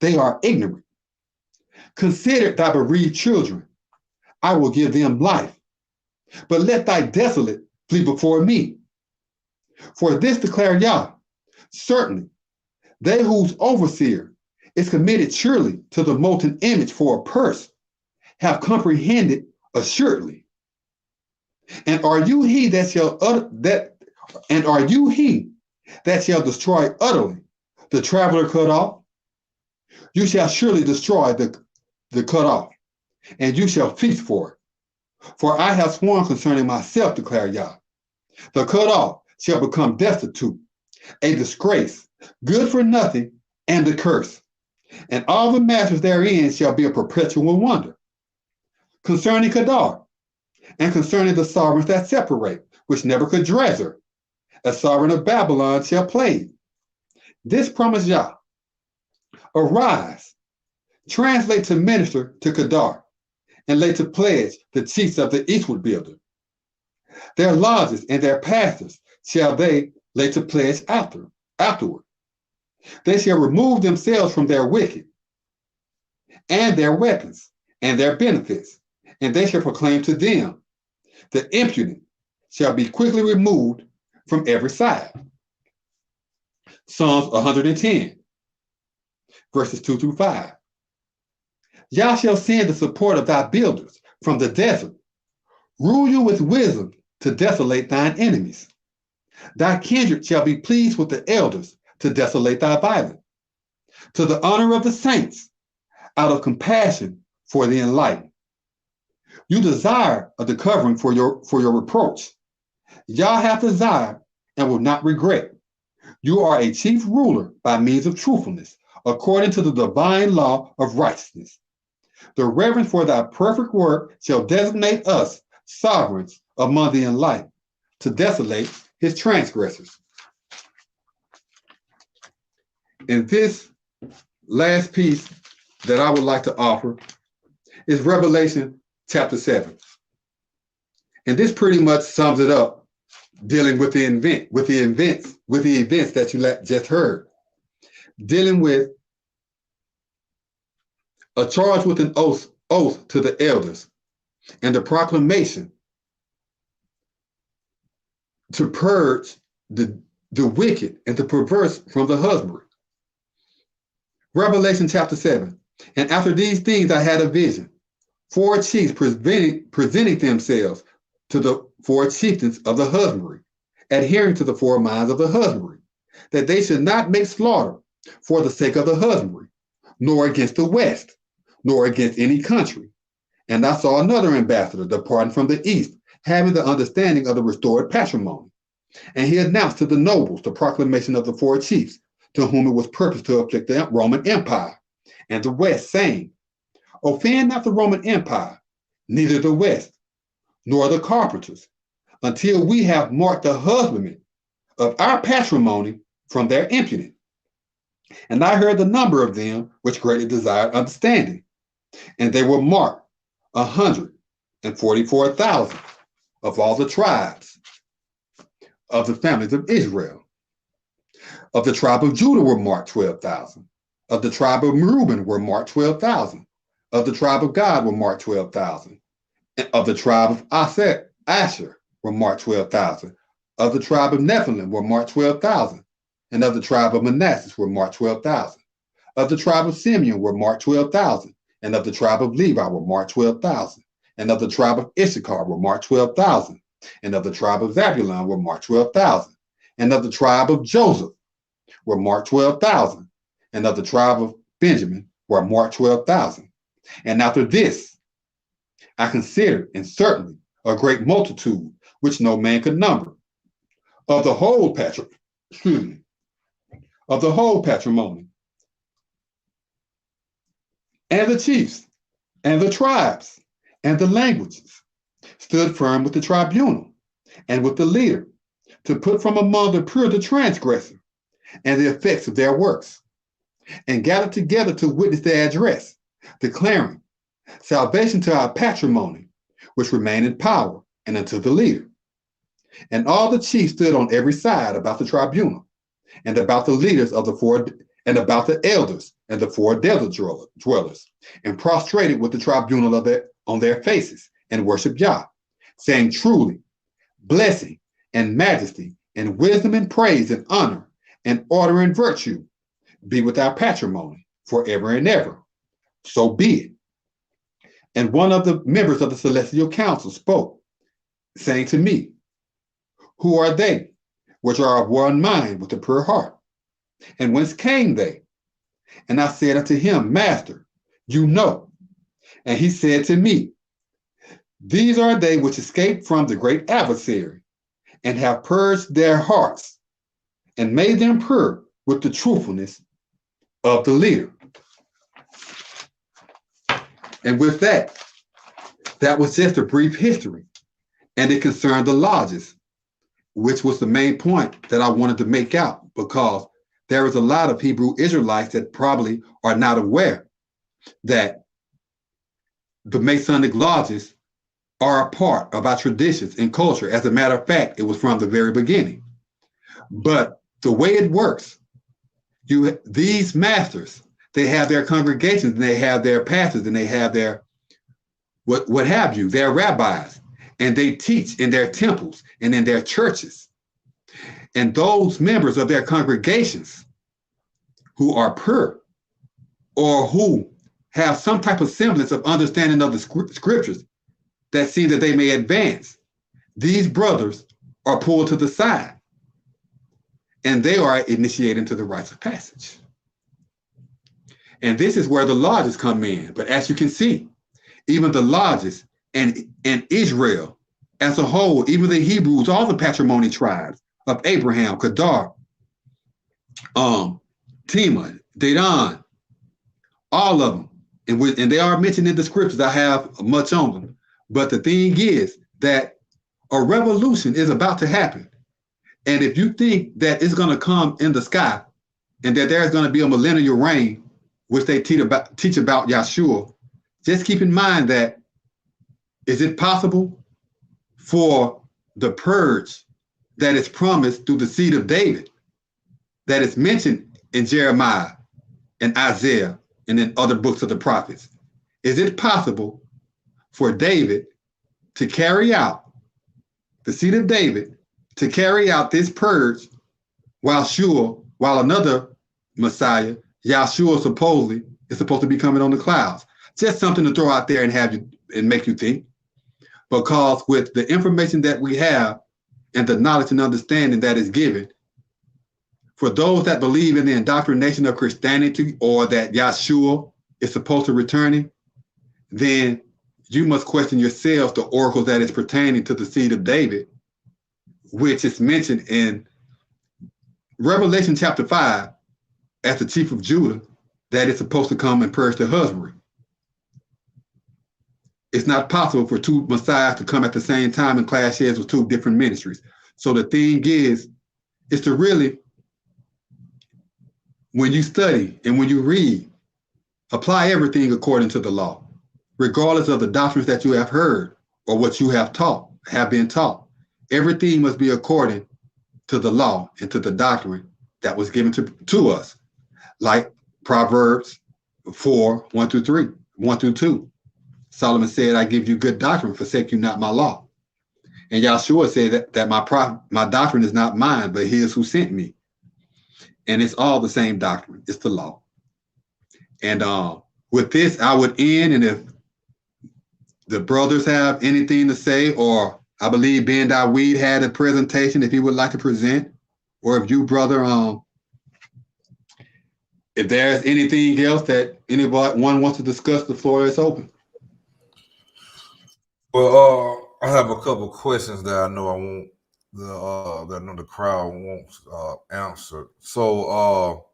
They are ignorant. Consider thy bereaved children. I will give them life. But let thy desolate flee before me. For this declare Yah, certainly, they whose overseer is committed surely to the molten image for a purse have comprehended assuredly. And are you he that shall destroy utterly the traveler cut off? You shall surely destroy the cut off, and you shall feast for it. For I have sworn concerning myself, declare Yah. The cut off shall become destitute, a disgrace, good for nothing, and a curse. And all the masters therein shall be a perpetual wonder. Concerning Kedar, and concerning the sovereigns that separate, which Nebuchadnezzar, a sovereign of Babylon, shall plague. This promise Yah. Arise, translate to minister to Kedar, and lay to pledge the chiefs of the eastward builder. Their lodges and their pastors shall they lay to pledge afterward. They shall remove themselves from their wicked, and their weapons, and their benefits, and they shall proclaim to them, the impudent shall be quickly removed from every side. Psalms 110. verses 2 through 5. Yah shall send the support of thy builders from the desert, rule you with wisdom to desolate thine enemies. Thy kindred shall be pleased with the elders to desolate thy violence, to the honor of the saints, out of compassion for the enlightened. You desire of the covering for your reproach. Yah hath desired and will not regret. You are a chief ruler by means of truthfulness, according to the divine law of righteousness. The reverence for thy perfect work shall designate us sovereigns among the enlightened, to desolate his transgressors. And this last piece that I would like to offer is Revelation chapter 7. And this pretty much sums it up, dealing with the events that you just heard, dealing with a charge with an oath to the elders, and the proclamation to purge the wicked and the perverse from the husbandry. Revelation chapter 7. And after these things I had a vision, 4 chiefs presenting themselves to the 4 chieftains of the husbandry, adhering to the 4 minds of the husbandry, that they should not make slaughter for the sake of the husbandry, nor against the west, nor against any country. And I saw another ambassador departing from the east, having the understanding of the restored patrimony. And he announced to the nobles the proclamation of the 4 chiefs, to whom it was purposed to afflict the Roman Empire and the West, saying, offend not the Roman Empire, neither the West, nor the carpenters, until we have marked the husbandmen of our patrimony from their impudence. And I heard the number of them which greatly desired understanding, and they were marked 144,000 of all the tribes of the families of Israel. Of the tribe of Judah were marked 12,000. Of the tribe of Reuben were marked 12,000. Of the tribe of Gad were marked 12,000. Of the tribe of Asher were marked 12,000. Of the tribe of Nephilim were marked 12,000. And of the tribe of Manasseh were marked 12,000. Of the tribe of Simeon were marked 12,000. And of the tribe of Levi were marked 12,000. And of the tribe of Issachar were marked 12,000. And of the tribe of Zebulun were marked 12,000. And of the tribe of Joseph were marked 12,000. And of the tribe of Benjamin were marked 12,000. And after this, I considered, and certainly a great multitude, which no man could number, of the whole patrimony, and the chiefs, and the tribes, and the languages, stood firm with the tribunal, and with the leader, to put from among the pure the transgressor, and the effects of their works, and gathered together to witness their address, declaring salvation to our patrimony, which remain in power, and unto the leader. And all the chiefs stood on every side about the tribunal, and about the leaders of the 4, and about the elders and the 4 desert dwellers, and prostrated with the tribunal on their faces, and worshiped Yah, saying, truly, blessing and majesty and wisdom and praise and honor and order and virtue be with our patrimony forever and ever. So be it. And one of the members of the celestial council spoke, saying to me, who are they which are of one mind with a pure heart? And whence came they? And I said unto him, Master, you know. And he said to me, these are they which escaped from the great adversary, and have purged their hearts, and made them pure with the truthfulness of the leader. And with that was just a brief history, and it concerned the lodges, which was the main point that I wanted to make out, because there is a lot of Hebrew Israelites that probably are not aware that the Masonic lodges are a part of our traditions and culture. As a matter of fact, it was from the very beginning. But the way it works, these masters, they have their congregations, and they have their pastors, and they have their what have you, their rabbis, and they teach in their temples and in their churches. And those members of their congregations who are pure, or who have some type of semblance of understanding of the scriptures that seem that they may advance, these brothers are pulled to the side and they are initiated into the rites of passage. And this is where the lodges come in. But as you can see, even the lodges and Israel as a whole, even the Hebrews, all the patrimony tribes of Abraham, Kedar, Tema, Dedan, all of them. And they are mentioned in the scriptures. I have much on them. But the thing is that a revolution is about to happen. And if you think that it's going to come in the sky and that there's going to be a millennial reign, which they teach about Yahshua, just keep in mind that, is it possible for the purge that is promised through the seed of David, that is mentioned in Jeremiah and Isaiah and in other books of the prophets, is it possible for David to carry out, the seed of David, to carry out this purge while another Messiah, Yahshua, supposedly is supposed to be coming on the clouds? Just something to throw out there and have you and make you think. Because with the information that we have and the knowledge and understanding that is given, for those that believe in the indoctrination of Christianity or that Yahshua is supposed to return, then you must question yourselves the oracles that is pertaining to the seed of David, which is mentioned in Revelation chapter 5 as the chief of Judah, that is supposed to come and purge the husbandry. It's not possible for two messiahs to come at the same time and clash heads with two different ministries. So the thing is to really, when you study and when you read, apply everything according to the law, regardless of the doctrines that you have heard or what you have been taught. Everything must be according to the law and to the doctrine that was given to us, like Proverbs 4, 1 through 2. Solomon said, I give you good doctrine, forsake you not my law. And Yahshua said that my doctrine is not mine, but his who sent me. And it's all the same doctrine. It's the law. And with this, I would end. And if the brothers have anything to say, or I believe Ben Dawid had a presentation, if he would like to present, or if you, brother, if there's anything else that anyone wants to discuss, the floor is open. Well, I have a couple of questions that I know the crowd wants answered. So,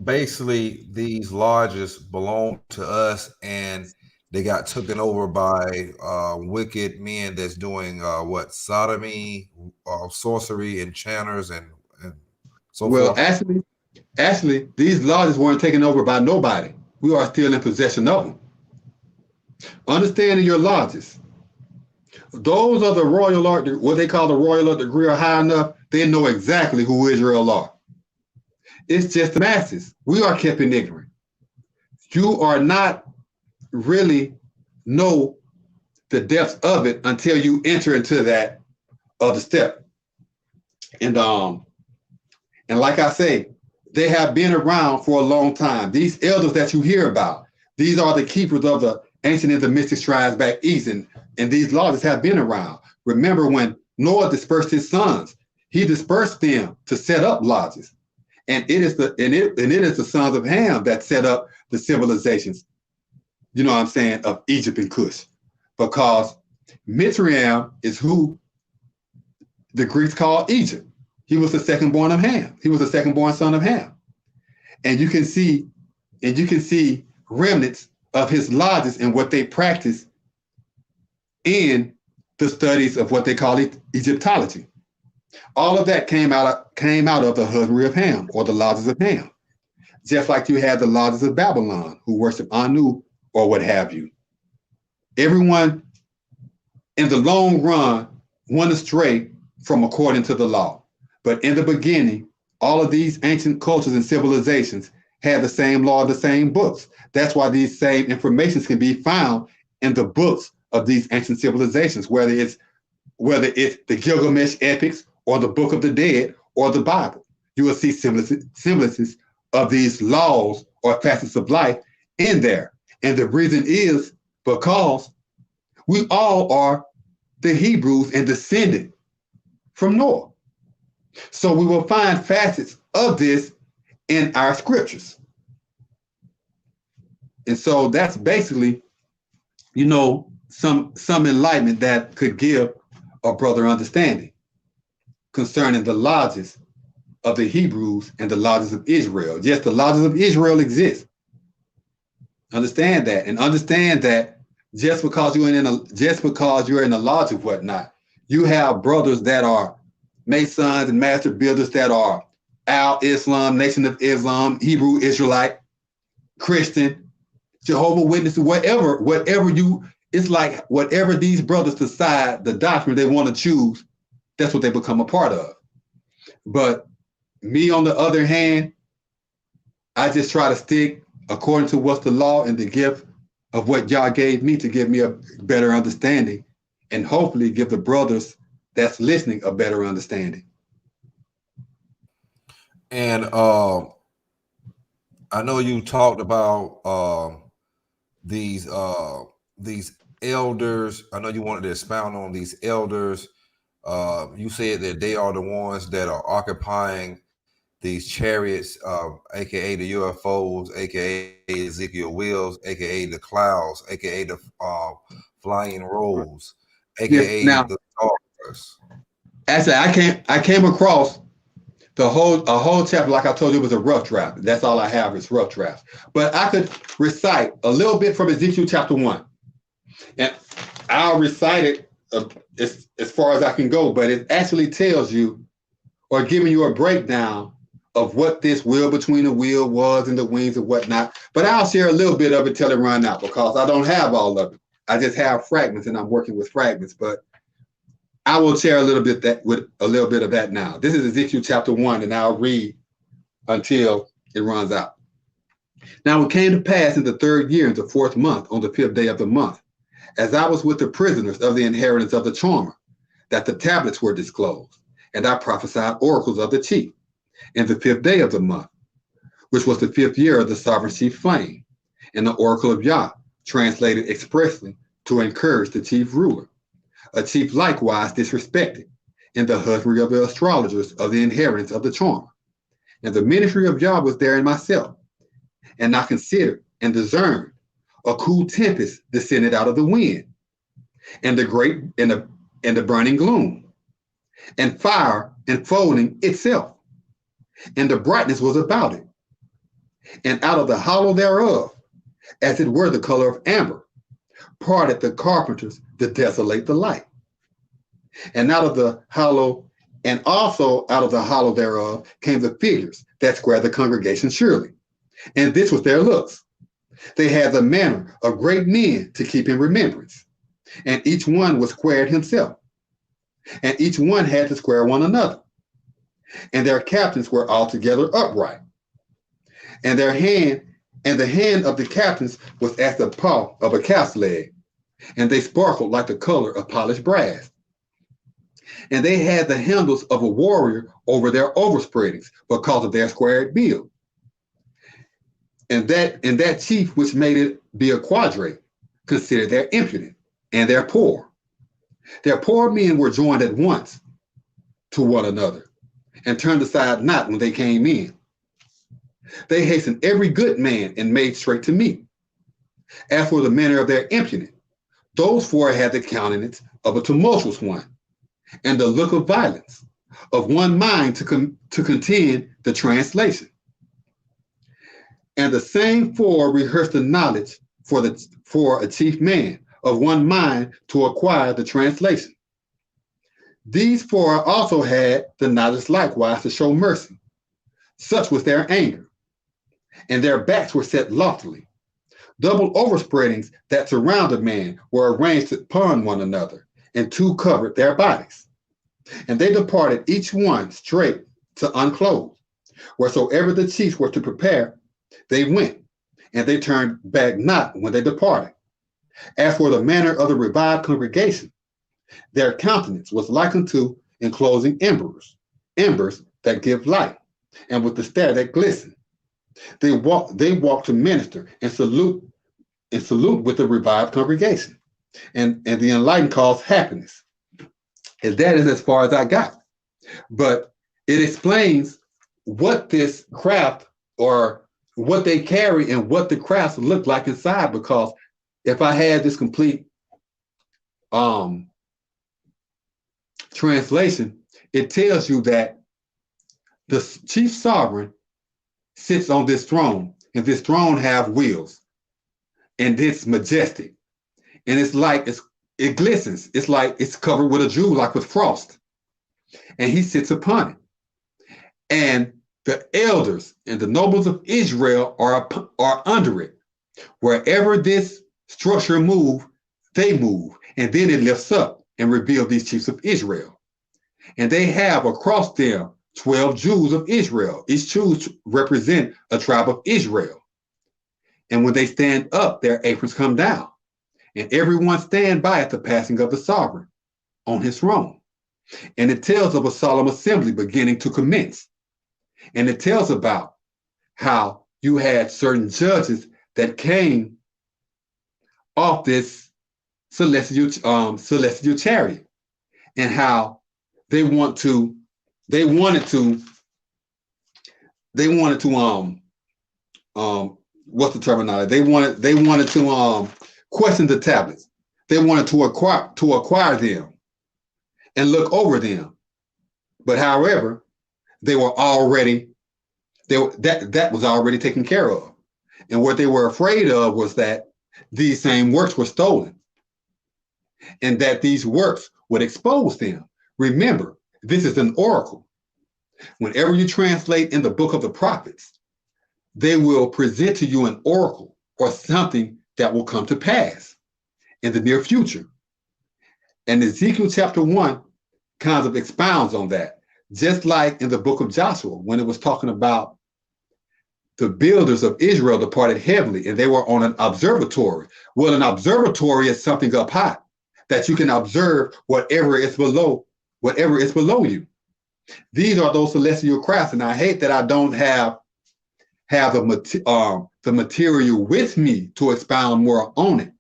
basically, these lodges belong to us, and they got taken over by wicked men that's doing sodomy, sorcery, enchanters, and so forth. Well, actually, these lodges weren't taken over by nobody. We are still in possession of them. Understanding your lodges. Those are the royal art, what they call the royal art degree, are high enough, they know exactly who Israel are. It's just the masses. We are kept in ignorance. You are not really know the depths of it until you enter into that other step. And like I say, they have been around for a long time. These elders that you hear about, these are the keepers of the ancient and the mystic tribes back east, and these lodges have been around. Remember when Noah dispersed his sons, he dispersed them to set up lodges. And it is the sons of Ham that set up the civilizations, you know what I'm saying, of Egypt and Cush. Because Mithraim is who the Greeks called Egypt. He was the second born of Ham. He was the second born son of Ham. And you can see remnants of his lodges and what they practice in the studies of what they call Egyptology. All of that came out of the husbandry of Ham, or the lodges of Ham. Just like you had the lodges of Babylon, who worship Anu or what have you. Everyone in the long run went astray from according to the law. But in the beginning, all of these ancient cultures and civilizations had the same law, the same books. That's why these same informations can be found in the books of these ancient civilizations, whether it's the Gilgamesh epics or the Book of the Dead or the Bible. You will see semblances of these laws or facets of life in there. And the reason is because we all are the Hebrews and descended from Noah. So we will find facets of this in our scriptures. And so that's basically, you know, some enlightenment that could give a brother understanding concerning the lodges of the Hebrews and the lodges of Israel. Yes, the lodges of Israel exist. Understand that, and understand that just because you're in a lodge of whatnot, you have brothers that are Masons and master builders that are Al-Islam, Nation of Islam, Hebrew Israelite, Christian, Jehovah Witness, whatever it's like whatever these brothers decide, the doctrine they want to choose, that's what they become a part of. But me, on the other hand, I just try to stick according to what's the law and the gift of what y'all gave me to give me a better understanding, and hopefully give the brothers that's listening a better understanding. And I know you talked about these elders. I know you wanted to expound on these elders. You said that they are the ones that are occupying these chariots, aka the UFOs, aka Ezekiel wheels, aka the clouds, aka the flying rolls, aka the stars. Actually, I came across a whole chapter, like I told you, it was a rough draft. That's all I have is rough drafts. But I could recite a little bit from Ezekiel chapter 1. And I'll recite it as far as I can go, but it actually tells you, or giving you a breakdown of what this wheel between the wheel was and the wings and whatnot. But I'll share a little bit of it till it runs out, because I don't have all of it. I just have fragments, and I'm working with fragments. But I will share a little bit of that now. This is Ezekiel chapter 1, and I'll read until it runs out. Now it came to pass in the 3rd year, in the 4th month, on the 5th day of the month, as I was with the prisoners of the inheritance of the charmer, that the tablets were disclosed, and I prophesied oracles of the chief, in the 5th day of the month, which was the 5th year of the sovereign chief flame, and the oracle of Yah, translated expressly to encourage the chief ruler, a chief likewise disrespected, in the husbandry of the astrologers of the inheritance of the charmer. And the ministry of Yah was there in myself, and I considered and discerned a cool tempest descended out of the wind, and the great and the burning gloom, and fire enfolding itself, and the brightness was about it, and out of the hollow thereof, as it were the color of amber, parted the carpenters to desolate the light. And out of the hollow, and also out of the hollow thereof, came the figures that squared the congregation surely. And this was their looks. They had the manner of great men to keep in remembrance. And each one was squared himself. And each one had to square one another. And their captains were altogether upright. And the hand of the captains was as the paw of a calf's leg. And they sparkled like the color of polished brass. And they had the handles of a warrior over their overspreadings, because of their squared build. And that chief which made it be a quadrate considered their impudent and their poor. Their poor men were joined at once to one another, and turned aside not when they came in. They hastened every good man and made straight to meet. As for the manner of their impudent, those four had the countenance of a tumultuous one, and the look of violence, of one mind to contend the translation. And the same four rehearsed the knowledge for a chief man, of one mind to acquire the translation. These four also had the knowledge likewise to show mercy. Such was their anger, and their backs were set loftily. Double overspreadings that surrounded man were arranged upon one another, and two covered their bodies. And they departed each one straight to unclothe. Wheresoever the chiefs were to prepare, they went, and they turned back not when they departed. As for the manner of the revived congregation, their countenance was like unto enclosing embers that give light, and with the stare that glisten. They walk to minister and salute with the revived congregation. And the enlightened cause happiness. And that is as far as I got. But it explains what this craft or what they carry and what the crafts look like inside, because if I had this complete translation, it tells you that the chief sovereign sits on this throne, and this throne have wheels, and it's majestic, and it's like it glistens. It's like it's covered with a jewel, like with frost, and he sits upon it. And the elders and the nobles of Israel are under it. Wherever this structure move, they move, and then it lifts up and reveals these chiefs of Israel. And they have across them 12 Jews of Israel. Each Jews represent a tribe of Israel. And when they stand up, their aprons come down. And everyone stand by at the passing of the sovereign on his throne. And it tells of a solemn assembly beginning to commence. And it tells about how you had certain judges that came off this celestial chariot, and how they wanted to what's the terminology? They wanted to question the tablets. They wanted to acquire them and look over them. But however, that was already taken care of. And what they were afraid of was that these same works were stolen, and that these works would expose them. Remember, this is an oracle. Whenever you translate in the book of the prophets, they will present to you an oracle or something that will come to pass in the near future. And Ezekiel chapter 1 kind of expounds on that, just like in the book of Joshua, when it was talking about the builders of Israel departed heavily, and they were on an observatory. Well, an observatory is something up high that you can observe whatever is below you. These are those celestial crafts, and I hate that I don't have the material with me to expound more on it.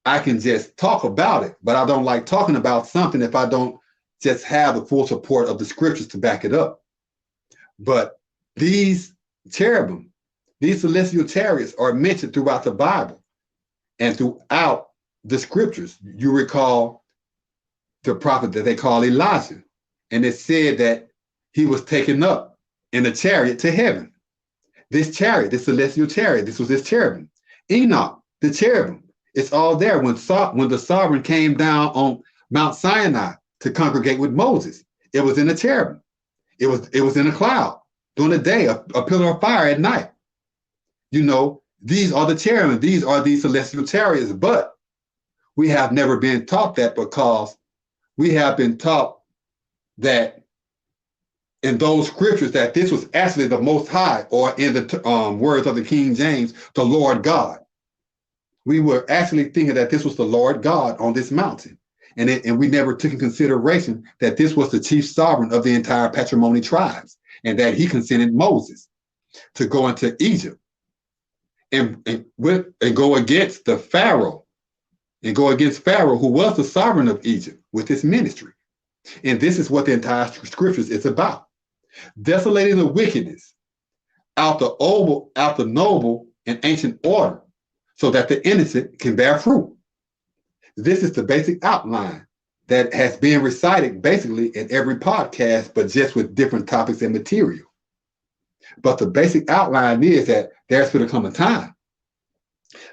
I can just talk about it, but I don't like talking about something if I don't just have the full support of the scriptures to back it up. But these cherubim, these celestial chariots, are mentioned throughout the Bible and throughout the scriptures. You recall the prophet that they call Elijah, and it said that he was taken up in a chariot to heaven. This chariot, this celestial chariot, this was his cherubim. Enoch, the cherubim, it's all there. When the sovereign came down on Mount Sinai to congregate with Moses, it was in a cherubim. It was in a cloud during the day, a pillar of fire at night. You know, these are the cherubim, these are these celestial chariots, but we have never been taught that, because we have been taught that in those scriptures that this was actually the Most High, or in the words of the King James, the Lord God. We were actually thinking that this was the Lord God on this mountain. And we never took in consideration that this was the chief sovereign of the entire patrimony tribes, and that he consented Moses to go into Egypt and go against the Pharaoh, who was the sovereign of Egypt, with his ministry. And this is what the entire scriptures is about. Desolating the wickedness out the noble and ancient order, so that the innocent can bear fruit. This is the basic outline that has been recited basically in every podcast, but just with different topics and material. But the basic outline is that there's going to come a time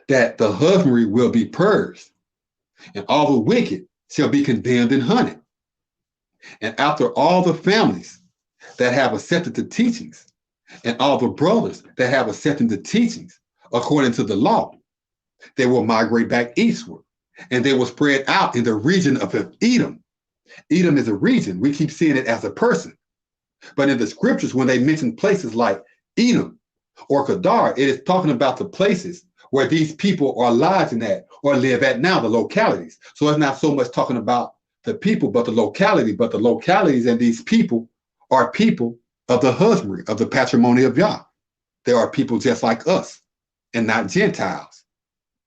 that the husbandry will be purged, and all the wicked shall be condemned and hunted. And after all the families that have accepted the teachings, and all the brothers that have accepted the teachings according to the law, they will migrate back eastward, and they will spread out in the region of Edom. Edom is a region. We keep seeing it as a person. But in the scriptures, when they mention places like Edom or Kedar, it is talking about the places where these people are lodging at or live at now, the localities. So it's not so much talking about the people, but the locality. But the localities and these people are people of the husbandry, of the patrimony of Yah. They are people just like us and not Gentiles.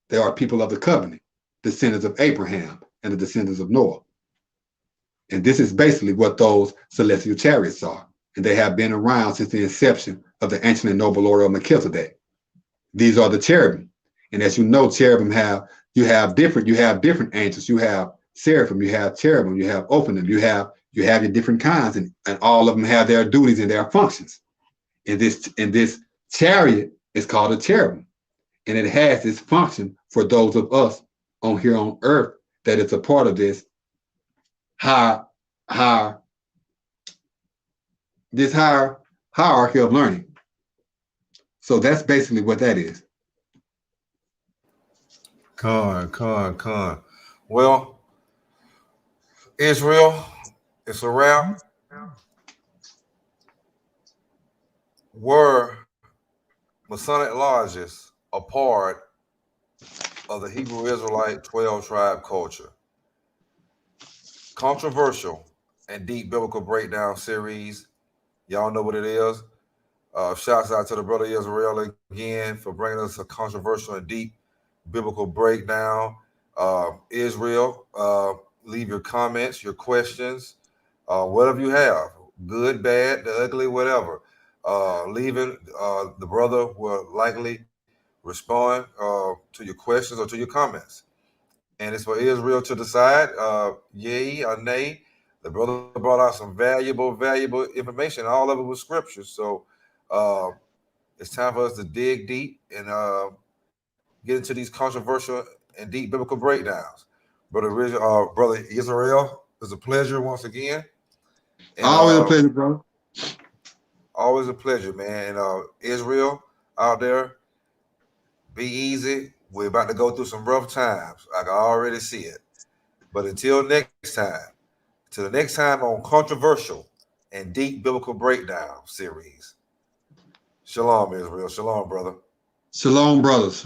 They are people of the covenant, descendants of Abraham and the descendants of Noah. And this is basically what those celestial chariots are. And they have been around since the inception of the ancient and noble order of Melchizedek. These are the cherubim. And as you know, cherubim you have different angels. You have seraphim, you have cherubim, you have ophanim, you have your different kinds, and all of them have their duties and their functions. And this chariot is called a cherubim. And it has this function for those of us here on earth that it's a part of this higher hierarchy of learning. So that's basically what that is. Con. Well, Israel, it's a wrap. Were Masonic lodges a part of the Hebrew Israelite 12 tribe culture? Controversial and deep biblical breakdown series. Y'all know what it is. Shouts out to the brother YISRAYL again for bringing us a controversial and deep biblical breakdown. Israel, leave your comments, your questions, whatever you have, good, bad, the ugly, whatever. Leaving, the brother will likely respond to your questions or to your comments. And it's for Israel to decide, yay or nay. The brother brought out some valuable information. All of it was scripture. So it's time for us to dig deep and get into these controversial and deep biblical breakdowns. Brother YISRAYL, it's a pleasure once again. And, always a pleasure, bro. Always a pleasure, man. And Israel out there, be easy. We're about to go through some rough times. I can already see it. But until next time, on Controversial and Deep Biblical Breakdown series. Shalom, Israel. Shalom, brother. Shalom, brothers.